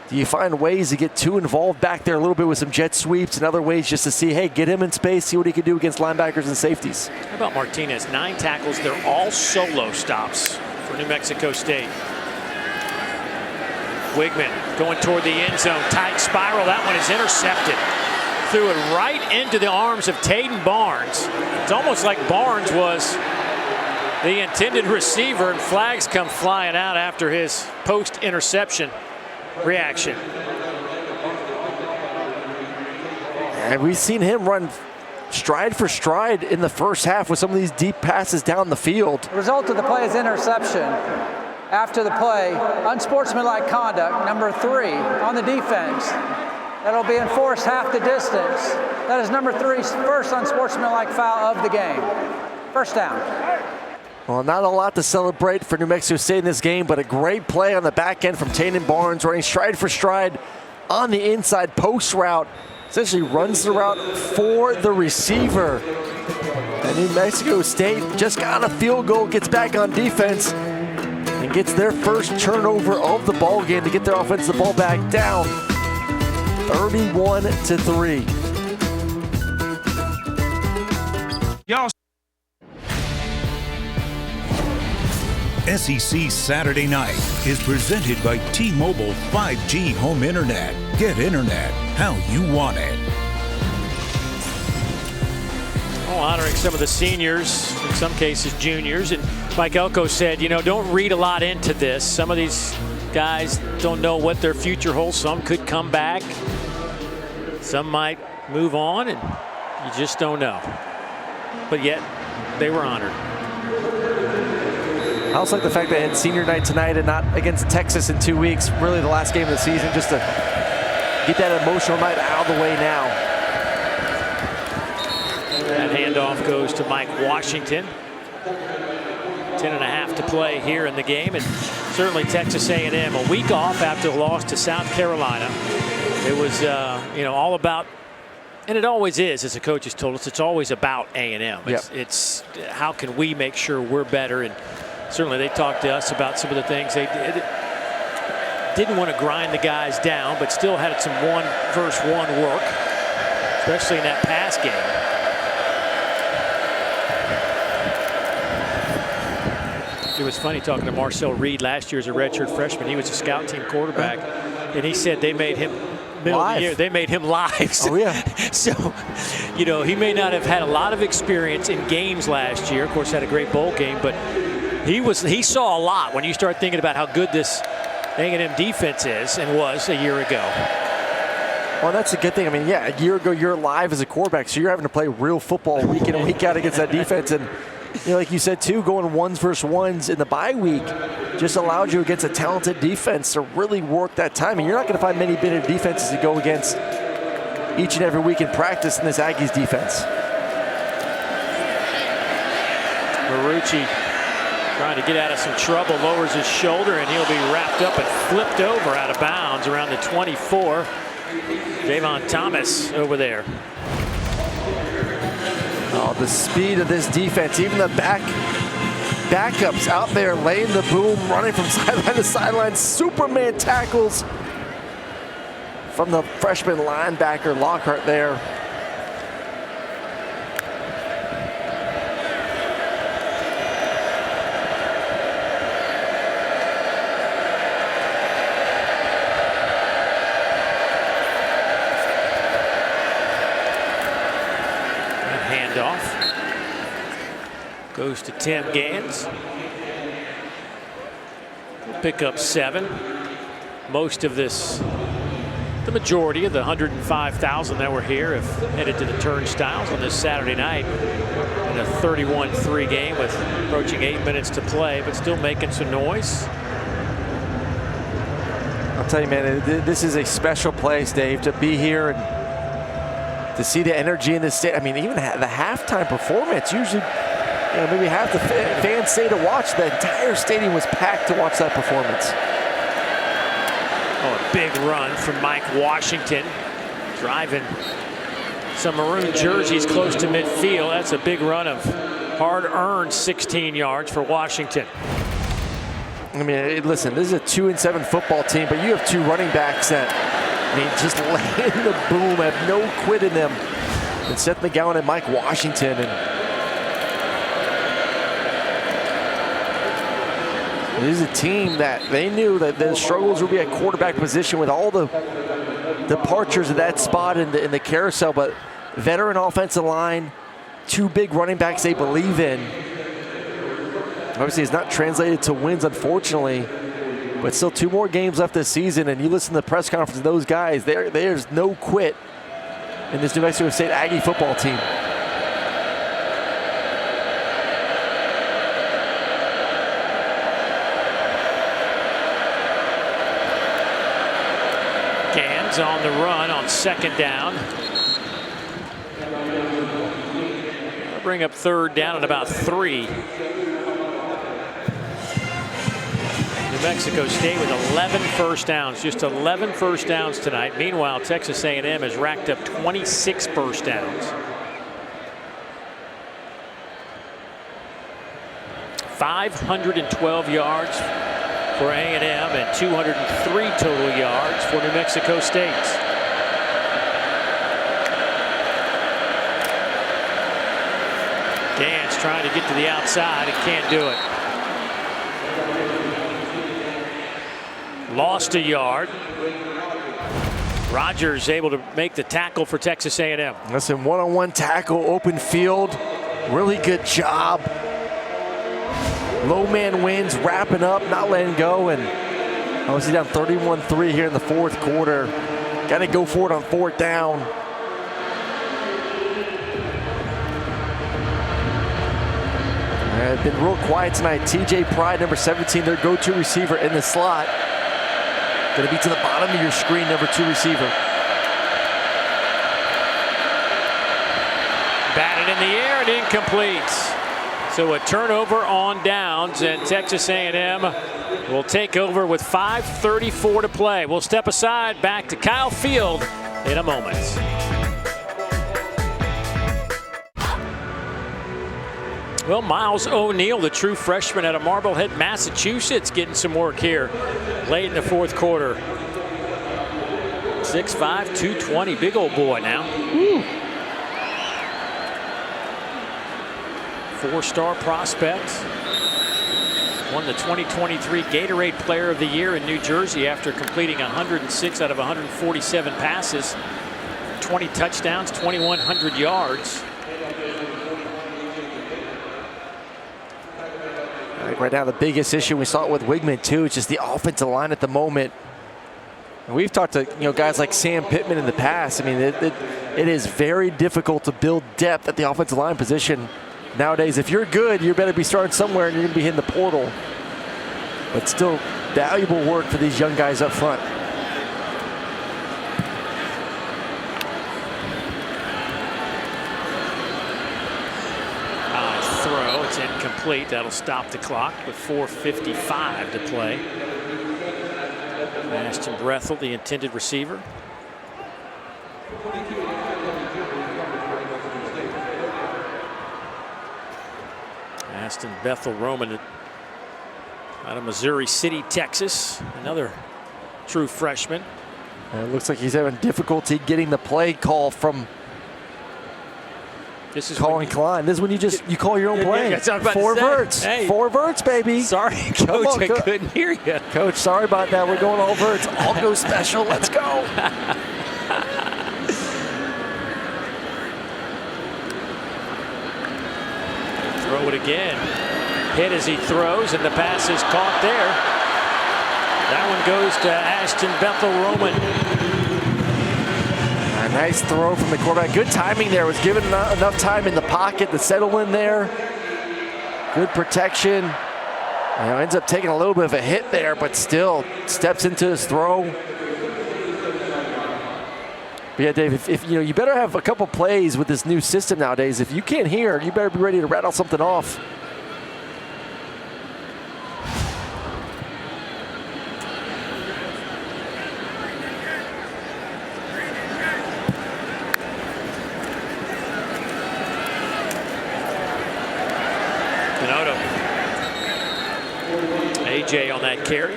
do you find ways to get too involved back there a little bit with some jet sweeps and other ways just to see, hey, get him in space, see what he can do against linebackers and safeties? How about Martinez? 9 tackles. They're all solo stops for New Mexico State. Weigman going toward the end zone. Tight spiral. That one is intercepted. Threw it right into the arms of Taden Barnes. It's almost like Barnes was the intended receiver, and flags come flying out after his post-interception reaction. And we've seen him run stride for stride in the first half with some of these deep passes down the field. The result of the play is interception. After the play, unsportsmanlike conduct, number 3 on the defense. That'll be enforced half the distance. That is number 3's first unsportsmanlike foul of the game. First down. Well, not a lot to celebrate for New Mexico State in this game, but a great play on the back end from Tanen Barnes, running stride for stride on the inside post route. Essentially runs the route for the receiver. And New Mexico State just got a field goal, gets back on defense, and gets their first turnover of the ball game to get their offense the ball back down 31-3. Y'all. SEC Saturday Night is presented by T-Mobile 5G Home Internet. Get internet how you want it. Oh, honoring some of the seniors, in some cases juniors. And Mike Elko said, don't read a lot into this. Some of these guys don't know what their future holds. Some could come back. Some might move on, and you just don't know. But yet, they were honored. I also like the fact they had senior night tonight and not against Texas in 2 weeks. Really the last game of the season, just to get that emotional night out of the way now. That handoff goes to Mike Washington. 10.5 to play here in the game, and certainly Texas A&M a week off after the loss to South Carolina. It was all about, and it always is, as the coaches told us, it's always about A&M. It's how can we make sure we're better, and certainly they talked to us about some of the things they did. Didn't want to grind the guys down, but still had some 1-versus-1 work, especially in that pass game. It was funny talking to Marcel Reed last year as a redshirt freshman. He was a scout team quarterback, and he said they made him middle of the year. They made him live. Oh yeah. So, he may not have had a lot of experience in games last year. Of course, had a great bowl game, but he saw a lot when you start thinking about how good this A&M defense is and was a year ago. Well, that's a good thing. I mean, yeah, a year ago you're live as a quarterback, so you're having to play real football week in and week out against that defense. And like you said too, going 1-versus-1 in the bye week just allowed you against a talented defense to really work that time. And you're not going to find many better defenses to go against each and every week in practice in this Aggies defense. Marucci trying to get out of some trouble, lowers his shoulder, and he'll be wrapped up and flipped over out of bounds around the 24. Javon Thomas over there. Oh, the speed of this defense, even the backups out there laying the boom, running from sideline to sideline. Superman tackles from the freshman linebacker Lockhart there. Goes to Tim Gans. Pick up 7. Most of this, the majority of the 105,000 that were here have headed to the turnstiles on this Saturday night in a 31-3 game with approaching 8 minutes to play, but still making some noise. I'll tell you, man, this is a special place, Dave, to be here and to see the energy in the state. I mean, even the halftime performance, usually maybe half the fans stay to watch. The entire stadium was packed to watch that performance. Oh, a big run from Mike Washington, driving some maroon jerseys close to midfield. That's a big run of hard-earned 16 yards for Washington. I mean, listen, this is a 2-7 football team, but you have 2 running backs that, just laying the boom, have no quit in them. And Seth McGowan and Mike Washington. And this is a team that they knew that the struggles would be at quarterback position with all the departures of that spot in the carousel, but veteran offensive line, 2 big running backs they believe in. Obviously, it's not translated to wins, unfortunately, but still 2 more games left this season, and you listen to the press conference of those guys, there's no quit in this New Mexico State Aggie football team. Gans on the run on 2nd down. Bring up 3rd down at about 3. Mexico State with 11 first downs, just 11 first downs tonight. Meanwhile, Texas A&M has racked up 26 first downs. 512 yards for A&M and 203 total yards for New Mexico State. Gantz trying to get to the outside and can't do it. Lost a yard. Rogers able to make the tackle for Texas A&M. Listen, one-on-one tackle, open field, really good job. Low man wins, wrapping up, not letting go, and obviously down 31-3 here in the fourth quarter. Got to go for it on fourth down. Been real quiet tonight. TJ Pride, number 17, their go-to receiver in the slot. Going to be to the bottom of your screen, number 2 receiver. Batted in the air and incomplete. So a turnover on downs, and Texas A&M will take over with 5:34 to play. We'll step aside, back to Kyle Field in a moment. Well, Miles O'Neill, the true freshman out of Marblehead, Massachusetts, getting some work here late in the fourth quarter. 6'5", 220, big old boy now. Woo. 4-star prospect. Won the 2023 Gatorade Player of the Year in New Jersey after completing 106 out of 147 passes, 20 touchdowns, 2,100 yards. Right now, the biggest issue, we saw it with Wigman too, is just the offensive line at the moment. And we've talked to guys like Sam Pittman in the past. I mean, it is very difficult to build depth at the offensive line position nowadays. If you're good, you better be starting somewhere, and you're going to be hitting the portal. But still, valuable work for these young guys up front. Throw, it's incomplete. That'll stop the clock with 4:55 to play. Ashton Brethel, the intended receiver. Ashton Bethel Roman out of Missouri City, Texas. Another true freshman. And it looks like he's having difficulty getting the play call from Colin Klein. This is when you call your own play. Four verts. Hey. 4 verts, baby. Sorry, Coach, I couldn't hear you. Coach, sorry about that. We're going all verts. All go special. Let's go. Throw it again. Hit as he throws, and the pass is caught there. That one goes to Ashton Bethel Roman. A nice throw from the quarterback. Good timing there. Was given enough time in the pocket to settle in there. Good protection. Ends up taking a little bit of a hit there, but still steps into his throw. But yeah, Dave, if you better have a couple plays with this new system nowadays. If you can't hear, you better be ready to rattle something off. AJ on that carry.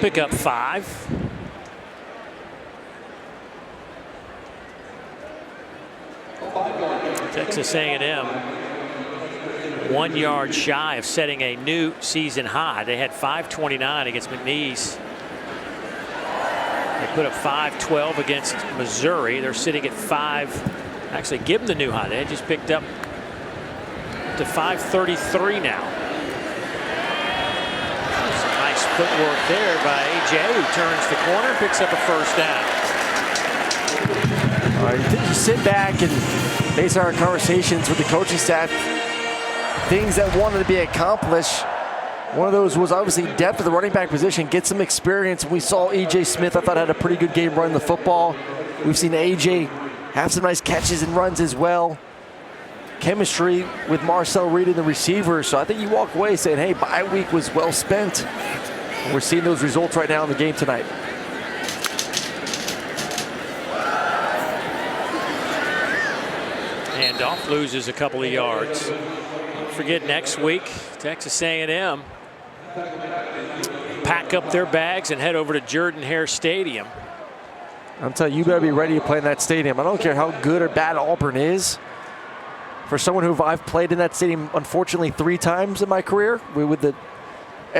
Pick up 5. Texas A&M 1 yard shy of setting a new season high. They had 529 against McNeese. They put up 512 against Missouri. They're sitting at 5. Actually, give them the new high. They had just picked up to 533 now. Some nice footwork there by AJ, who turns the corner, picks up a first down. All right, you sit back and based on our conversations with the coaching staff, things that wanted to be accomplished. One of those was obviously depth of the running back position, get some experience. We saw E.J. Smith, I thought, had a pretty good game running the football. We've seen A.J. have some nice catches and runs as well. chemistry with Marcel Reed and the receivers. So I think you walk away saying, hey, bye week was well spent. And we're seeing those results right now in the game tonight. Handoff loses a couple of yards. Don't forget next week, Texas A&M pack up their bags and head over to Jordan-Hare Stadium. I'm telling you, you better be ready to play in that stadium. I don't care how good or bad Auburn is. For someone who I've played in that stadium, unfortunately, 3 times in my career, with the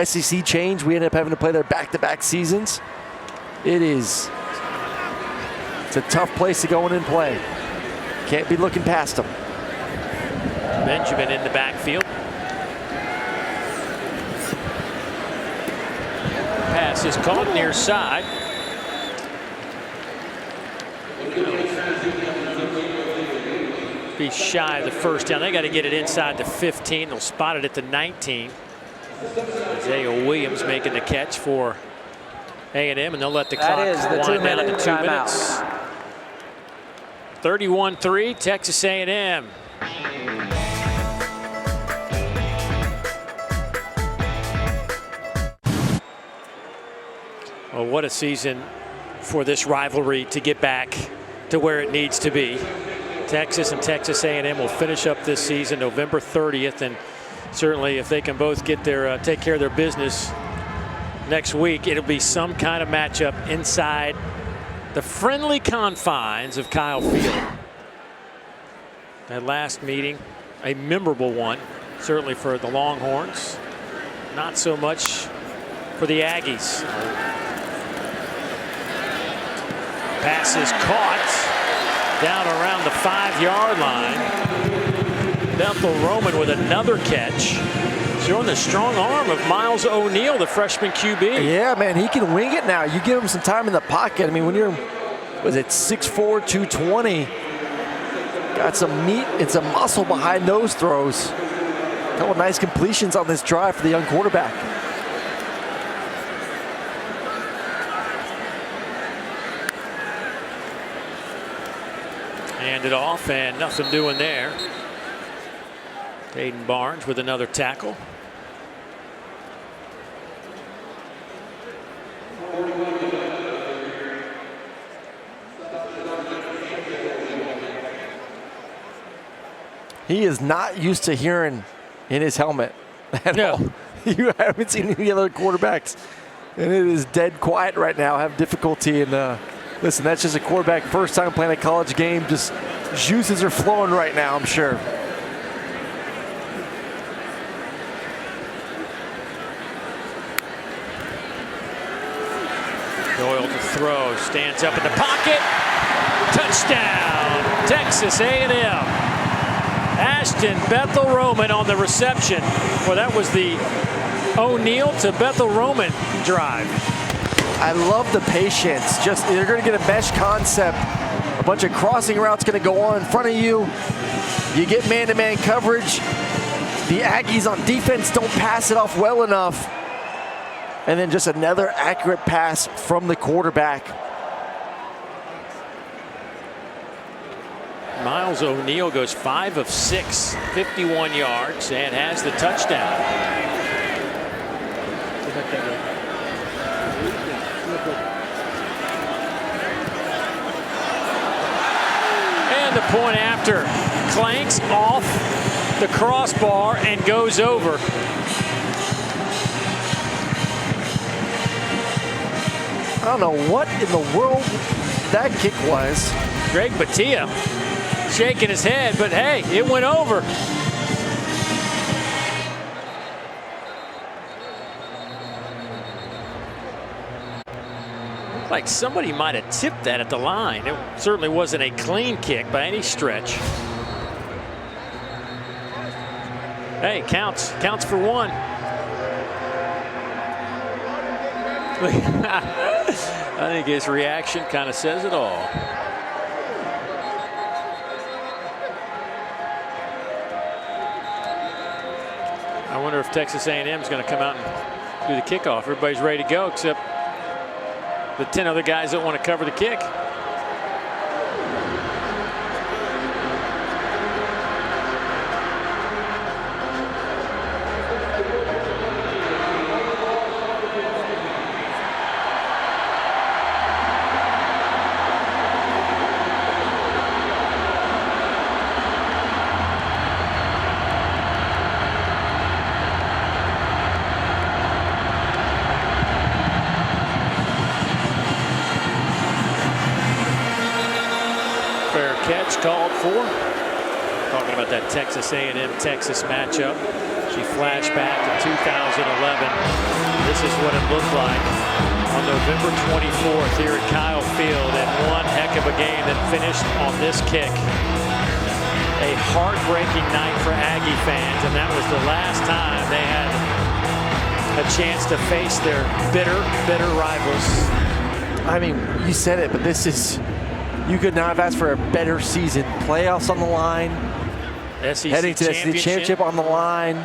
SEC change, we ended up having to play there back-to-back seasons. It's a tough place to go in and play. Can't be looking past them. Benjamin in the backfield. Pass is caught near side. Be shy of the first down. They got to get it inside the 15. They'll spot it at the 19. Isaiah Williams making the catch for A&M, and they'll let the clock wind down to 2 minutes. 31-3, Texas A&M. Well, what a season for this rivalry to get back to where it needs to be. Texas and Texas A&M will finish up this season November 30th, and certainly if they can both get their take care of their business next week, it'll be some kind of matchup inside the friendly confines of Kyle Field. That last meeting, a memorable one, certainly for the Longhorns, not so much for the Aggies. Pass is caught down around the 5-yard line. Bethel Roman with another catch, showing the strong arm of Miles O'Neill, the freshman QB. Yeah, man, he can wing it now. You give him some time in the pocket. I mean, when you're, was it 6'4", 220, got some meat and some muscle behind those throws. A couple nice completions on this drive for the young quarterback. Hand it off, and nothing doing there. Hayden Barnes with another tackle. He is not used to hearing in his helmet at all. You haven't seen any other quarterbacks, and it is dead quiet right now. Have difficulty in. Listen, that's just a quarterback first time playing a college game. Just juices are flowing right now, I'm sure. Doyle to throw, stands up in the pocket. Touchdown, Texas A&M. Ashton Bethel Roman on the reception. Well, that was the O'Neill to Bethel Roman drive. I love the patience. Just they're going to get a mesh concept. A bunch of crossing routes going to go on in front of you. You get man-to-man coverage. The Aggies on defense don't pass it off well enough. And then just another accurate pass from the quarterback. Miles O'Neill goes 5 of 6, 51 yards, and has the touchdown. And the point after clanks off the crossbar and goes over. I don't know what in the world that kick was. Greg Batia shaking his head, but hey, it went over. Looked like somebody might have tipped that at the line. It certainly wasn't a clean kick by any stretch. Hey, counts for one. I think his reaction kind of says it all. I wonder if Texas A&M is going to come out and do the kickoff. Everybody's ready to go except the 10 other guys that want to cover the kick. fair catch called for. Talking about that Texas A&M-Texas matchup. She flashed back to 2011. This is what it looked like on November 24th here at Kyle Field, and one heck of a game that finished on this kick. A heartbreaking night for Aggie fans, and that was the last time they had a chance to face their bitter rivals. I mean, you said it, but this is, you could not have asked for a better season. Playoffs on the line, SEC heading to the SEC championship on the line.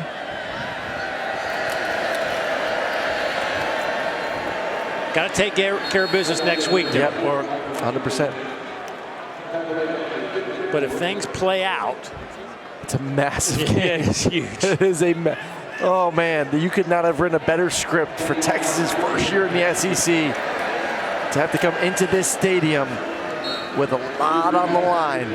Got to take care of business next week, yep, or 100%. But if things play out, it's a massive game. Yeah, it's huge. It is oh man, you could not have written a better script for Texas's first year in the SEC to have to come into this stadium with a lot on the line.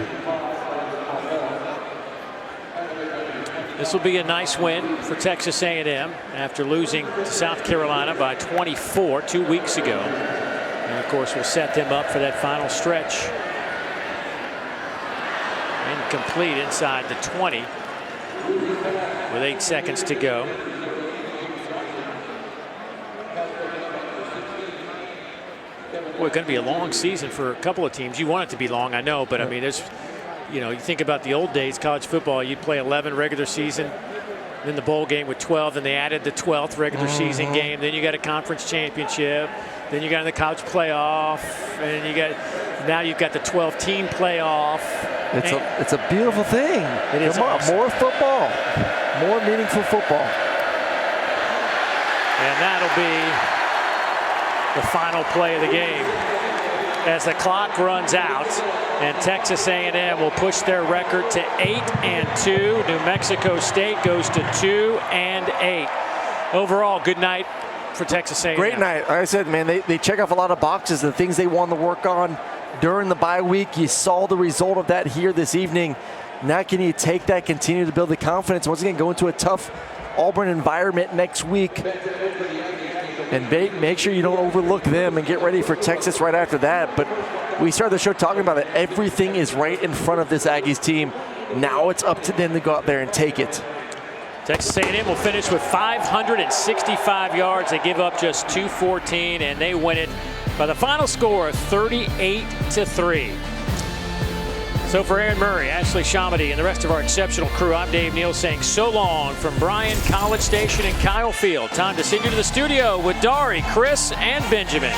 This will be a nice win for Texas A&M after losing to South Carolina by 24 2 weeks ago. And of course, we'll set them up for that final stretch. Incomplete inside the 20 with 8 seconds to go. Boy, it's going to be a long season for a couple of teams. You want it to be long, I know, but I mean, there's, you know, you think about the old days, college football, you'd play 11 regular season, then the bowl game with 12, and they added the 12th regular season game. Then you got a conference championship, then you got in the college playoff, and now you've got the 12-team playoff. It's a beautiful thing. It is awesome. More football, more meaningful football. And that'll be the final play of the game as the clock runs out, and Texas A&M will push their record to 8-2. New Mexico State goes to 2-8. Overall, good night for Texas A&M. Great night. Like I said, man, they check off a lot of boxes, the things they wanted to work on during the bye week. You saw the result of that here this evening. Now can you take that, continue to build the confidence, once again go into a tough Auburn environment next week, and make sure you don't overlook them and get ready for Texas right after that. But we started the show talking about it. Everything is right in front of this Aggies team. Now it's up to them to go out there and take it. Texas A&M will finish with 565 yards. They give up just 214, and they win it by the final score of 38-3. So for Aaron Murray, Ashley Shamady, and the rest of our exceptional crew, I'm Dave Neal saying so long from Bryan, College Station, and Kyle Field. Time to send you to the studio with Dari, Chris, and Benjamin.